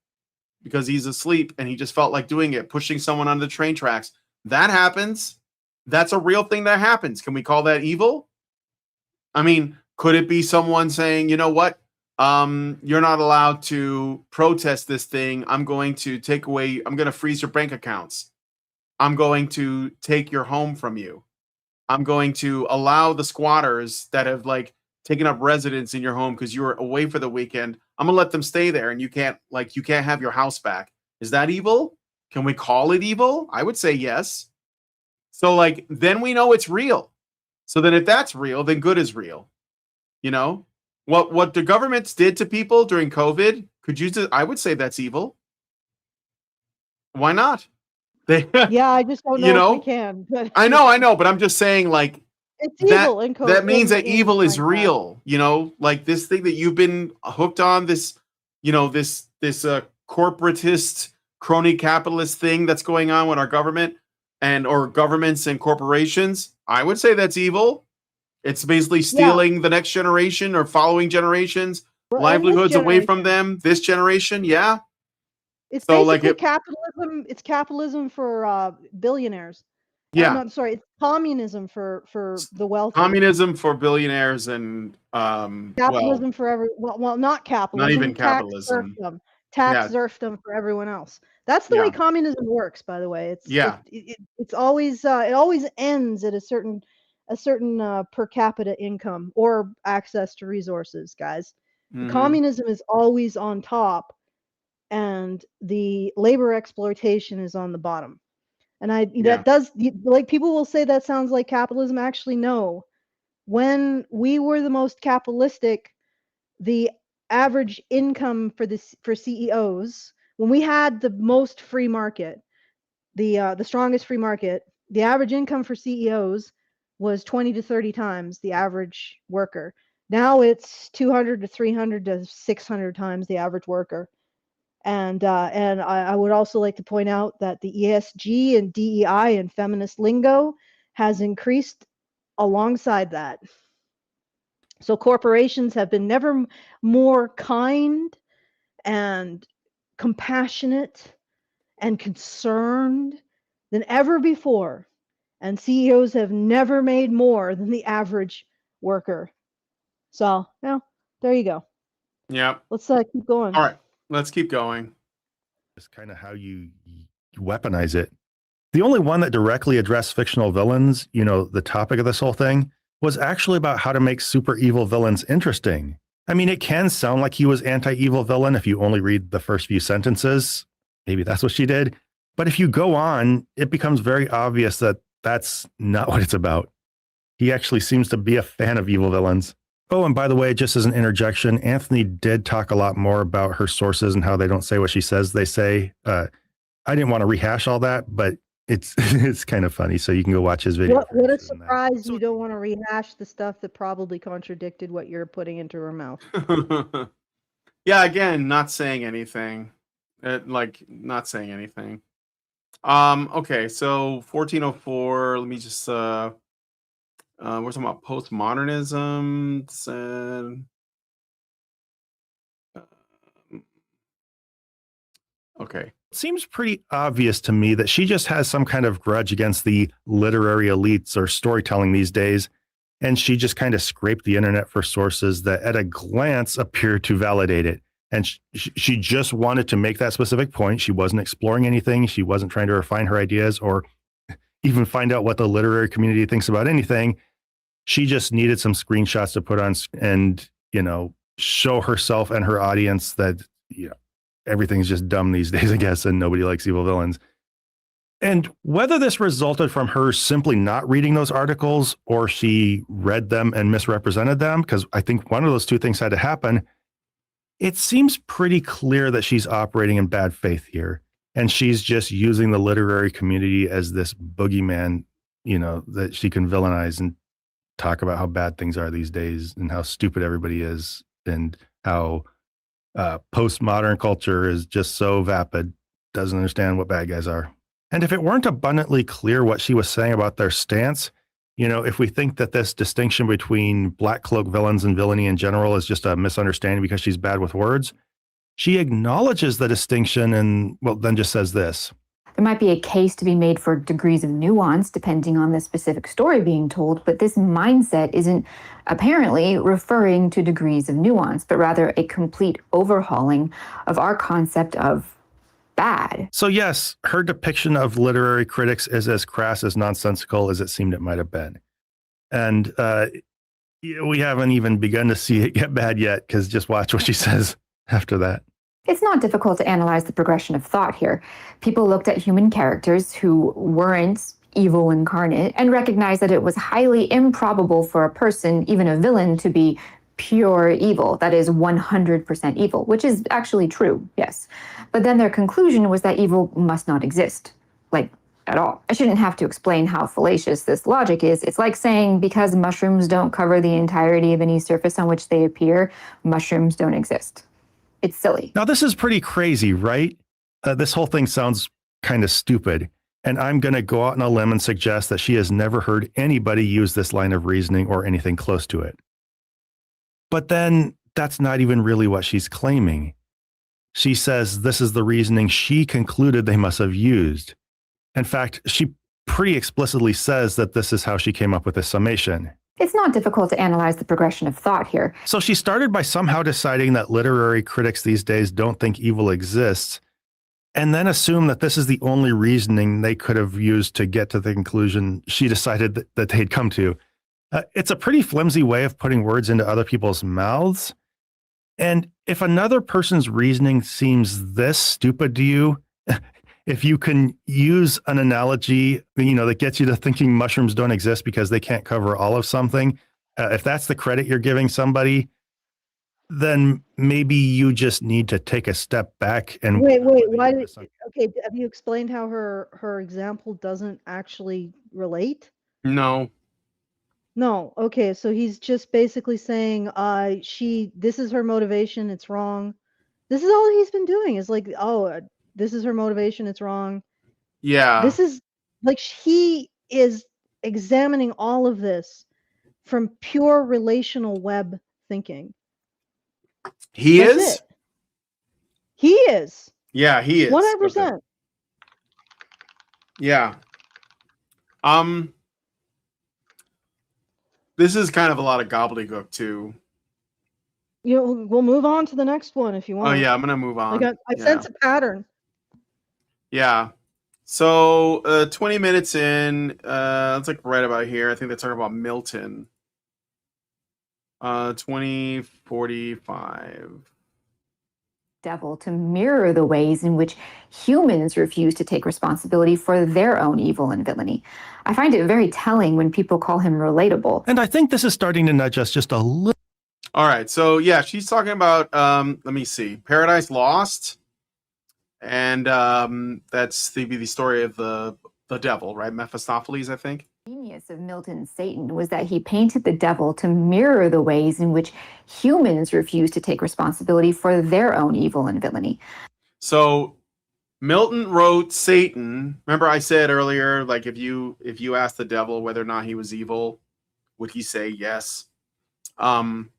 because he's asleep and he just felt like doing it, pushing someone on the train tracks. That happens. That's a real thing that happens. Can we call that evil? I mean, could it be someone saying, you know what? You're not allowed to protest this thing. I'm going to freeze your bank accounts. I'm going to take your home from you. I'm going to allow the squatters that have like taken up residence in your home because you were away for the weekend. I'm gonna let them stay there and you can't have your house back. Is that evil? Can we call it evil? I would say yes. So like, then we know it's real. So then if that's real, then good is real. What the governments did to people during COVID, I would say that's evil. Why not? Yeah, I just don't know if we can. But I know, but I'm just saying, like, it's evil in COVID. That means that evil is real. Like this thing that you've been hooked on, this corporatist crony capitalist thing that's going on with our government or governments and corporations. I would say that's evil. It's basically stealing the next generation or following generations, livelihoods away from them. This generation, yeah. It's so basically capitalism. It's capitalism for billionaires. Yeah, no, I'm sorry. It's communism for the wealthy. Communism for billionaires and capitalism for everyone. Well, not capitalism. Not even capitalism. Tax serfdom for everyone else. That's the way communism works. By the way, it's always it always ends at a certain per capita income or access to resources, guys. Mm-hmm. Communism is always on top, and the labor exploitation is on the bottom. And that does, like, people will say that sounds like capitalism. Actually, no. When we were the most capitalistic, the average income for CEOs, when we had the most free market, the strongest free market, the average income for CEOs was 20 to 30 times the average worker. Now it's 200 to 300 to 600 times the average worker. And I would also like to point out that the ESG and DEI and feminist lingo has increased alongside that. So corporations have been never more kind and compassionate and concerned than ever before. And CEOs have never made more than the average worker. So, there you go. Yeah. Let's keep going. All right. Let's keep going. It's kind of how you weaponize it. The only one that directly addressed fictional villains, the topic of this whole thing, was actually about how to make super evil villains interesting. I mean, it can sound like he was anti-evil villain if you only read the first few sentences. Maybe that's what she did. But if you go on, it becomes very obvious that that's not what it's about. He actually seems to be a fan of evil villains. Oh, and by the way, just as an interjection, Anthony did talk a lot more about her sources and how they don't say what she says they say. I didn't want to rehash all that, but it's kind of funny. So you can go watch his video. What a surprise. You don't want to rehash the stuff that probably contradicted what you're putting into her mouth. Yeah, again, not saying anything. Not saying anything. Okay, so 1404, let me just we're talking about postmodernism. Okay. It seems pretty obvious to me that she just has some kind of grudge against the literary elites or storytelling these days. And she just kind of scraped the internet for sources that at a glance appear to validate it. And she just wanted to make that specific point. She wasn't exploring anything. She wasn't trying to refine her ideas or even find out what the literary community thinks about anything. She just needed some screenshots to put on and, show herself and her audience that, everything's just dumb these days, I guess, and nobody likes evil villains. And whether this resulted from her simply not reading those articles or she read them and misrepresented them, because I think one of those two things had to happen, it seems pretty clear that she's operating in bad faith here. And she's just using the literary community as this boogeyman, that she can villainize and talk about how bad things are these days and how stupid everybody is and how postmodern culture is just so vapid, doesn't understand what bad guys are. And if it weren't abundantly clear what she was saying about their stance, if we think that this distinction between black cloak villains and villainy in general is just a misunderstanding because she's bad with words, she acknowledges the distinction and, then just says this. There might be a case to be made for degrees of nuance depending on the specific story being told, but this mindset isn't apparently referring to degrees of nuance, but rather a complete overhauling of our concept of bad. So yes, her depiction of literary critics is as crass as nonsensical as it seemed it might have been. And we haven't even begun to see it get bad yet, because just watch what she says after that. It's not difficult to analyze the progression of thought here. People looked at human characters who weren't evil incarnate and recognized that it was highly improbable for a person, even a villain, to be pure evil, that is 100% evil, which is actually true, yes. But then their conclusion was that evil must not exist, at all. I shouldn't have to explain how fallacious this logic is. It's like saying because mushrooms don't cover the entirety of any surface on which they appear, mushrooms don't exist. It's silly. Now, this is pretty crazy, right? This whole thing sounds kind of stupid. And I'm going to go out on a limb and suggest that she has never heard anybody use this line of reasoning or anything close to it. But then that's not even really what she's claiming. She says this is the reasoning she concluded they must have used. In fact, she pretty explicitly says that this is how she came up with this summation. It's not difficult to analyze the progression of thought here. So she started by somehow deciding that literary critics these days don't think evil exists, and then assumed that this is the only reasoning they could have used to get to the conclusion she decided that they'd come to. It's a pretty flimsy way of putting words into other people's mouths. And if another person's reasoning seems this stupid to you, if you can use an analogy, that gets you to thinking mushrooms don't exist because they can't cover all of something, if that's the credit you're giving somebody, then maybe you just need to take a step back and wait. Okay, have you explained how her example doesn't actually relate? No. Okay, so he's just basically saying this is her motivation, it's wrong. This is all he's been doing is this is her motivation, it's wrong. Yeah. This is he is examining all of this from pure relational web thinking. That's is? It. He is. Yeah, he is. 100%. Okay. Yeah. This is kind of a lot of gobbledygook too. We'll move on to the next one if you want. Oh yeah, I'm gonna move on. I sense a pattern. Yeah. So 20 minutes in, it's right about here. I think they're talking about Milton. 2045. Devil to mirror the ways in which humans refuse to take responsibility for their own evil and villainy. I find it very telling when people call him relatable. And I think this is starting to nudge us just a little. All right. So yeah, she's talking about, let me see, Paradise Lost. And that's the story of the devil, right? Mephistopheles, I think. Genius genius of Milton's Satan was that he painted the devil to mirror the ways in which humans refuse to take responsibility for their own evil and villainy. So Milton wrote Satan. Remember I said earlier, like if you asked the devil whether or not he was evil, would he say yes? And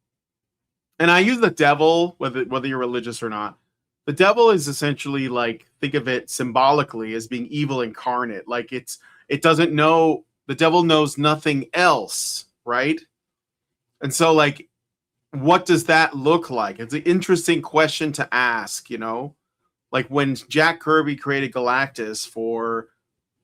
I use the devil, whether you're religious or not. The devil is essentially like, think of it symbolically as being evil incarnate. Like it doesn't know, the devil knows nothing else, right? And so like, what does that look like? It's an interesting question to ask, you know? Like when Jack Kirby created Galactus for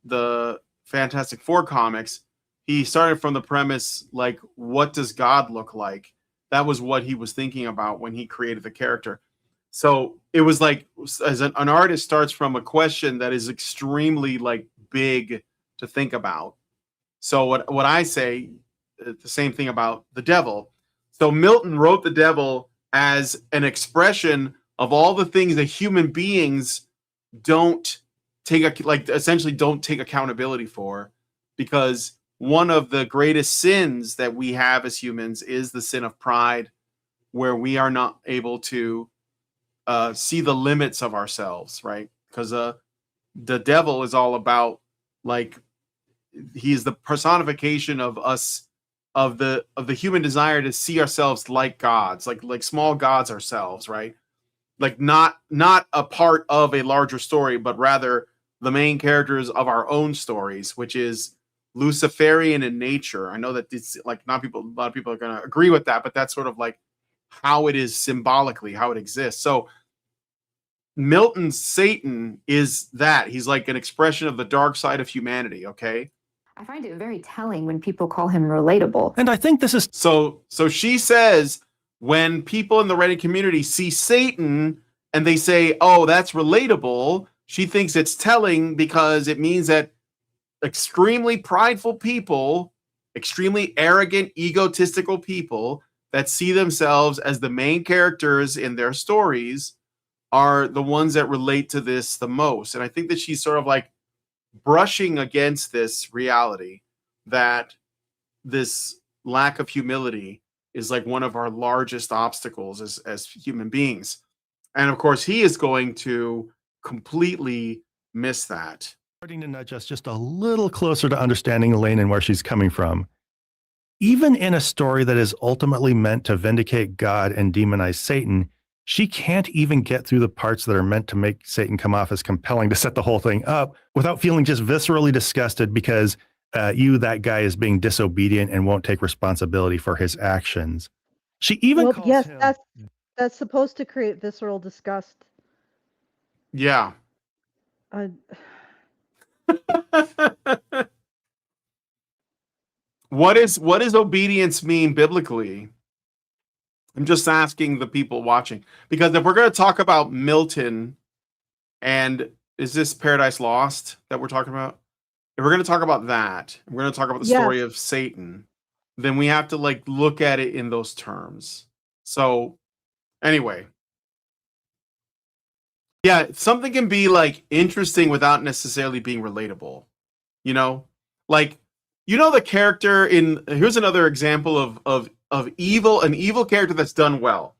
the Fantastic Four comics, he started from the premise, like, what does God look like? That was what he was thinking about when he created the character. So it was like, as an artist starts from a question that is extremely like big to think about. So what I say, the same thing about the devil. So Milton wrote the devil as an expression of all the things that human beings don't take, essentially don't take accountability for, because one of the greatest sins that we have as humans is the sin of pride, where we are not able to see the limits of ourselves, right? Because the devil is all about, like, he's the personification of us, of the human desire to see ourselves like gods, like small gods ourselves, right? Like not a part of a larger story, but rather the main characters of our own stories, which is Luciferian in nature. I know that it's like a lot of people are going to agree with that, but that's sort of like how it is symbolically, how it exists. So Milton's Satan is that. He's like an expression of the dark side of humanity, okay? I find it very telling when people call him relatable. And I think this is So she says when people in the Reddit community see Satan and they say, "Oh, that's relatable," she thinks it's telling because it means that extremely prideful people, extremely arrogant, egotistical people that see themselves as the main characters in their stories are the ones that relate to this the most. And I think that she's sort of like brushing against this reality that this lack of humility is like one of our largest obstacles as human beings. And of course, he is going to completely miss that. starting to nudge us just a little closer to understanding Elaine and where she's coming from. Even in a story that is ultimately meant to vindicate God and demonize Satan, she can't even get through the parts that are meant to make Satan come off as compelling to set the whole thing up without feeling just viscerally disgusted because that guy is being disobedient and won't take responsibility for his actions. She even calls yes, him... that's supposed to create visceral disgust. Yeah. What does obedience mean biblically? I'm just asking the people watching, because if we're going to talk about Milton, and is this Paradise Lost that we're talking about? If we're going to talk about that, we're going to talk about the story of Satan, then we have to like look at it in those terms. So anyway, yeah, something can be like interesting without necessarily being relatable, you know, like, you know, the character in, here's another example of evil, an evil character that's done well.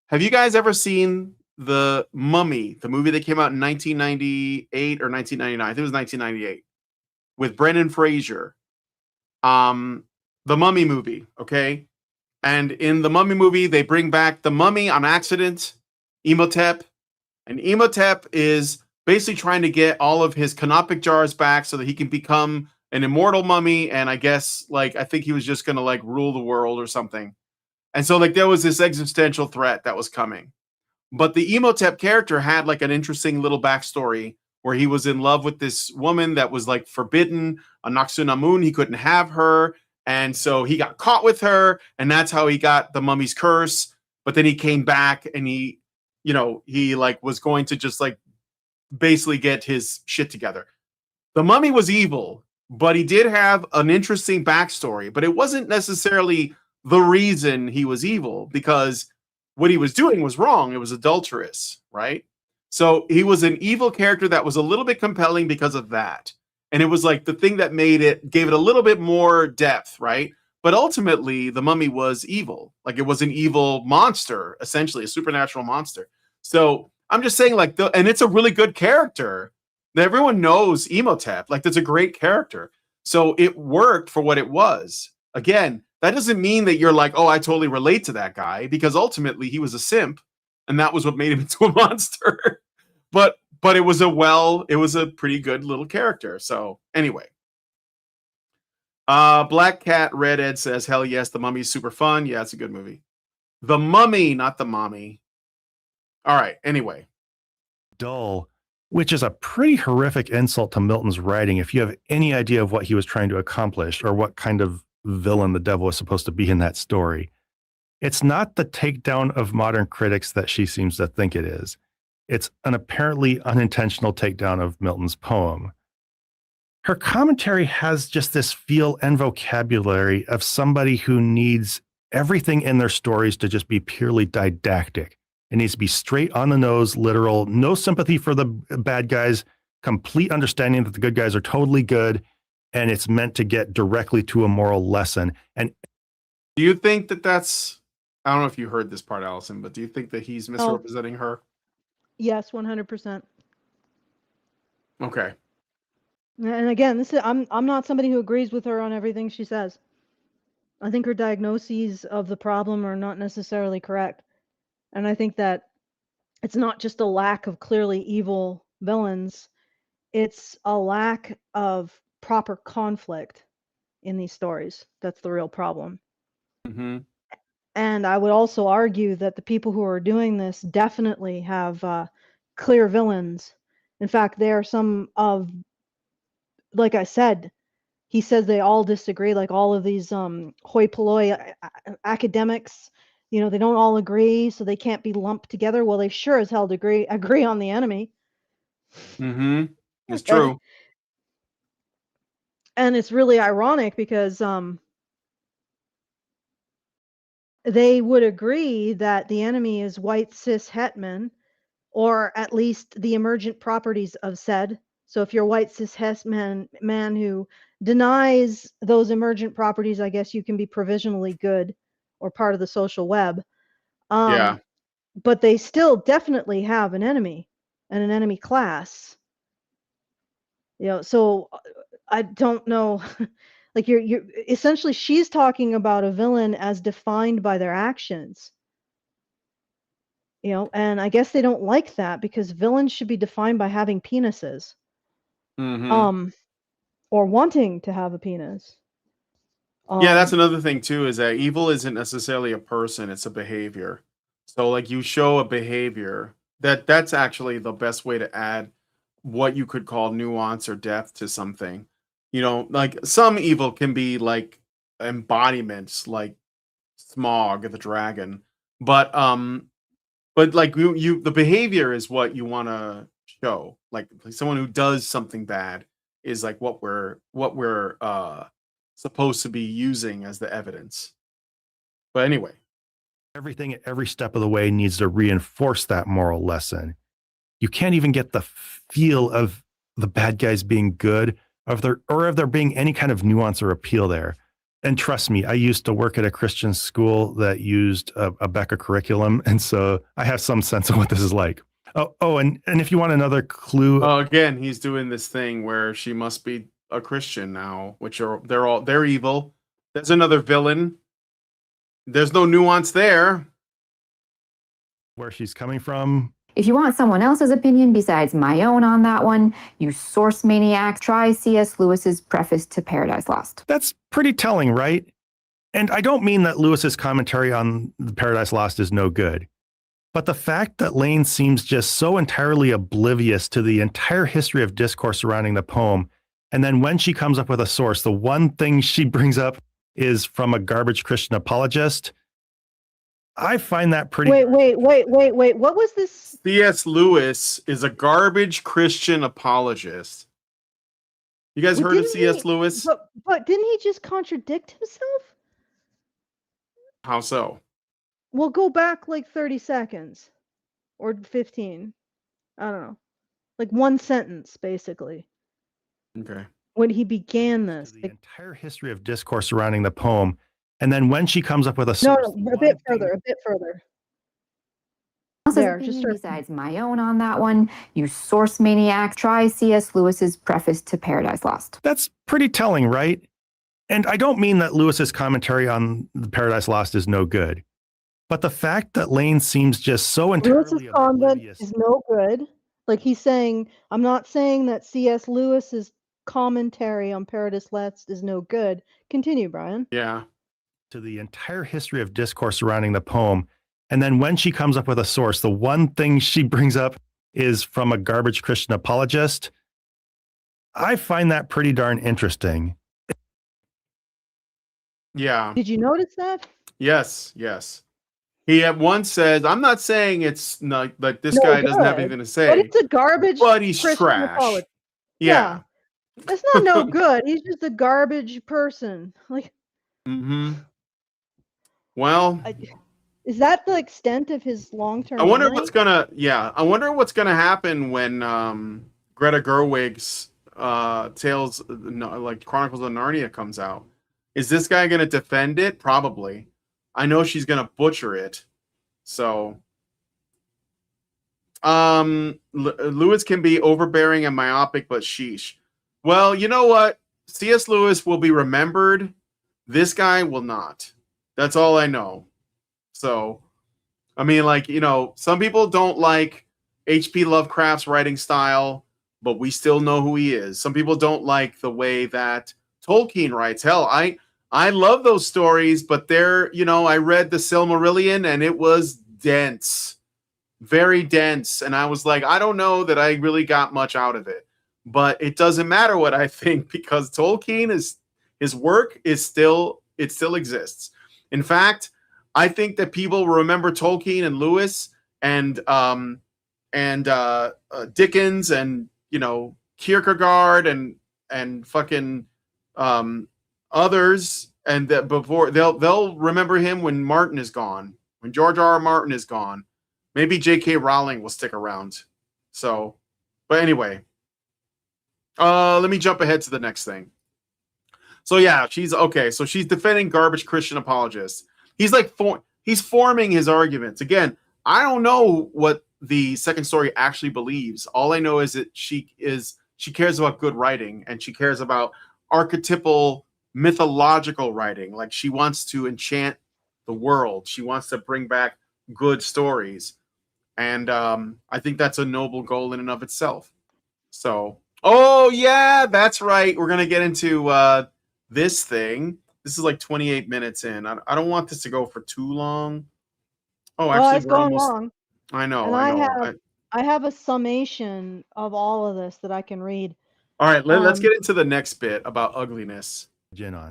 Have you guys ever seen The Mummy, the movie that came out in 1998 or 1999? I think it was 1998 with Brendan Fraser. The Mummy movie, okay? And in the Mummy movie, they bring back the mummy on accident, Imhotep. And Imhotep is basically trying to get all of his canopic jars back so that he can become an immortal mummy. And I guess, like, I think he was just going to, like, rule the world or something. And so, like, there was this existential threat that was coming. But the Imhotep character had, like, an interesting little backstory where he was in love with this woman that was, like, forbidden, a Naxunamun. He couldn't have her. And so he got caught with her. And that's how he got the mummy's curse. But then he came back and he, you know, he, like, was going to just, like, basically get his shit together. The mummy was evil, but he did have an interesting backstory. But it wasn't necessarily the reason he was evil, because what he was doing was wrong. It was adulterous, right? So he was an evil character that was a little bit compelling because of that. And it was like the thing that gave it a little bit more depth, right? But ultimately, the mummy was evil. Like, it was an evil monster, essentially, a supernatural monster. So I'm just saying, like, and it's a really good character. Everyone knows Imhotep. Like, that's a great character. So it worked for what it was. Again, that doesn't mean that you're like, oh, I totally relate to that guy, because ultimately he was a simp, and that was what made him into a monster. but it was a pretty good little character. So anyway. Black Cat Red Ed says, hell yes, The Mummy's super fun. Yeah, it's a good movie. The Mummy, not the mommy. All right, anyway. Dull, which is a pretty horrific insult to Milton's writing if you have any idea of what he was trying to accomplish or what kind of villain the devil was supposed to be in that story. It's not the takedown of modern critics that she seems to think it is. It's an apparently unintentional takedown of Milton's poem. Her commentary has just this feel and vocabulary of somebody who needs everything in their stories to just be purely didactic. It needs to be straight on the nose, literal, no sympathy for the bad guys, complete understanding that the good guys are totally good, and it's meant to get directly to a moral lesson. And do you think that that's, I don't know if you heard this part, Allison, but do you think that he's misrepresenting her? Yes, 100%. Okay. And again, I'm not somebody who agrees with her on everything she says. I think her diagnoses of the problem are not necessarily correct. And I think that it's not just a lack of clearly evil villains, it's a lack of proper conflict in these stories. That's the real problem. Mm-hmm. And I would also argue that the people who are doing this definitely have clear villains. In fact, there are some of, like I said, he says they all disagree, like all of these hoi polloi academics, they don't all agree, so they can't be lumped together. Well, they sure as hell agree on the enemy. Mm-hmm. It's true. And it's really ironic because they would agree that the enemy is white cis het men, or at least the emergent properties of said. So if you're a white cis het man who denies those emergent properties, I guess you can be provisionally good or part of the social web. Yeah. But they still definitely have an enemy and an enemy class. So I don't know. Like you're essentially, she's talking about a villain as defined by their actions. And I guess they don't like that because villains should be defined by having penises. Mm-hmm. Or wanting to have a penis. Yeah, that's another thing too, is that evil isn't necessarily a person, it's a behavior. So like, you show a behavior, that's actually the best way to add what you could call nuance or depth to something. Like, some evil can be like embodiments, like Smog the dragon, but like, the behavior is what you want to show. Like someone who does something bad is like what we're supposed to be using as the evidence. But anyway, everything at every step of the way needs to reinforce that moral lesson. You can't even get the feel of the bad guys being good, of there being any kind of nuance or appeal there. And trust me, I used to work at a Christian school that used a Becker curriculum, and so I have some sense of what this is like. And if you want another clue, again, he's doing this thing where she must be a Christian now, which they're evil. There's another villain. There's no nuance there. Where she's coming from. If you want someone else's opinion besides my own on that one, you source maniac, try C.S. Lewis's preface to Paradise Lost. That's pretty telling, right? And I don't mean that Lewis's commentary on the Paradise Lost is no good. But the fact that Lane seems just so entirely oblivious to the entire history of discourse surrounding the poem, and then when she comes up with a source, the one thing she brings up is from a garbage Christian apologist, I find that pretty... Wait. What was this? C.S. Lewis is a garbage Christian apologist. You guys heard of C.S. Lewis? But didn't he just contradict himself? How so? Well, go back like 30 seconds or 15. I don't know. Like one sentence, basically. Okay. when he began this. The entire history of discourse surrounding the poem, and then when she comes up with a No, source, no, a bit further, a bit further. Else's There, just opinion start. besides my own on that one, you source maniac. Try C.S. Lewis's preface to Paradise Lost. That's pretty telling, right? And I don't mean that Lewis's commentary on the Paradise Lost is no good, but the fact that Lane seems just so Lewis's entirely convent oblivious. is no good. Like he's saying, I'm not saying that C.S. Lewis's commentary on Paradise Lost is no good. Continue, Brian. Yeah. To the entire history of discourse surrounding the poem. And then when she comes up with a source, the one thing she brings up is from a garbage Christian apologist. I find that pretty darn interesting. Yeah. Did you notice that? Yes. Yes. He at once says, "I'm not saying it's not like this No guy doesn't have good, anything to But say, it's a garbage but he's Christian trash." apologist. Yeah. That's not no good. He's just a garbage person. Like, Mm-hmm. Well, is that the extent of his long-term? I wonder memory? what's gonna. Yeah, I wonder what's gonna happen when Greta Gerwig's Tales, like Chronicles of Narnia, comes out. Is this guy gonna defend it? Probably. I know she's gonna butcher it. So, Lewis can be overbearing and myopic, but sheesh. Well, you know what? C.S. Lewis will be remembered. This guy will not. That's all I know. So, I mean, like, you know, some people don't like H.P. Lovecraft's writing style, but we still know who he is. Some people don't like the way that Tolkien writes. Hell, I love those stories, but they're, you know, I read the Silmarillion and it was dense, very dense. And I was like, I don't know that I really got much out of it, but it doesn't matter what I think because Tolkien is, his work is still, it still exists. In fact, I think that people remember Tolkien and Lewis and Dickens and, you know, Kierkegaard and fucking others, and that before they'll remember him when Martin is gone, when George R. R. Martin is gone. Maybe J.K. Rowling will stick around. So, but anyway, let me jump ahead to the next thing. So yeah, she's okay. So she's defending garbage Christian apologists. He's like he's forming his arguments. Again, I don't know what the second story actually believes. All I know is that she cares about good writing and she cares about archetypal mythological writing. Like she wants to enchant the world. She wants to bring back good stories. And I think that's a noble goal in and of itself. So, oh yeah, that's right. We're gonna get into this thing. This is like 28 minutes in. I don't want this to go for too long. Oh, actually, it's we're going almost. long. I know. And I know. I have a summation of all of this that I can read. All right, let's get into the next bit about ugliness.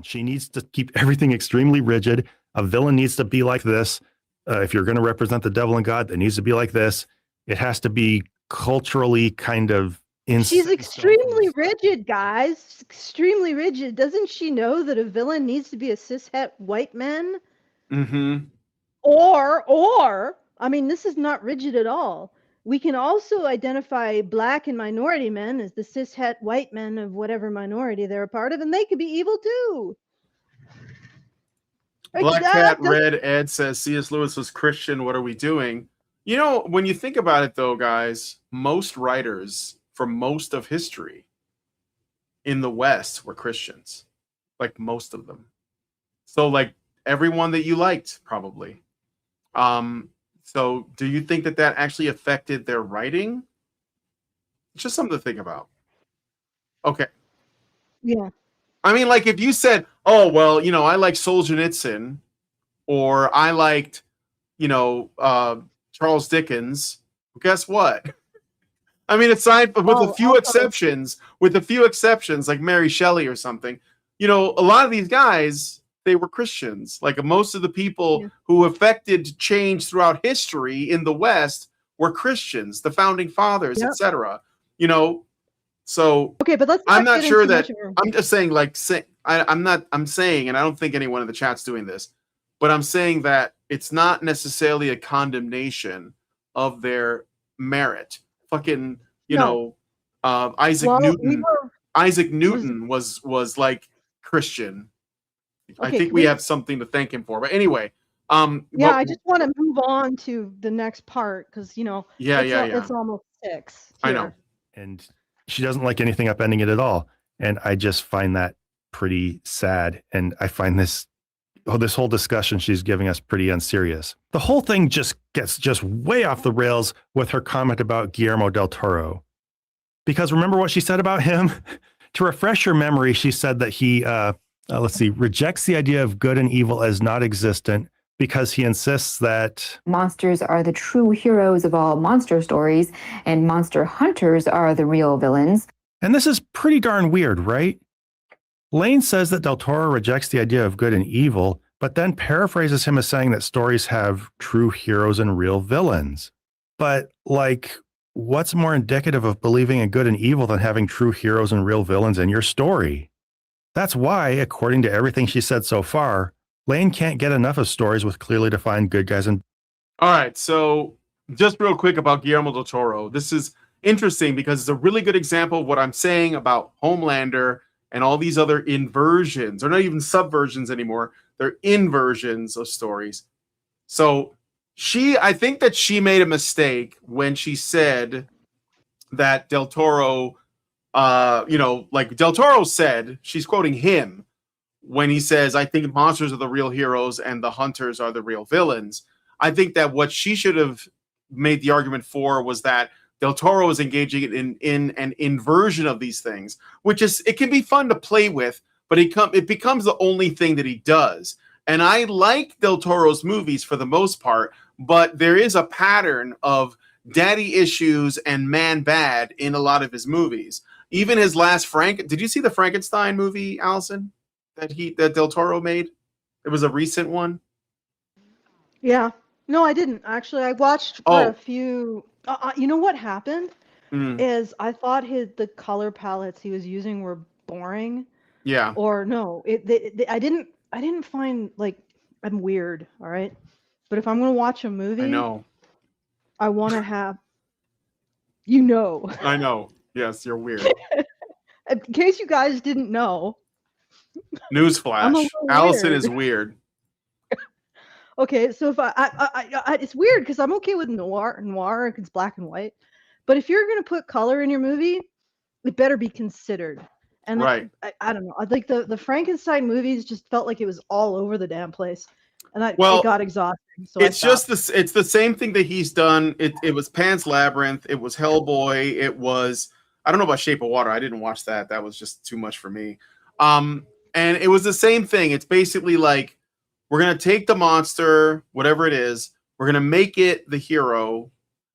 She needs to keep everything extremely rigid. A villain needs to be like this. If you're going to represent the devil and God, it needs to be like this. It has to be culturally kind of She's extremely rigid, guys. Extremely rigid. Doesn't she know that a villain needs to be a cishet white man? Mm-hmm. Or, I mean, this is not rigid at all. We can also identify black and minority men as the cishet white men of whatever minority they're a part of, and they could be evil too. Black Cat Red Ed says C.S. Lewis was Christian. What are we doing? You know, when you think about it, though, guys, most writers for most of history in the West were Christians, like most of them. So, like everyone that you liked, probably. So, do you think that actually affected their writing? It's just something to think about. Okay. Yeah. I mean, like if you said, "Oh, well, you know, I like Solzhenitsyn," or "I liked, you know, Charles Dickens," well, guess what? I mean, aside with a few exceptions, like Mary Shelley or something, you know, a lot of these guys, they were Christians. Like most of the people who affected change throughout history in the West were Christians, the founding fathers, etc. You know, so okay, but I'm not sure that I'm just saying, like, I'm saying, and I don't think anyone in the chat's doing this, but I'm saying that it's not necessarily a condemnation of their merit. Fucking, you know, Isaac Newton. Isaac Newton was like Christian. I Okay, think can we we- have something to thank him for. But anyway, Yeah, but- I just want to move on to the next part because Yeah, it's almost 6 I here. know. And she doesn't like anything upending it at all. And I just find that pretty sad. And I find this whole discussion she's giving us pretty unserious. The whole thing just gets way off the rails with her comment about Guillermo del Toro. Because remember what she said about him? To refresh your memory, she said that he, rejects the idea of good and evil as not existent because he insists that Monsters are the true heroes of all monster stories, and monster hunters are the real villains. And this is pretty darn weird, right? Lane says that Del Toro rejects the idea of good and evil, but then paraphrases him as saying that stories have true heroes and real villains. But, like, what's more indicative of believing in good and evil than having true heroes and real villains in your story? That's why, according to everything she said so far, Lane can't get enough of stories with clearly defined good guys and... All right, so just real quick about Guillermo del Toro. This is interesting because it's a really good example of what I'm saying about Homelander and all these other inversions. They're not even subversions anymore. They're inversions of stories. So I think that she made a mistake when she said that Del Toro, like Del Toro said, she's quoting him when he says, I think monsters are the real heroes and the hunters are the real villains. I think that what she should have made the argument for was that Del Toro is engaging in an inversion of these things, which is, it can be fun to play with, but it becomes the only thing that he does. And I like Del Toro's movies for the most part, but there is a pattern of daddy issues and man bad in a lot of his movies. Even his last did you see the Frankenstein movie, Allison, that Del Toro made? It was a recent one. Yeah. No, I didn't. Actually, I watched for a few. You know what happened? Is I thought the color palettes he was using were boring. Yeah. Or no, I didn't find, like, I'm weird, all right? But if I'm going to watch a movie, I know. I want to have, I know. Yes, you're weird. In case you guys didn't know. Newsflash. Allison is weird. Okay, so if I it's weird because I'm okay with noir if it's black and white. But if you're going to put color in your movie, it better be considered. And right. I don't know. I think the Frankenstein movies just felt like it was all over the damn place. And it got exhausting. So it's it's the same thing that he's done. It was Pan's Labyrinth. It was Hellboy. It was, I don't know about Shape of Water. I didn't watch that. That was just too much for me. And it was the same thing. It's basically like, we're going to take the monster, whatever it is, we're going to make it the hero,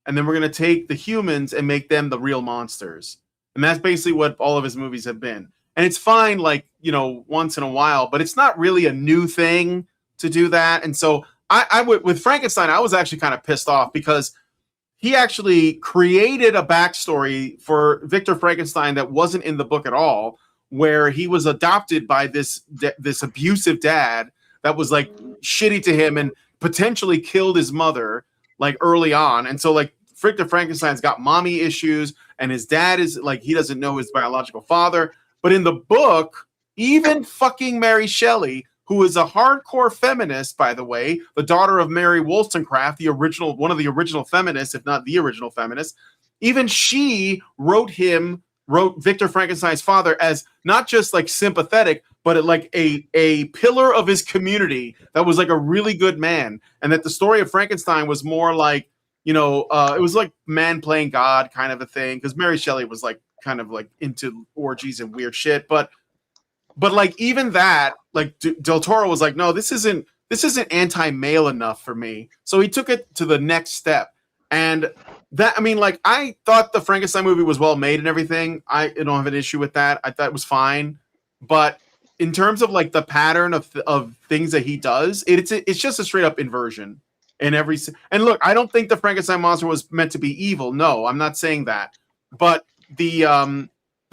and then we're going to take the humans and make them the real monsters. And that's basically what all of his movies have been. And it's fine, like, once in a while, but it's not really a new thing to do that. And so I would, with Frankenstein, I was actually kind of pissed off because he actually created a backstory for Victor Frankenstein that wasn't in the book at all, where he was adopted by this abusive dad that was like shitty to him and potentially killed his mother like early on. And so like Victor Frankenstein's got mommy issues and his dad is like, he doesn't know his biological father. But in the book, even fucking Mary Shelley, who is a hardcore feminist, by the way, the daughter of Mary Wollstonecraft, one of the original feminists, if not the original feminist, even she wrote Victor Frankenstein's father as not just like sympathetic, but like a pillar of his community that was like a really good man. And that the story of Frankenstein was more like, it was like man playing God kind of a thing. Because Mary Shelley was like kind of like into orgies and weird shit. But like even that, like Del Toro was like, no, this isn't anti-male enough for me. So he took it to the next step. And that, I mean, like, I thought the Frankenstein movie was well made and everything. I don't have an issue with that. I thought it was fine. But in terms of like the pattern of things that he does, it's just a straight up inversion in every. And look, I don't think the Frankenstein monster was meant to be evil. No, I'm not saying that. But the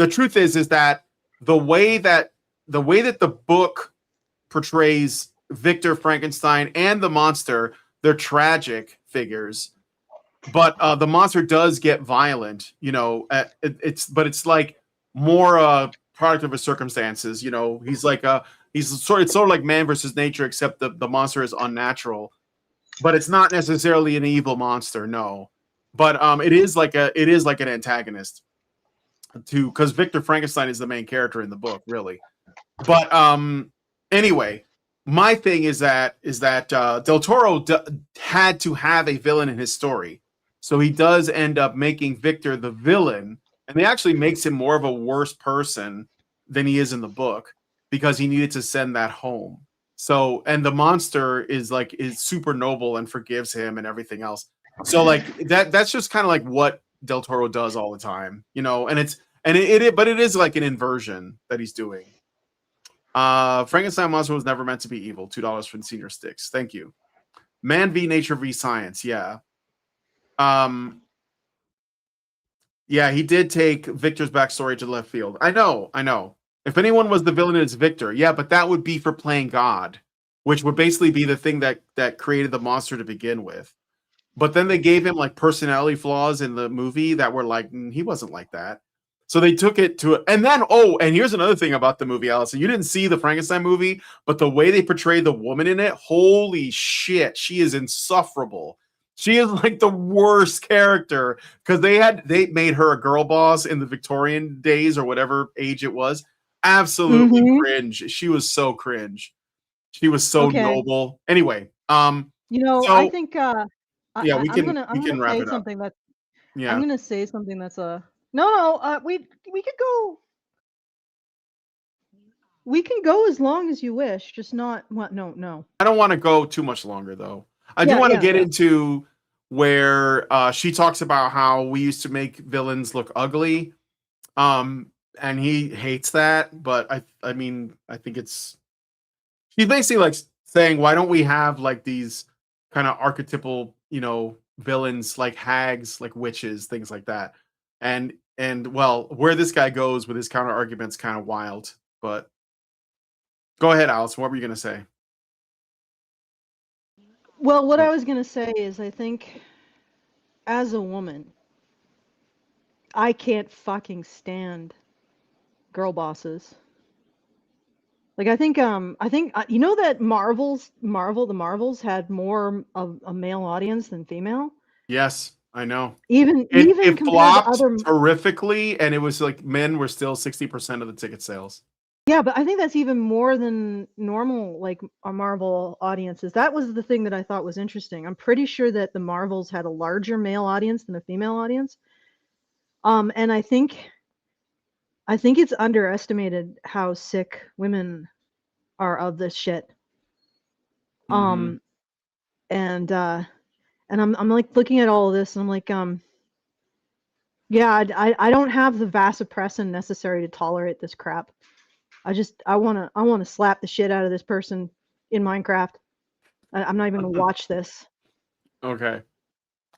truth is that the way that the book portrays Victor Frankenstein and the monster, they're tragic figures. But the monster does get violent, it's like more product of his circumstances. You know, he's sort of like man versus nature, except the monster is unnatural. But it's not necessarily an evil monster, no. But it is like an antagonist because Victor Frankenstein is the main character in the book, really. But anyway, my thing is that Del Toro had to have a villain in his story, so he does end up making Victor the villain, and he actually makes him more of a worse person than he is in the book because he needed to send that home. So, and the monster is super noble and forgives him and everything else. So, like that's just kind of like what Del Toro does all the time, you know. And but it is like an inversion that he's doing. Frankenstein monster was never meant to be evil. $2 for the senior sticks. Thank you. Man v nature v science. Yeah. Yeah, he did take Victor's backstory to left field. I know. If anyone was the villain, it's Victor. Yeah, but that would be for playing God, which would basically be the thing that created the monster to begin with. But then they gave him like personality flaws in the movie that were like, he wasn't like that. So they took it to and then and here's another thing about the movie, Allison. You didn't see the Frankenstein movie, but the way they portray the woman in it, holy shit, she is insufferable. She is like the worst character because they made her a girl boss in the Victorian days or whatever age it was. Absolutely cringe. She was so cringe. She was so noble. Anyway, you know, so, I think yeah, we can wrap say it up. something that Yeah. I'm gonna say something that's we can go as long as you wish, just not what no. I don't want to go too much longer though. I do want to get into where she talks about how we used to make villains look ugly. And he hates that, but I mean, I think she's basically like saying, why don't we have like these kind of archetypal, you know, villains like hags, like witches, things like that. And well, where this guy goes with his counter argument's kind of wild, but go ahead, Alice. What were you going to say? Well, what I was going to say is I think as a woman, I can't fucking stand girl bosses. Like I think you know that the Marvels had more of a male audience than female. Yes, I know. Even it compared flopped to other horrifically, and it was like men were still 60% of the ticket sales. Yeah, but I think that's even more than normal, like our Marvel audiences. That was the thing that I thought was interesting. I'm pretty sure that the Marvels had a larger male audience than a female audience. And I think it's underestimated how sick women are of this shit. And I'm like looking at all of this and I'm like, yeah, I don't have the vasopressin necessary to tolerate this crap. I want to slap the shit out of this person in Minecraft. I'm not even gonna watch this. Okay.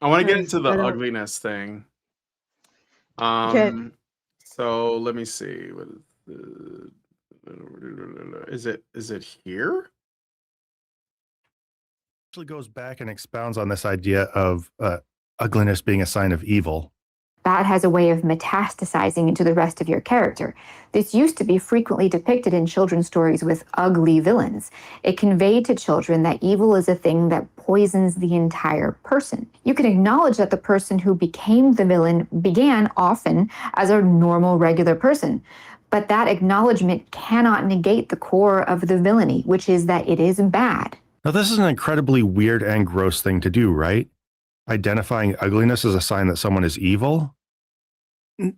I want to get into the ugliness thing. Okay. So let me see. Is it here? Actually goes back and expounds on this idea of ugliness being a sign of evil. That has a way of metastasizing into the rest of your character. This used to be frequently depicted in children's stories with ugly villains. It conveyed to children that evil is a thing that poisons the entire person. You can acknowledge that the person who became the villain began often as a normal, regular person. But that acknowledgement cannot negate the core of the villainy, which is that it is bad. Now, this is an incredibly weird and gross thing to do, right? Identifying ugliness as a sign that someone is evil.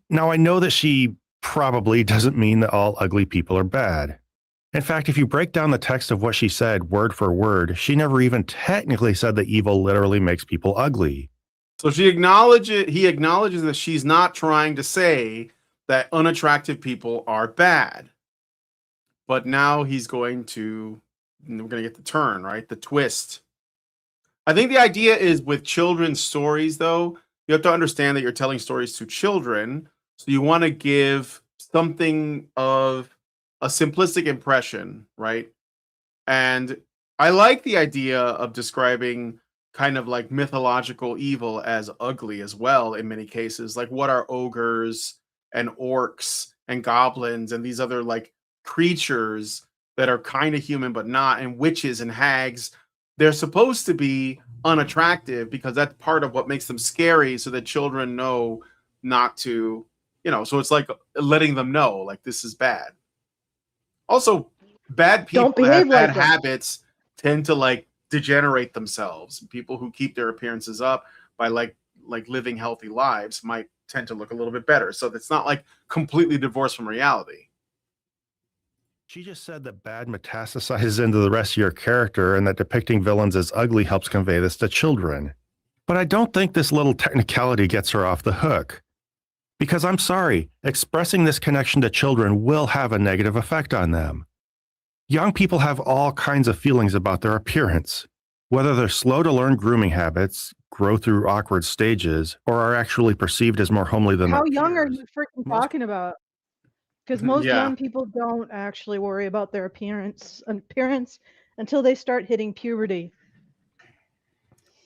Now, I know that she probably doesn't mean that all ugly people are bad. In fact, if you break down the text of what she said word for word, she never even technically said that evil literally makes people ugly. So he acknowledges that she's not trying to say that unattractive people are bad. But now we're going to get the turn, right? The twist. I think the idea is with children's stories, though, you have to understand that you're telling stories to children. So you want to give something of a simplistic impression, right? And I like the idea of describing kind of like mythological evil as ugly as well in many cases. Like what are ogres and orcs and goblins and these other like creatures that are kind of human but not, and witches and hags. They're supposed to be unattractive because that's part of what makes them scary, so that children know not to, so it's like letting them know like this is bad. Also, bad people Don't that have behave bad like them. habits tend to like degenerate themselves. People who keep their appearances up by like living healthy lives might tend to look a little bit better. So it's not like completely divorced from reality. She just said that bad metastasizes into the rest of your character and that depicting villains as ugly helps convey this to children. But I don't think this little technicality gets her off the hook. Because I'm sorry, expressing this connection to children will have a negative effect on them. Young people have all kinds of feelings about their appearance, whether they're slow to learn grooming habits, grow through awkward stages, or are actually perceived as more homely than How their young are peers. you freaking Most- talking about? Because most Yeah. young people don't actually worry about their appearance until they start hitting puberty.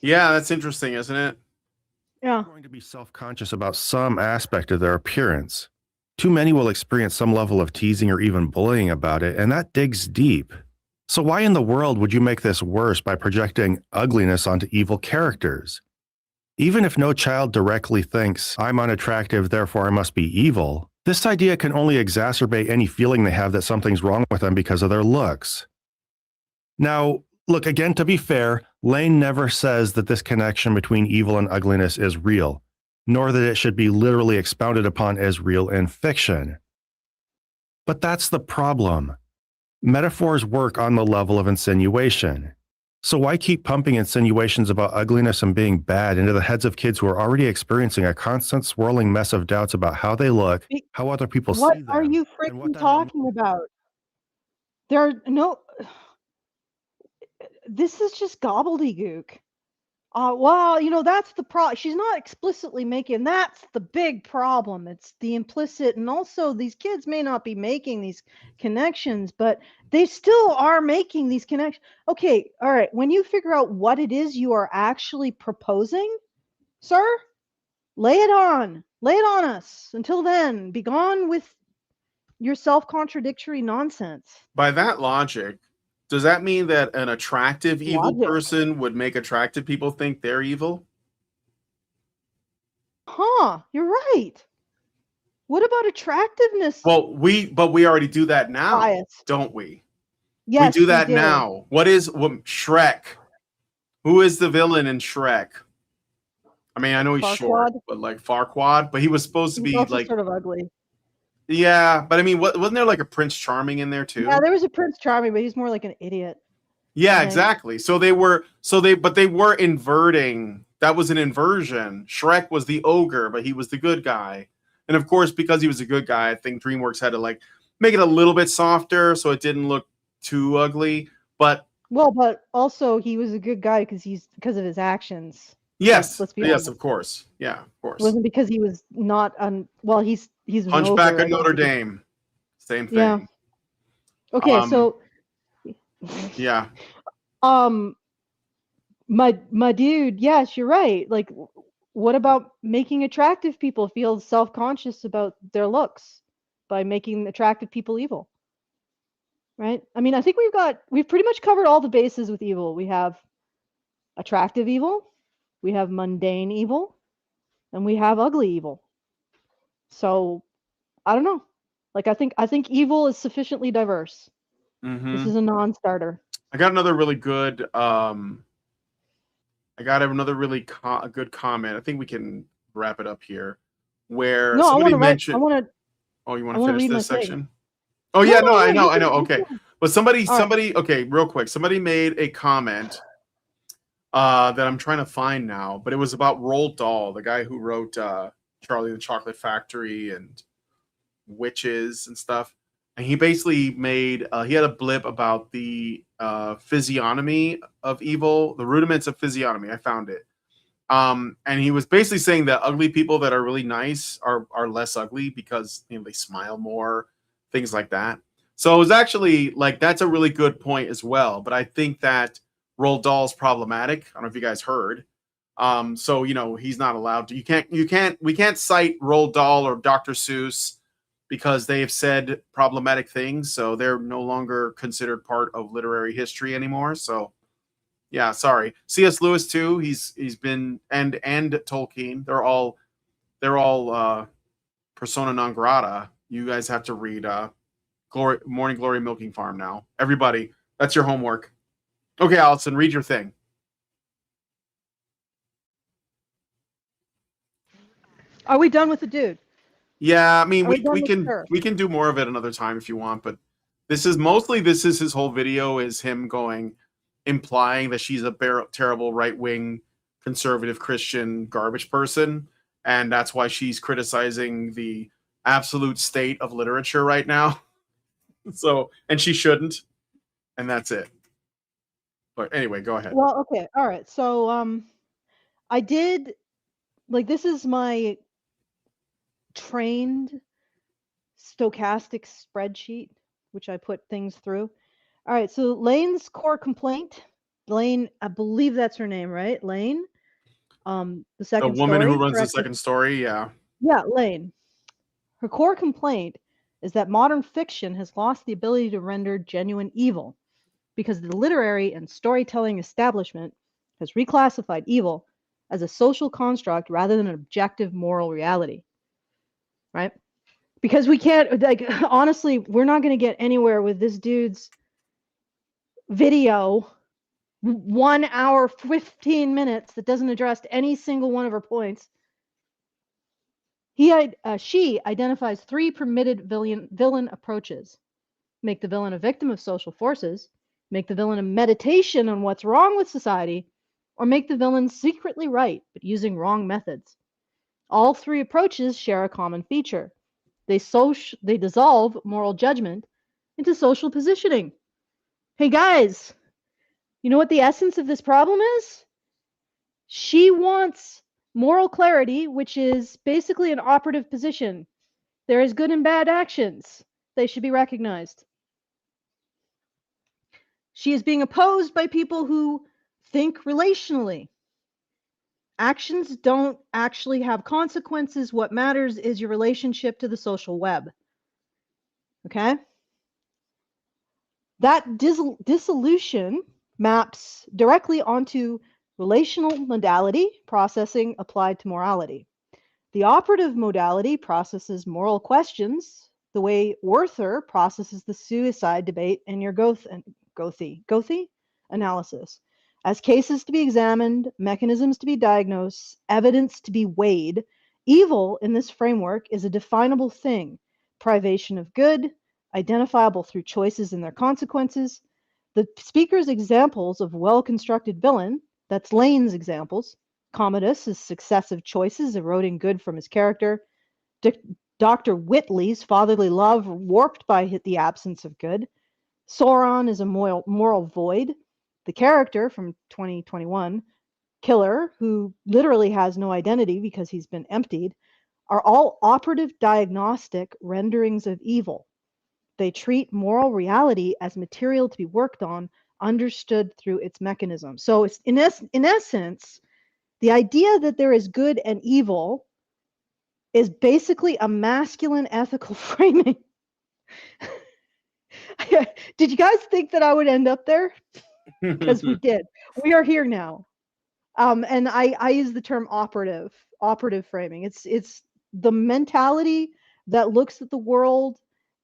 Yeah, that's interesting, isn't it? Yeah. Going to be self-conscious about some aspect of their appearance. Too many will experience some level of teasing or even bullying about it, and that digs deep. So why in the world would you make this worse by projecting ugliness onto evil characters? Even if no child directly thinks, I'm unattractive, therefore I must be evil, this idea can only exacerbate any feeling they have that something's wrong with them because of their looks. Now, look, again, to be fair, Lane never says that this connection between evil and ugliness is real, nor that it should be literally expounded upon as real in fiction. But that's the problem. Metaphors work on the level of insinuation. So why keep pumping insinuations about ugliness and being bad into the heads of kids who are already experiencing a constant swirling mess of doubts about how they look, how other people What see them, are you and what freaking that all talking about? There are no. This is just gobbledygook. Well, that's the problem. She's not explicitly making. That's the big problem. It's the implicit, and also these kids may not be making these connections, but they still are making these connections. Okay, all right. When you figure out what it is you are actually proposing, sir, lay it on us. Until then, be gone with your self-contradictory nonsense. By that logic, does that mean that an attractive evil Logic. person would make attractive people think they're evil? Huh, you're right. What about attractiveness? Well, we already do that now, Bias. don't we? Yes, we do that did. now. What Shrek? Who is the villain in Shrek? I mean, I know he's short, but like Farquaad, but he was supposed to He's be also like, sort of ugly. yeah, but I mean, wasn't there like a Prince Charming in there too? Yeah, there was a Prince Charming, but he's more like an idiot. Yeah, I think. exactly. So they were inverting. That was an inversion. Shrek was the ogre, but he was the good guy. And of course, because he was a good guy, I think DreamWorks had to like make it a little bit softer so it didn't look too ugly. But also he was a good guy because of his actions. yes, Let's be yes, honest. of course. Yeah, of course. It wasn't because he was not he's an Hunchback ogre, of Notre Dame. Same thing. Yeah. Okay, so yeah. My dude, yes, you're right. Like, what about making attractive people feel self-conscious about their looks by making attractive people evil? Right? I mean, I think we've pretty much covered all the bases with evil. We have attractive evil, we have mundane evil, and we have ugly evil. So, I don't know. Like, I think evil is sufficiently diverse. Mm-hmm. This is a non-starter. I got another really good good comment. I think we can wrap it up here. Where somebody mentioned. Oh, you want to finish this section? Oh yeah, no, I know. Okay, but somebody, okay, real quick. Somebody made a comment that I'm trying to find now, but it was about Roald Dahl, the guy who wrote Charlie and the Chocolate Factory and Witches and stuff. And he basically made he had a blip about the physiognomy of evil, the rudiments of physiognomy. I found it. And he was basically saying that ugly people that are really nice are less ugly because they smile more, things like that. So it was actually like that's a really good point as well. But I think that Roald Dahl's problematic. I don't know if you guys heard. So he's not allowed to. We can't cite Roald Dahl or Dr. Seuss because they've said problematic things, so they're no longer considered part of literary history anymore. So yeah, sorry. C.S. Lewis too. He's been and Tolkien. They're all persona non grata. You guys have to read Morning Glory Milking Farm now. Everybody, that's your homework. Okay, Allison, read your thing. Are we done with the dude? Yeah, I mean Are we done with her? we can do more of it another time if you want, but this is his whole video is him implying that she's a terrible right-wing conservative Christian garbage person, and that's why she's criticizing the absolute state of literature right now. So, and she shouldn't, and that's it. But anyway, go ahead. Well, okay, all right. So, I did, like, this is my trained stochastic spreadsheet, which I put things through. All right, so Lane's core complaint, Lane, I believe that's her name, right? Lane. The second The woman story, who runs correct? the second story, yeah. Yeah, Lane. Her core complaint is that modern fiction has lost the ability to render genuine evil because the literary and storytelling establishment has reclassified evil as a social construct rather than an objective moral reality. Right? Because we can't, like, honestly, we're not going to get anywhere with this dude's video, 1 hour, 15 minutes, that doesn't address any single one of her points. She identifies 3 permitted villain approaches. Make the villain a victim of social forces, make the villain a meditation on what's wrong with society, or make the villain secretly right, but using wrong methods. All 3 approaches share a common feature. They dissolve moral judgment into social positioning. Hey guys, you know what the essence of this problem is? She wants moral clarity, which is basically an operative position. There is good and bad actions. They should be recognized. She is being opposed by people who think relationally. Actions don't actually have consequences. What matters is your relationship to the social web. Okay? That dissolution maps directly onto relational modality processing applied to morality. The operative modality processes moral questions the way Werther processes the suicide debate in your Goethe analysis. As cases to be examined, mechanisms to be diagnosed, evidence to be weighed, evil in this framework is a definable thing, privation of good, identifiable through choices and their consequences. The speaker's examples of well-constructed villain, that's Lane's examples, Commodus' successive choices eroding good from his character, Dr. Whitley's fatherly love warped by the absence of good, Sauron is a moral void, the character from 2021, Killer, who literally has no identity because he's been emptied, are all operative diagnostic renderings of evil. They treat moral reality as material to be worked on, understood through its mechanism. So it's in essence, the idea that there is good and evil is basically a masculine ethical framing. Did you guys think that I would end up there? Because we did. We are here now. And I use the term operative framing. It's the mentality that looks at the world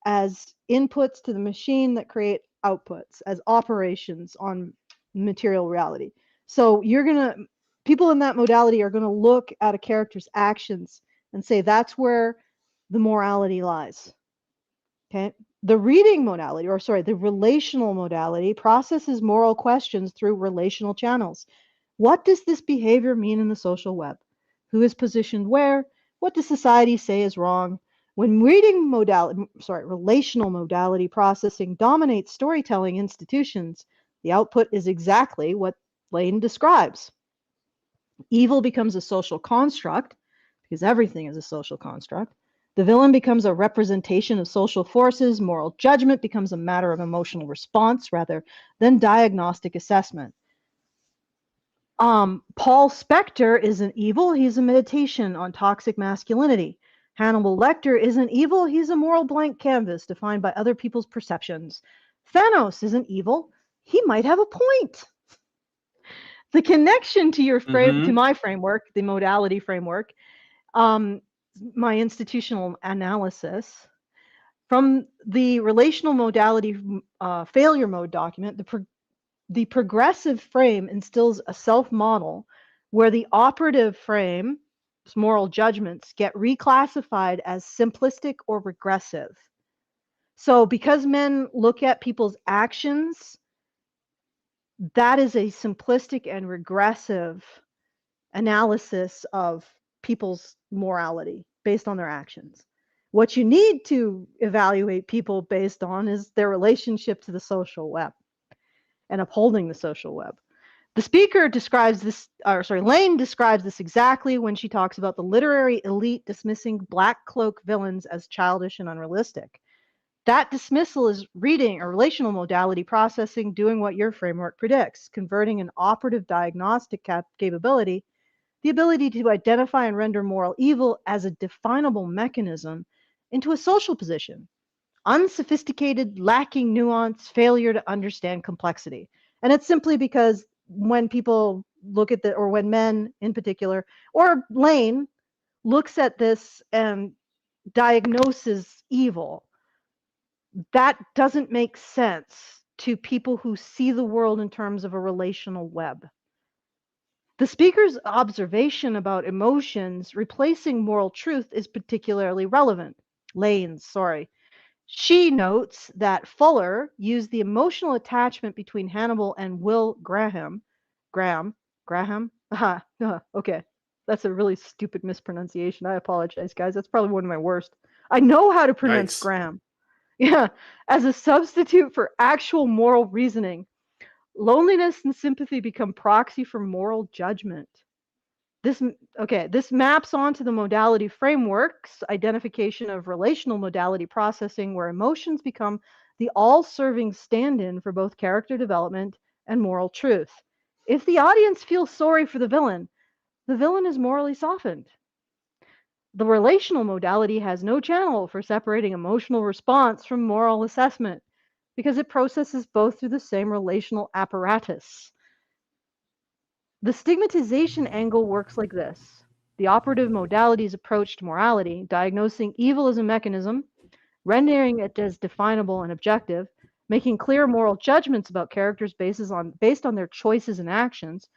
as inputs to the machine that create outputs, as operations on material reality. So people in that modality are gonna look at a character's actions and say that's where the morality lies. Okay. The reading modality, the relational modality processes moral questions through relational channels. What does this behavior mean in the social web? Who is positioned where? What does society say is wrong? When relational modality processing dominates storytelling institutions, the output is exactly what Lane describes. Evil becomes a social construct, because everything is a social construct. The villain becomes a representation of social forces. Moral judgment becomes a matter of emotional response rather than diagnostic assessment. Paul Spector is an evil. He's a meditation on toxic masculinity. Hannibal Lecter isn't evil, he's a moral blank canvas defined by other people's perceptions. Thanos isn't evil, he might have a point. The connection to your to my framework, the modality framework, my institutional analysis, from the relational modality failure mode document, the progressive frame instills a self-model where the operative frame, moral judgments, get reclassified as simplistic or regressive. So because men look at people's actions, that is a simplistic and regressive analysis of people's morality based on their actions. What you need to evaluate people based on is their relationship to the social web and upholding the social web. The speaker describes this, Lane describes this exactly when she talks about the literary elite dismissing black cloak villains as childish and unrealistic. That dismissal is reading or relational modality processing, doing what your framework predicts, converting an operative diagnostic capability, the ability to identify and render moral evil as a definable mechanism, into a social position, unsophisticated, lacking nuance, failure to understand complexity. And it's simply because when people look at or when men in particular, or Lane looks at this and diagnoses evil, that doesn't make sense to people who see the world in terms of a relational web. The speaker's observation about emotions replacing moral truth is particularly relevant. Lane's, sorry. She notes that Fuller used the emotional attachment between Hannibal and Will Graham. Graham? Okay. That's a really stupid mispronunciation. I apologize, guys. That's probably one of my worst. I know how to pronounce Yikes. Graham. Yeah, as a substitute for actual moral reasoning. Loneliness and sympathy become proxy for moral judgment. This maps onto the modality framework's identification of relational modality processing, where emotions become the all-serving stand-in for both character development and moral truth. If the audience feels sorry for the villain is morally softened. The relational modality has no channel for separating emotional response from moral assessment because it processes both through the same relational apparatus. The stigmatization angle works like this. The operative modality's approach to morality, diagnosing evil as a mechanism, rendering it as definable and objective, making clear moral judgments about characters based on their choices and actions,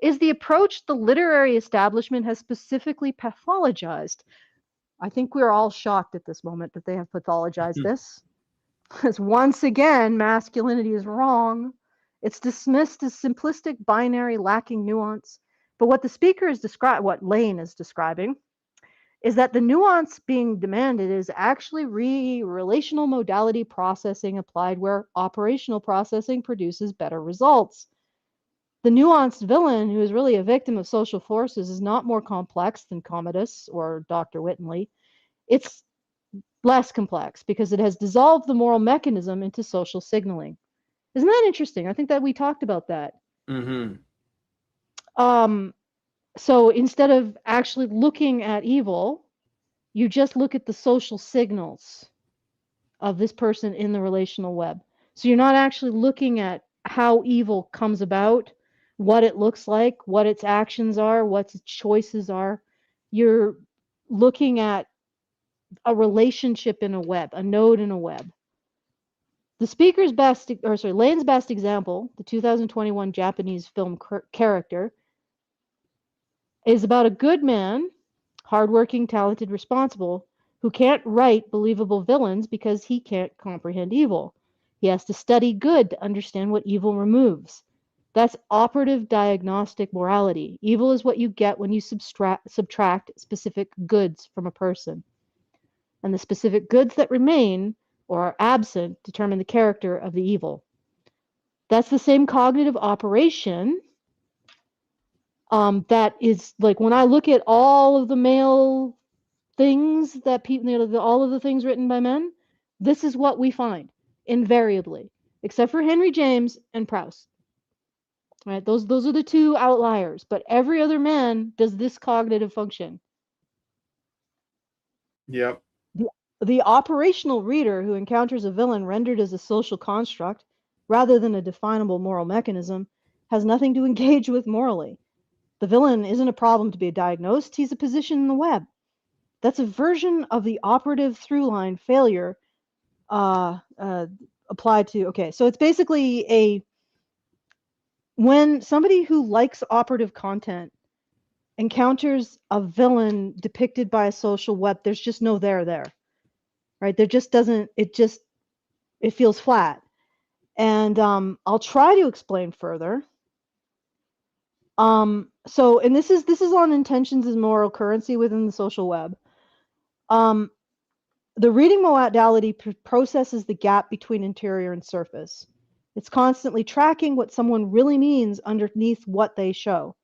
is the approach the literary establishment has specifically pathologized. I think we're all shocked at this moment that they have pathologized this. Because once again, masculinity is wrong. It's dismissed as simplistic, binary, lacking nuance. But what the speaker is what Lane is describing, is that the nuance being demanded is actually relational modality processing applied where operational processing produces better results. The nuanced villain, who is really a victim of social forces, is not more complex than Commodus or Dr. Whittenley. It's less complex because it has dissolved the moral mechanism into social signaling. Isn't that interesting? I think that we talked about that. Mm-hmm. So instead of actually looking at evil, you just look at the social signals of this person in the relational web. So you're not actually looking at how evil comes about, what it looks like, what its actions are, what its choices are. You're looking at a relationship in a web, a node in a web. Lane's best example, the 2021 Japanese film Character, is about a good man, hardworking, talented, responsible, who can't write believable villains because he can't comprehend evil. He has to study good to understand what evil removes. That's operative diagnostic morality. Evil is what you get when you subtract specific goods from a person. And the specific goods that remain or are absent determine the character of the evil. That's the same cognitive operation that is like when I look at all of the male things that people, all of the things written by men, this is what we find invariably, except for Henry James and Proust. Right? Those are the two outliers, but every other man does this cognitive function. Yep. The operational reader who encounters a villain rendered as a social construct rather than a definable moral mechanism has nothing to engage with morally. The villain isn't a problem to be diagnosed, he's a position in the web. That's a version of the operative through line failure applied to, okay, so it's basically when somebody who likes operative content encounters a villain depicted by a social web, there's just no there, right? There just doesn't, it feels flat. And I'll try to explain further. So, and this is on intentions as moral currency within the social web. The reading modality processes the gap between interior and surface. It's constantly tracking what someone really means underneath what they show.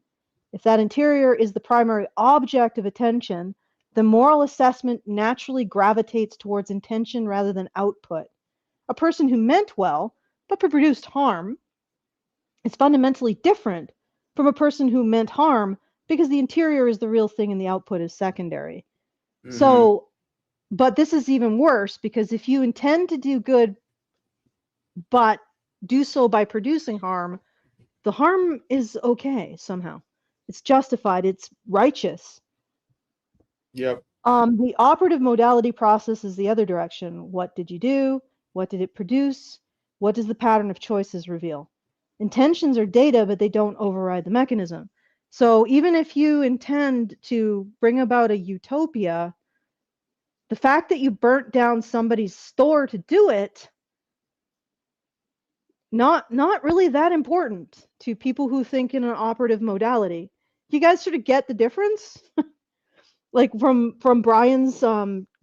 If that interior is the primary object of attention, the moral assessment naturally gravitates towards intention rather than output. A person who meant well, but produced harm, is fundamentally different from a person who meant harm because the interior is the real thing and the output is secondary. So, but this is even worse because if you intend to do good, but do so by producing harm, the harm is okay somehow. It's justified. It's righteous. Yep. The operative modality process is the other direction. What did you do? What did it produce? What does the pattern of choices reveal? Intentions are data, but they don't override the mechanism. So even if you intend to bring about a utopia, the fact that you burnt down somebody's store to do it, not really that important to people who think in an operative modality. You guys sort of get the difference? Like from Brian's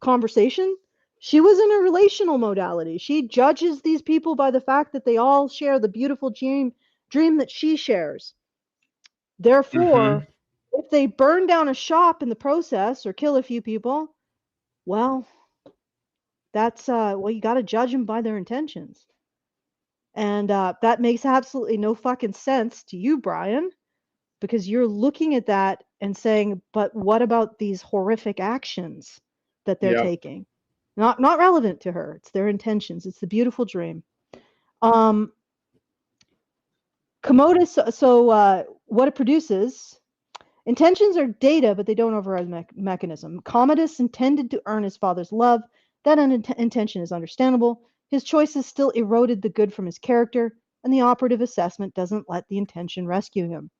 conversation, she was in a relational modality. She judges these people by the fact that they all share the beautiful dream that she shares. Therefore, if they burn down a shop in the process or kill a few people, well, that's well, you got to judge them by their intentions. And that makes absolutely no fucking sense to you, Brian, because you're looking at that and saying, but what about these horrific actions that they're taking? Not relevant to her. It's their intentions. It's the beautiful dream. Commodus, so what it produces, intentions are data, but they don't override the mechanism. Commodus intended to earn his father's love. That intention is understandable. His choices still eroded the good from his character, and the operative assessment doesn't let the intention rescue him.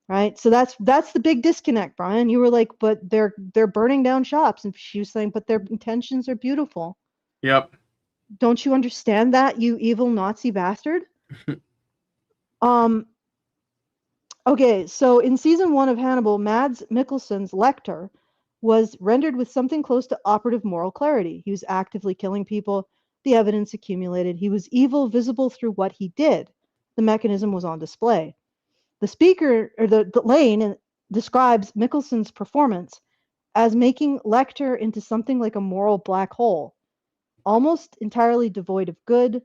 Right? So that's the big disconnect, Brian. You were like, but they're burning down shops, and she was saying, but their intentions are beautiful. Yep. Don't you understand that, you evil Nazi bastard? Okay, so in season 1 of Hannibal, Mads Mikkelsen's Lecter was rendered with something close to operative moral clarity. He was actively killing people. The evidence accumulated. He was evil, visible through what he did. The mechanism was on display. The speaker, or the Lane, describes Mikkelsen's performance as making Lecter into something like a moral black hole, almost entirely devoid of good,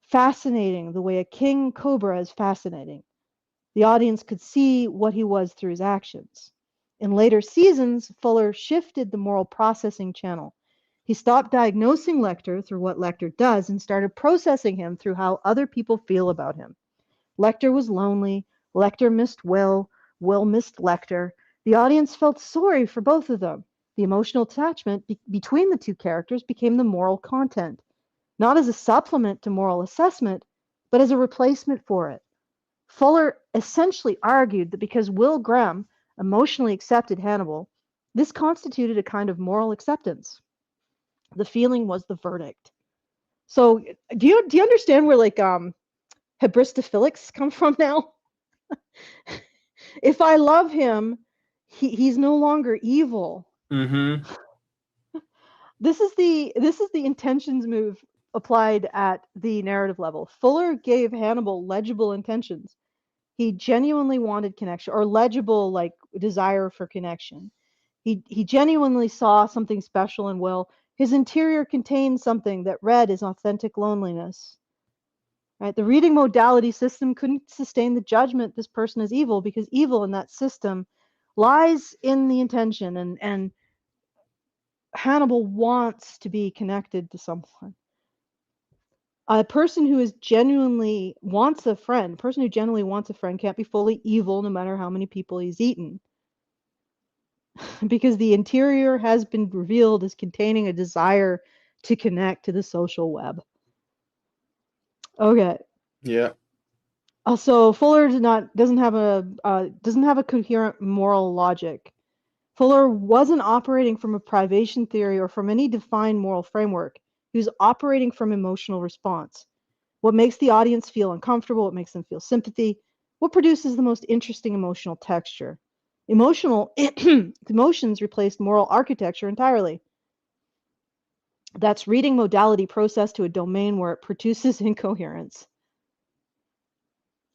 fascinating the way a king cobra is fascinating. The audience could see what he was through his actions. In later seasons, Fuller shifted the moral processing channel. He stopped diagnosing Lecter through what Lecter does and started processing him through how other people feel about him. Lecter was lonely. Lecter missed Will. Will missed Lecter. The audience felt sorry for both of them. The emotional attachment between the two characters became the moral content, not as a supplement to moral assessment, but as a replacement for it. Fuller essentially argued that because Will Graham emotionally accepted Hannibal, this constituted a kind of moral acceptance. The feeling was the verdict. So do you understand where like hebristophilics come from now? If I love him, he's no longer evil. This is the intentions move applied at the narrative level. Fuller gave Hannibal legible intentions. He genuinely wanted connection, or legible like desire for connection. He genuinely saw something special in Will. His interior contained something that read as authentic loneliness. Right? The reading modality system couldn't sustain the judgment this person is evil, because evil in that system lies in the intention, and Hannibal wants to be connected to someone. A person who genuinely wants a friend can't be fully evil no matter how many people he's eaten. Because the interior has been revealed as containing a desire to connect to the social web. Okay. Yeah. So Fuller doesn't have a coherent moral logic. Fuller wasn't operating from a privation theory or from any defined moral framework. He was operating from emotional response. What makes the audience feel uncomfortable, what makes them feel sympathy, what produces the most interesting emotional texture. Emotions replaced moral architecture entirely. That's reading modality process to a domain where it produces incoherence.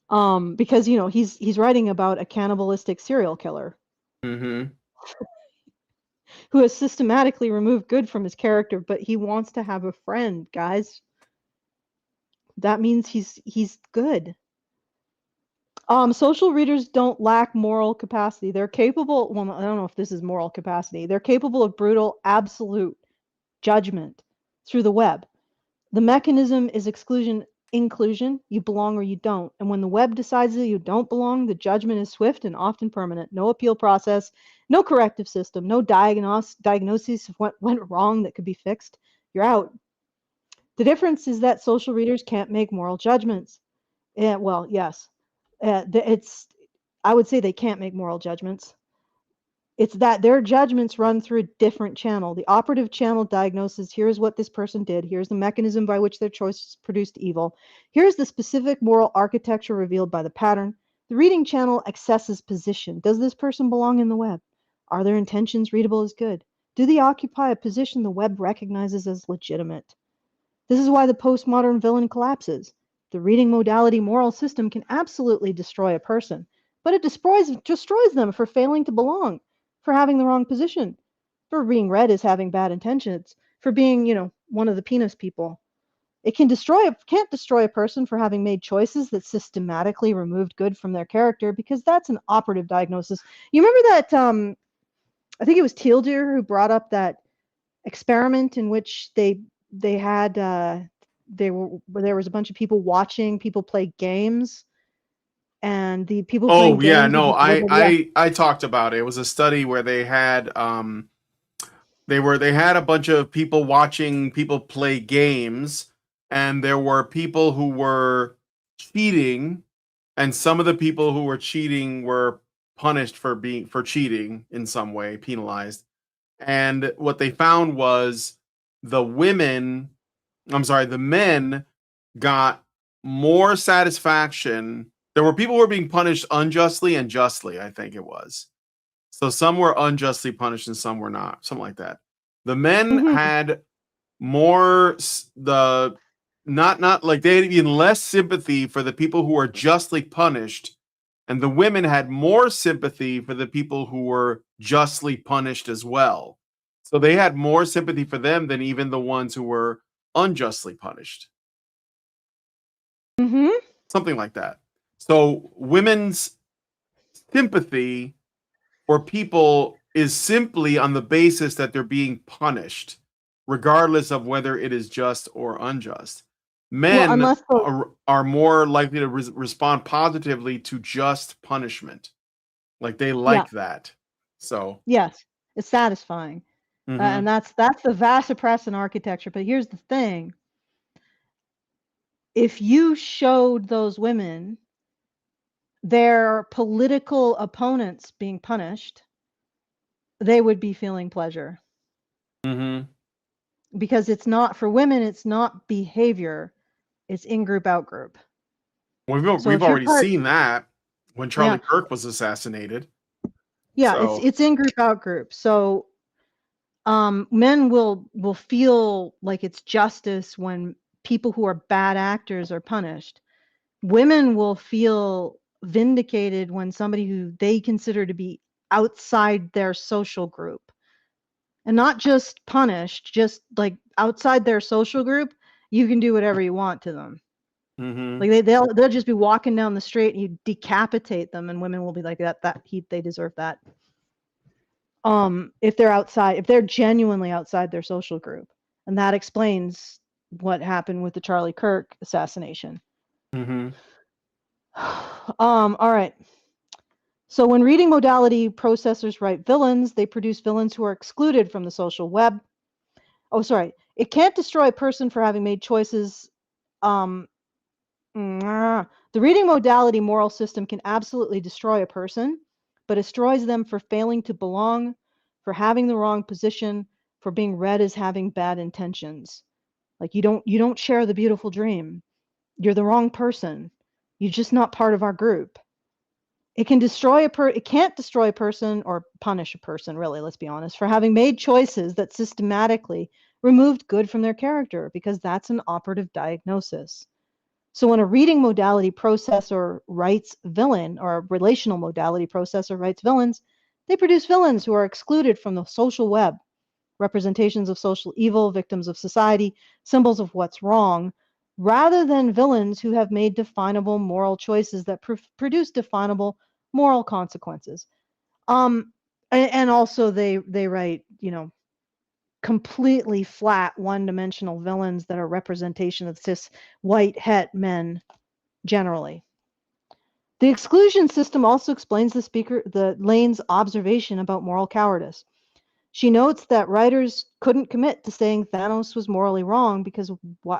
Because he's writing about a cannibalistic serial killer Mm-hmm. who has systematically removed good from his character, but he wants to have a friend, guys. That means he's good. Social readers don't lack moral capacity. They're capable, well, I don't know if this is moral capacity. They're capable of brutal, absolute judgment through the web. The mechanism is exclusion, inclusion. You belong or you don't. And when the web decides that you don't belong, the judgment is swift and often permanent. No appeal process, no corrective system, no diagnosis of what went wrong that could be fixed. You're out. The difference is that social readers can't make moral judgments. Yeah, well, yes. I would say they can't make moral judgments. It's that their judgments run through a different channel. The operative channel diagnoses, here's what this person did. Here's the mechanism by which their choices produced evil. Here's the specific moral architecture revealed by the pattern. The reading channel accesses position. Does this person belong in the web? Are their intentions readable as good? Do they occupy a position the web recognizes as legitimate? This is why the postmodern villain collapses. The reading modality moral system can absolutely destroy a person, but it destroys them for failing to belong, for having the wrong position, for being read as having bad intentions, for being, one of the penis people. It can't destroy a person for having made choices that systematically removed good from their character, because that's an operative diagnosis. You remember that, I think it was Teal Deer who brought up that experiment in which there was a bunch of people watching people play games, and the people playing Oh yeah, games no, would be labeled, I talked about it. It was a study where they had they had a bunch of people watching people play games, and there were people who were cheating, and some of the people who were cheating were punished for cheating in some way, penalized. And what they found was the women, the men got more satisfaction. There were people who were being punished unjustly and justly, I think it was. So some were unjustly punished and some were not, something like that. The men Mhm. had more not like they had even less sympathy for the people who were justly punished, and the women had more sympathy for the people who were justly punished as well. So they had more sympathy for them than even the ones who were unjustly punished. Mhm. Something like that. So women's sympathy for people is simply on the basis that they're being punished, regardless of whether it is just or unjust. Well, Men unless are more likely to respond positively to just punishment. Like they yeah, like that. So, yes, it's satisfying, and mhm. that's the vast oppressant architecture. But here's the thing: if you showed those women their political opponents being punished, they would be feeling pleasure. Mhm. Because it's not, for women, it's not behavior, it's in-group, out-group. So We've if you're already part, seen that when yeah, Charlie Kirk was assassinated. yeah, So, it's in-group, out-group. So men will feel like it's justice when people who are bad actors are punished. Women will feel vindicated when somebody who they consider to be outside their social group, and not just punished, just like outside their social group, you can do whatever you want to them. mhm. Like they'll just be walking down the street and you decapitate them, and women will be like, they deserve that. if they're genuinely outside their social group. And that explains what happened with the Charlie Kirk assassination. Mm-hmm. All right. So when reading modality processors write villains, they produce villains who are excluded from the social web. Oh, sorry. It can't destroy a person for having made choices. The reading modality moral system can absolutely destroy a person, but destroys them for failing to belong, for having the wrong position, for being read as having bad intentions. Like you don't share the beautiful dream. You're the wrong person. You're just not part of our group. It can destroy it can't destroy a person or punish a person, really, let's be honest, for having made choices that systematically removed good from their character, because that's an operative diagnosis. So when a reading modality processor writes villain, or a relational modality processor writes villains, they produce villains who are excluded from the social web, representations of social evil, victims of society, symbols of what's wrong, rather than villains who have made definable moral choices that produce definable moral consequences. And also they write, completely flat, one-dimensional villains that are representation of cis white het men generally. The exclusion system also explains the Lane's observation about moral cowardice. She notes that writers couldn't commit to saying Thanos was morally wrong because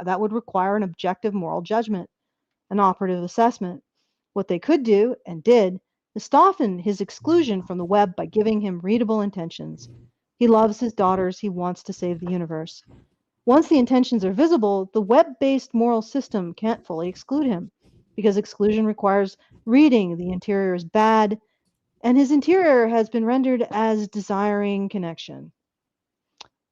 that would require an objective moral judgment, an operative assessment. What they could do, and did, is soften his exclusion from the web by giving him readable intentions. He loves his daughters. He wants to save the universe. Once the intentions are visible, the web-based moral system can't fully exclude him, because exclusion requires reading the interior is bad, and his interior has been rendered as desiring connection.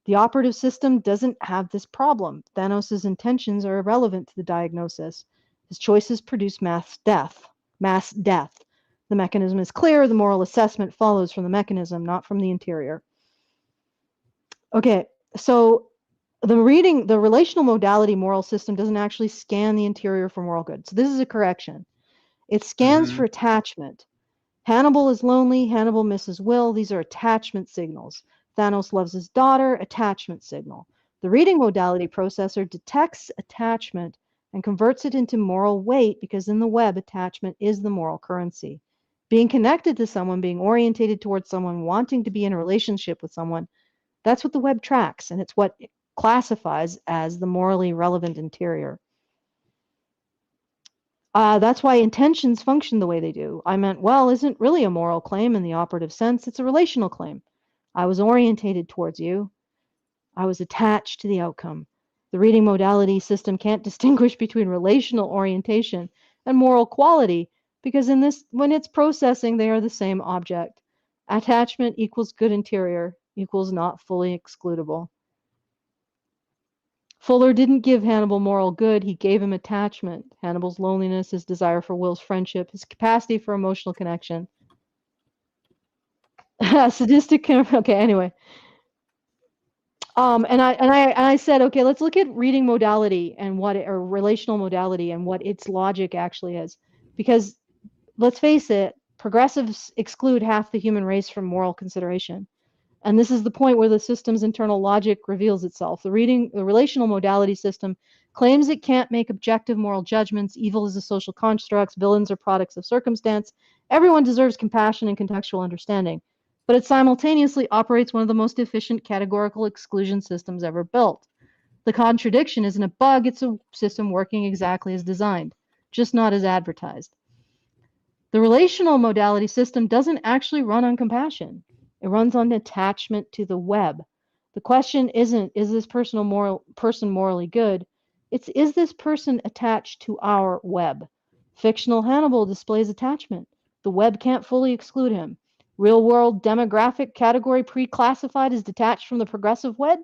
The operative system doesn't have this problem. Thanos' intentions are irrelevant to the diagnosis. His choices produce mass death. The mechanism is clear. The moral assessment follows from the mechanism, not from the interior. Okay, so the relational modality moral system doesn't actually scan the interior for moral good. So this is a correction. It scans for attachment. Hannibal is lonely. Hannibal misses Will. These are attachment signals. Thanos loves his daughter. Attachment signal. The reading modality processor detects attachment and converts it into moral weight, because in the web, attachment is the moral currency. Being connected to someone, being orientated towards someone, wanting to be in a relationship with someone, that's what the web tracks, and it's what it classifies as the morally relevant interior. That's why intentions function the way they do. I meant well isn't really a moral claim in the operative sense. It's a relational claim. I was orientated towards you. I was attached to the outcome. The reading modality system can't distinguish between relational orientation and moral quality, because when it's processing, they are the same object. Attachment equals good interior equals not fully excludable. Fuller didn't give Hannibal moral good, he gave him attachment. Hannibal's loneliness, his desire for Will's friendship, his capacity for emotional connection. Sadistic, okay, anyway. And I said, okay, let's look at reading modality and or relational modality and what its logic actually is. Because let's face it, progressives exclude half the human race from moral consideration. And this is the point where the system's internal logic reveals itself. The relational modality system claims it can't make objective moral judgments. Evil is a social construct. Villains are products of circumstance. Everyone deserves compassion and contextual understanding. But it simultaneously operates one of the most efficient categorical exclusion systems ever built. The contradiction isn't a bug. It's a system working exactly as designed, just not as advertised. The relational modality system doesn't actually run on compassion. It runs on attachment to the web. The question isn't, is this person morally good? It's, is this person attached to our web? Fictional Hannibal displays attachment. The web can't fully exclude him. Real-world demographic category pre-classified as detached from the progressive web?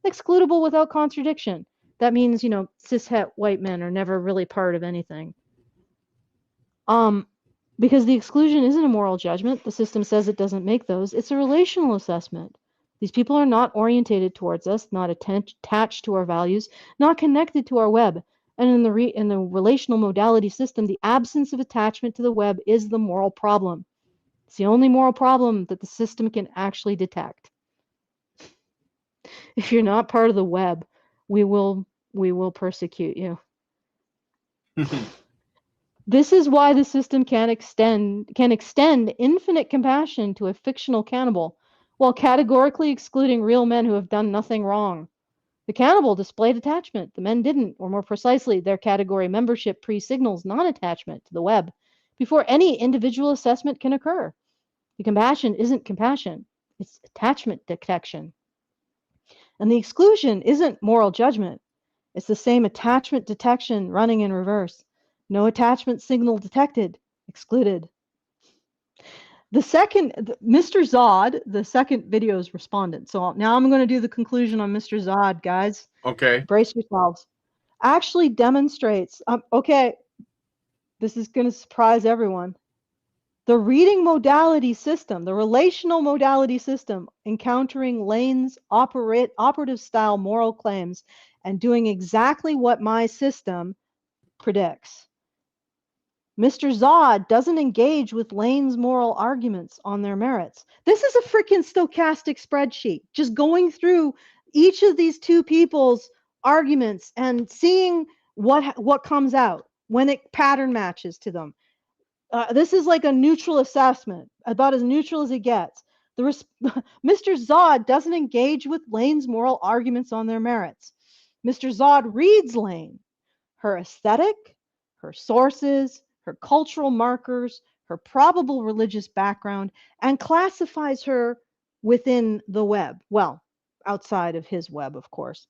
Excludable without contradiction. That means, cishet white men are never really part of anything. Because the exclusion isn't a moral judgment. The system says it doesn't make those. It's a relational assessment. These people are not orientated towards us, not attached to our values, not connected to our web. And in the relational modality system, the absence of attachment to the web is the moral problem. It's the only moral problem that the system can actually detect. If you're not part of the web, we will persecute you. This is why the system can extend infinite compassion to a fictional cannibal, while categorically excluding real men who have done nothing wrong. The cannibal displayed attachment. The men didn't, or more precisely, their category membership pre-signals non-attachment to the web before any individual assessment can occur. The compassion isn't compassion, it's attachment detection. And the exclusion isn't moral judgment. It's the same attachment detection running in reverse. No attachment signal detected, excluded. Mr. Zod, the second video's respondent. So now I'm going to do the conclusion on Mr. Zod, guys. Okay. Brace yourselves. Actually demonstrates, okay, this is going to surprise everyone. The reading modality system, the relational modality system, encountering Lane's operative style moral claims and doing exactly what my system predicts. Mr. Zod doesn't engage with Lane's moral arguments on their merits. This is a freaking stochastic spreadsheet, just going through each of these two people's arguments and seeing what comes out when it pattern matches to them. This is like a neutral assessment, about as neutral as it gets. Mr. Zod doesn't engage with Lane's moral arguments on their merits. Mr. Zod reads Lane, her aesthetic, her sources, her cultural markers, her probable religious background, and classifies her within the web. Well, outside of his web, of course.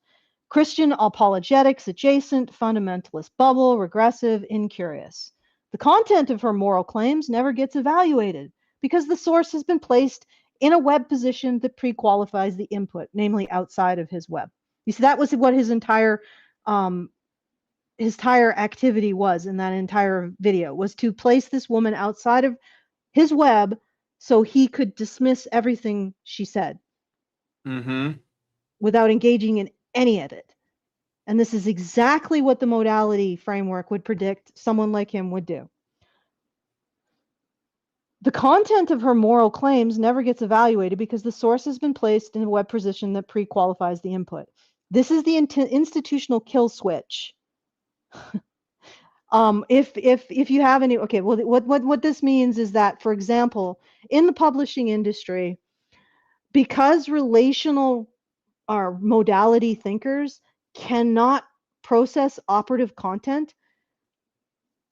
Christian apologetics adjacent, fundamentalist bubble, regressive, incurious. The content of her moral claims never gets evaluated because the source has been placed in a web position that pre-qualifies the input, namely outside of his web. You see, that was what his entire activity was in that entire video, was to place this woman outside of his web so he could dismiss everything she said without engaging in any of it. And this is exactly what the modality framework would predict someone like him would do. The content of her moral claims never gets evaluated because the source has been placed in a web position that pre-qualifies the input. This is the institutional kill switch. If you have any, okay, well, what this means is that, for example, in the publishing industry, because relational or modality thinkers cannot process operative content,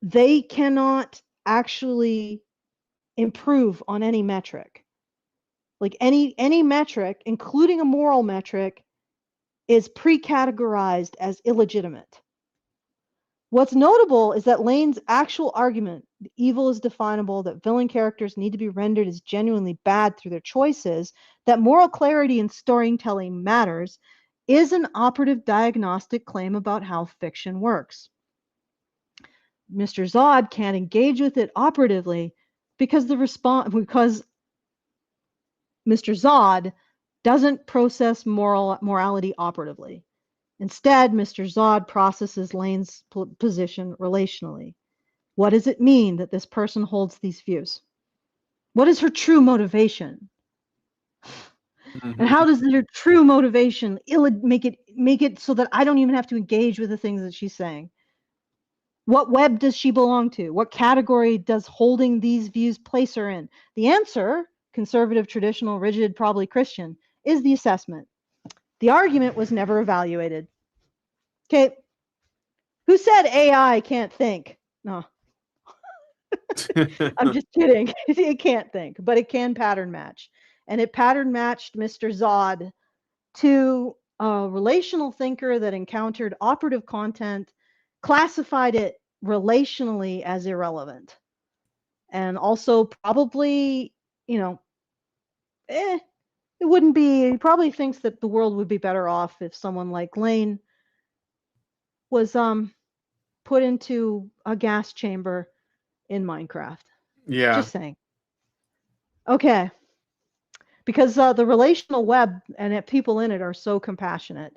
they cannot actually improve on any metric. Like any metric, including a moral metric, is pre-categorized as illegitimate. What's notable is that Lane's actual argument, that evil is definable, that villain characters need to be rendered as genuinely bad through their choices, that moral clarity in storytelling matters, is an operative diagnostic claim about how fiction works. Mr. Zod can't engage with it operatively because Mr. Zod doesn't process morality operatively. Instead, Mr. Zod processes Lane's position relationally. What does it mean that this person holds these views? What is her true motivation? And how does her true motivation make it so that I don't even have to engage with the things that she's saying? What web does she belong to? What category does holding these views place her in? The answer, conservative, traditional, rigid, probably Christian, is the assessment. The argument was never evaluated. Okay, who said AI can't think? No. I'm just kidding. It can't think, but it can pattern match. And it pattern matched Mr. Zod to a relational thinker that encountered operative content, classified it relationally as irrelevant. And also probably, it wouldn't be, he probably thinks that the world would be better off if someone like Lane was put into a gas chamber in Minecraft. Yeah. Just saying. Okay. Because the relational web and people in it are so compassionate.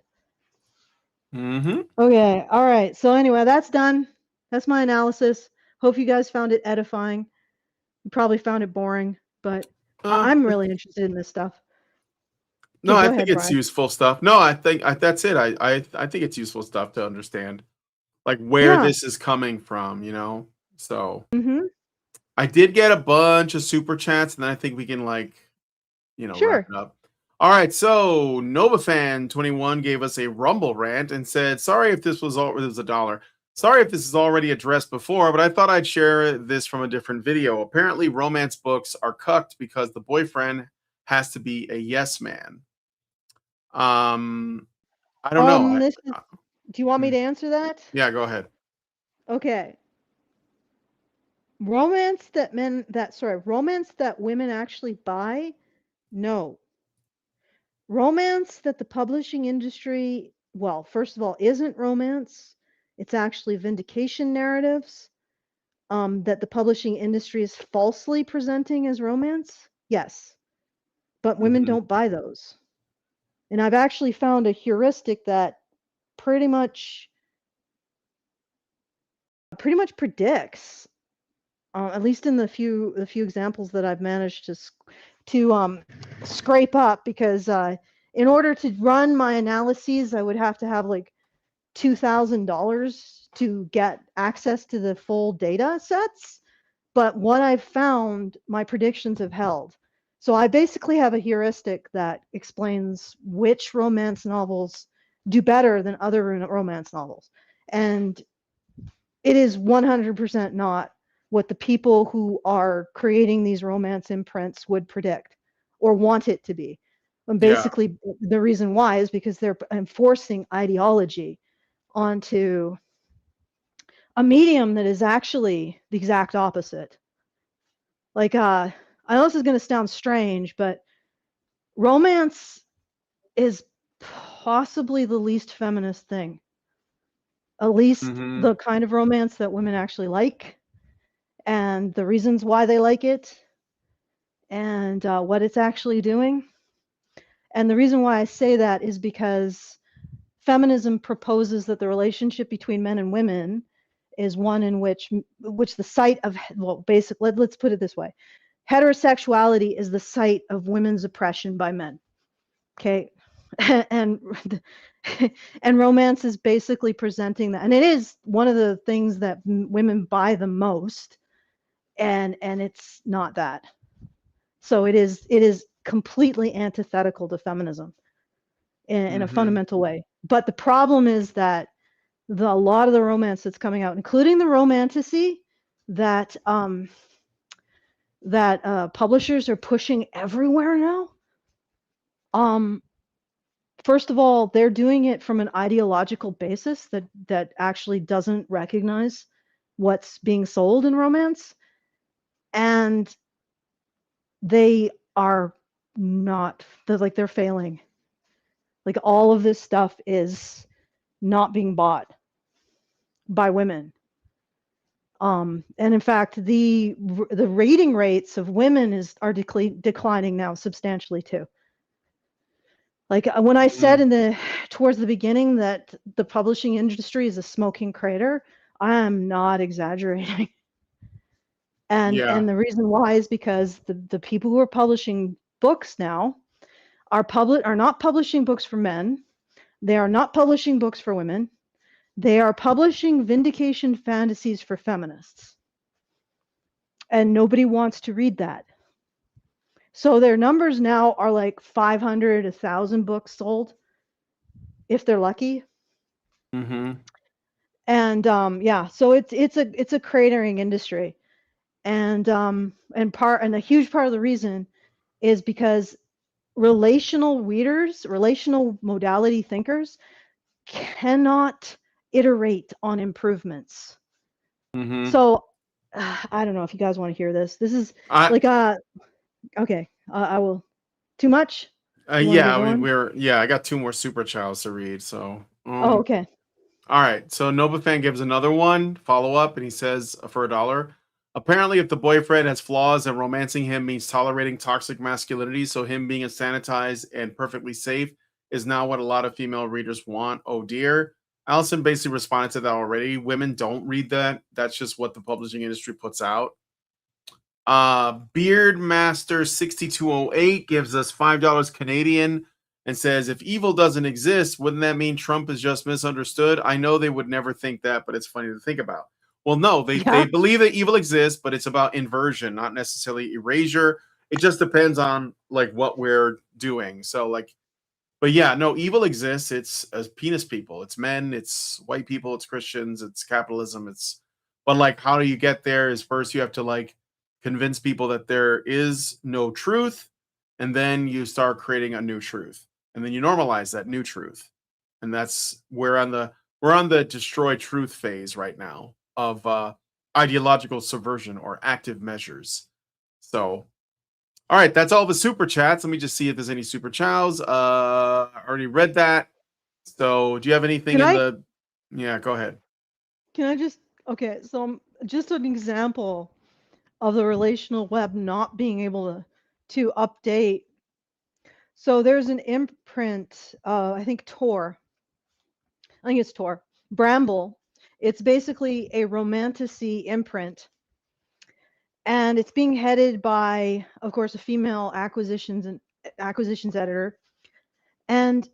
Okay. All right. So anyway, that's done. That's my analysis. Hope you guys found it edifying. You probably found it boring. but Uh, I'm really interested in this stuff. no, Okay, I go think ahead, it's Brian. useful stuff. No, I think that's it. I think it's useful stuff to understand, like where Yeah. this is coming from. So Mm-hmm. I did get a bunch of super chats, and then I think we can wrap Sure. it up. All right, so NovaFan21 gave us a Rumble rant and said, "Sorry if this was all. It was $1. Sorry if this is already addressed before, but I thought I'd share this from a different video. Apparently, romance books are cucked because the boyfriend has to be a yes man. Um, I don't know. This is. Do you want me to answer that? Yeah, go ahead. Okay. Romance that women actually buy? No. Romance that the publishing industry, well, first of all, isn't romance. It's actually vindication narratives that the publishing industry is falsely presenting as romance. Yes. But women Mhm. don't buy those. And I've actually found a heuristic that pretty much predicts, at least in the few examples that I've managed to scrape up, because in order to run my analyses, I would have to have like $2,000 to get access to the full data sets. But what I've found, my predictions have held. So I basically have a heuristic that explains which romance novels do better than other romance novels. And it is 100% not what the people who are creating these romance imprints would predict or want it to be. And Yeah. basically, the reason why is because they're enforcing ideology onto a medium that is actually the exact opposite. Like, I know this is going to sound strange, but romance is possibly the least feminist thing. At least Mhm. the kind of romance that women actually like, and the reasons why they like it, and what it's actually doing. And the reason why I say that is because feminism proposes that the relationship between men and women is one in which the site of, well, basically, let's put it this way: heterosexuality is the site of women's oppression by men. Okay. and and romance is basically presenting that, and it is one of the things that women buy the most, and it's not that. So it is completely antithetical to feminism in a fundamental way. But the problem is that a lot of the romance that's coming out, including the romantasy that publishers are pushing everywhere now, first of all, they're doing it from an ideological basis that actually doesn't recognize what's being sold in romance, and they are not. They're failing. Like, all of this stuff is not being bought by women. And in fact, the rating rates of women are declining now substantially too. Like, when I said towards the beginning that the publishing industry is a smoking crater, I am not exaggerating. And Yeah. the reason why is because the people who are publishing books now are not publishing books for men. They are not publishing books for women. They are publishing vindication fantasies for feminists. And nobody wants to read that. So their numbers now are like 500, 1,000 books sold, if they're lucky. Mhm. And yeah, so it's a cratering industry. And a huge part of the reason is because relational readers, relational modality thinkers cannot iterate on improvements. Mhm. So I don't know if you guys want to hear this. This is I like okay, I will. Too much? You want to get yeah, going? I got two more super chats to read. So Oh, okay. all right. So NovaFan gives another one follow up, and he says for $1. Apparently, if the boyfriend has flaws and romancing him means tolerating toxic masculinity, so him being sanitized and perfectly safe is not what a lot of female readers want. Oh dear. Allison basically responded to that already. Women don't read that. That's just what the publishing industry puts out. Beardmaster6208 gives us $5 Canadian and says, if evil doesn't exist, wouldn't that mean Trump is just misunderstood? I know they would never think that, but it's funny to think about. Well, no, they believe that evil exists, but it's about inversion, not necessarily erasure. It just depends on like what we're doing. So like, but yeah, no, evil exists. It's penis people, it's men, it's white people, it's Christians, it's capitalism. But like, how do you get there is first you have to like convince people that there is no truth, and then you start creating a new truth, and then you normalize that new truth. And that's we're on the destroy truth phase right now of ideological subversion or active measures. So all right, that's all the super chats. Let me just see if there's any super chows. I already read that. So do you have anything yeah, go ahead. Can I just so just an example of the relational web not being able to update. So there's an imprint, I think it's Tor, Bramble. It's basically a romantasy imprint. And it's being headed by, of course, a female acquisitions editor. And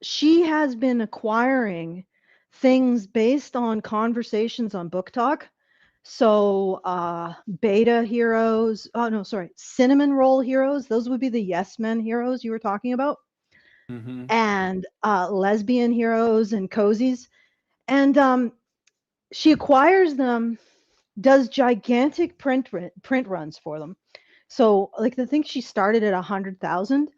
she has been acquiring things based on conversations on Book Talk. So beta heroes, cinnamon roll heroes, those would be the yes men heroes you were talking about. Mm-hmm. And lesbian heroes and cozies. And she acquires them, does gigantic print runs for them. So like I think she started at 100,000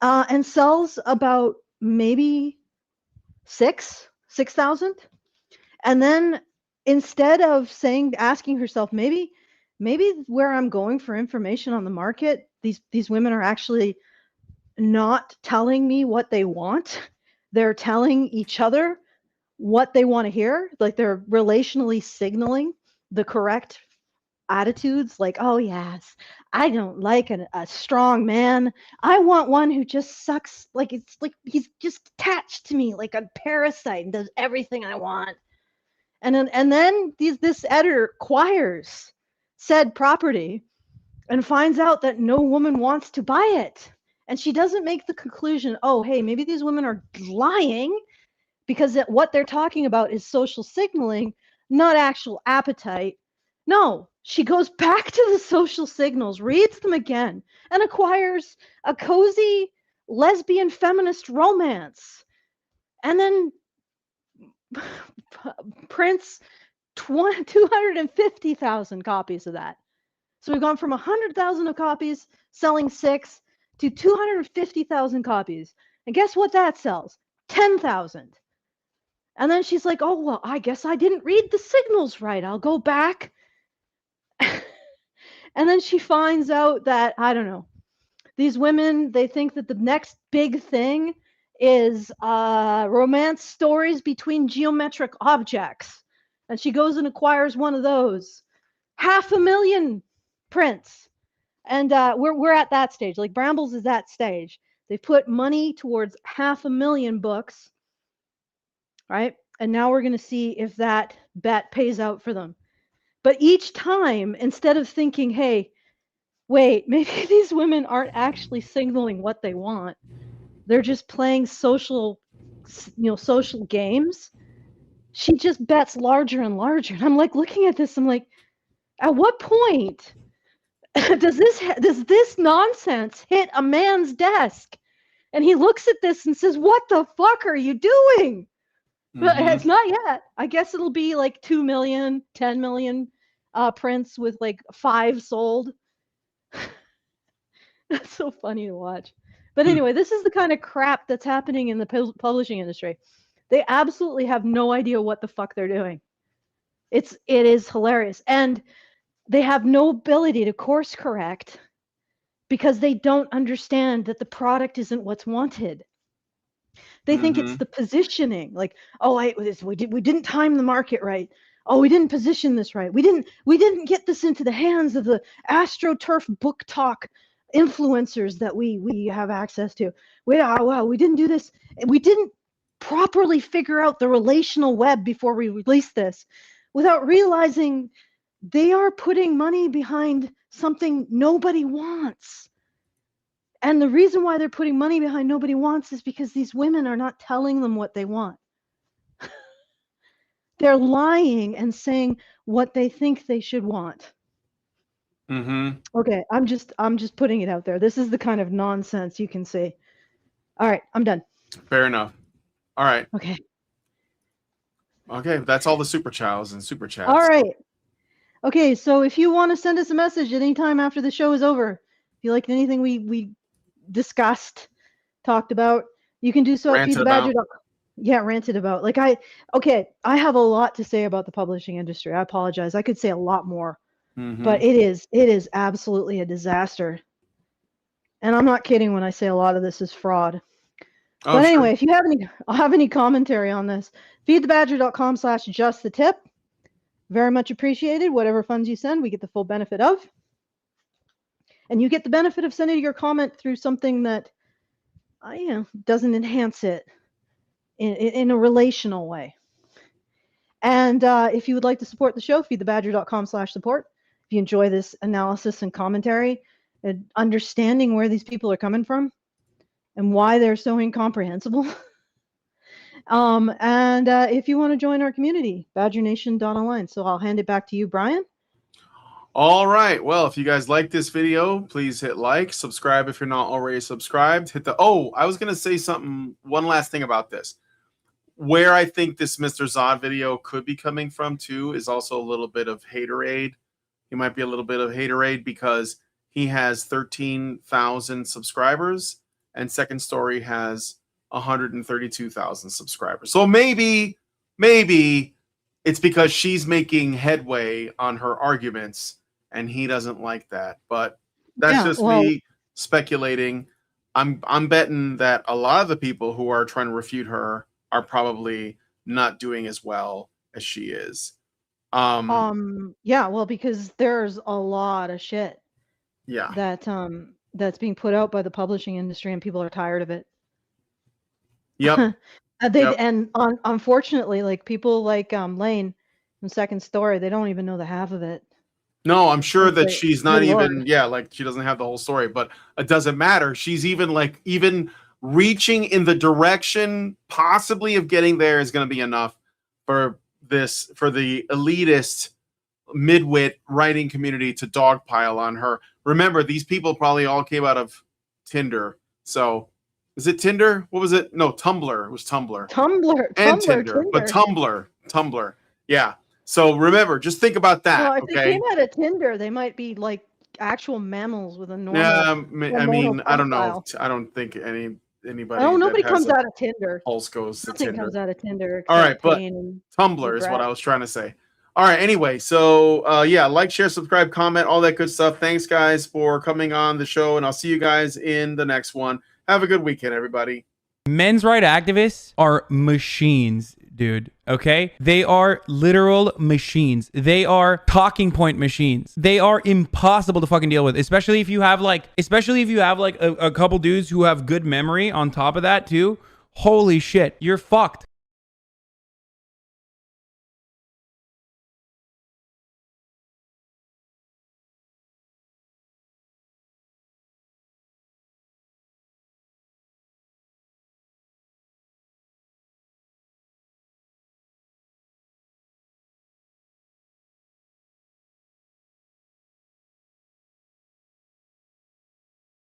and sells about maybe 6,000. And then instead of asking herself, maybe where I'm going for information on the market, these women are actually not telling me what they want. They're telling each other what they want to hear. Like they're relationally signaling the correct attitudes. Like, oh yes, I don't like a strong man. I want one who just sucks. Like it's like he's just attached to me like a parasite and does everything I want. And then this editor acquires said property and finds out that no woman wants to buy it. And she doesn't make the conclusion, oh, hey, maybe these women are lying because what they're talking about is social signaling, not actual appetite. No, she goes back to the social signals, reads them again, and acquires a cozy lesbian feminist romance. And then prints 250,000 copies of that. So we've gone from 100,000 of copies selling 6 to 250,000 copies. And guess what that sells? 10,000. And then she's like, oh, well, I guess I didn't read the signals right. I'll go back. And then she finds out that, I don't know, these women, they think that the next big thing is romance stories between geometric objects. And she goes and acquires one of those. 500,000 prints. And we're at that stage. Like Brambles is that stage. They've put money towards 500,000 books, right? And now we're going to see if that bet pays out for them. But each time, instead of thinking, hey, wait, maybe these women aren't actually signaling what they want. They're just playing social games. She just bets larger and larger. And I'm like looking at this, I'm like, at what point does this nonsense hit a man's desk? And he looks at this and says, what the fuck are you doing? But it's not yet. I guess it'll be like 2 million, 10 million prints with like 5 sold. That's so funny to watch. But anyway, this is the kind of crap that's happening in the publishing industry. They absolutely have no idea what the fuck they're doing. It is hilarious. And they have no ability to course correct because they don't understand that the product isn't what's wanted. They think it's the positioning. Like, oh, we didn't time the market right. Oh, we didn't position this right. We didn't get this into the hands of the AstroTurf Book Talk influencers that we have access to. We didn't do this. We didn't properly figure out the relational web before we released this, without realizing they are putting money behind something nobody wants. And the reason why they're putting money behind nobody wants is because these women are not telling them what they want. They're lying and saying what they think they should want. Mm-hmm. Okay, I'm just putting it out there. This is the kind of nonsense you can see. All right, I'm done. Fair enough. All right. Okay. Okay, that's all the super chows and super chats. All right. Okay, so if you want to send us a message at any time after the show is over, if you liked anything we discussed, talked about, you can do so at Ranted about. feedthebadger.com. Yeah, ranted about. Like I have a lot to say about the publishing industry. I apologize. I could say a lot more, Mhm. but it is absolutely a disaster. And I'm not kidding when I say a lot of this is fraud. Oh, But sure. anyway, if you have any commentary on this, feedthebadger.com/justthetip. Very much appreciated. Whatever funds you send, we get the full benefit of. And you get the benefit of sending your comment through something that doesn't enhance it in a relational way. And if you would like to support the show, feedthebadger.com/support. If you enjoy this analysis and commentary, and understanding where these people are coming from and why they're so incomprehensible. And if you want to join our community, badgernation.online. So I'll hand it back to you, Brian. All right. Well, if you guys like this video, please hit like, subscribe if you're not already subscribed. Hit the I was gonna say one last thing about this. Where I think this Mr. Zod video could be coming from too is also a little bit of haterade. He might be a little bit of haterade because he has 13,000 subscribers and Second Story has 132,000 subscribers. So maybe it's because she's making headway on her arguments and he doesn't like that. But that's me speculating. I'm betting that a lot of the people who are trying to refute her are probably not doing as well as she is. Yeah, well, because there's a lot of shit that's being put out by the publishing industry and people are tired of it. Yep. And unfortunately, like people like Lane from Second Story, they don't even know the half of it. No, I'm sure that like, she's not good even Lord. like she doesn't have the whole story, but it doesn't matter. She's even reaching in the direction possibly of getting there is going to be enough for the elitist midwit writing community to dogpile on her. Remember, these people probably all came out of Tinder. So is it Tinder? What was it? No, Tumblr. It was Tumblr. And Tinder. But Tumblr. Yeah. So remember, just think about that. Well, if okay? they came out of Tinder, they might be like actual mammals with a normal. Yeah, I mean, I don't know. I don't think anybody. Oh, nobody comes out of Tinder. Pulse goes to Nothing Tinder. comes out of Tinder. All right, but Tumblr is what I was trying to say. All right. Anyway, so yeah, like, share, subscribe, comment, all that good stuff. Thanks, guys, for coming on the show, and I'll see you guys in the next one. Have a good weekend, everybody. Men's rights activists are machines, dude. Okay? They are literal machines. They are talking point machines. They are impossible to fucking deal with, especially if you have like a couple dudes who have good memory on top of that too. Holy shit, you're fucked.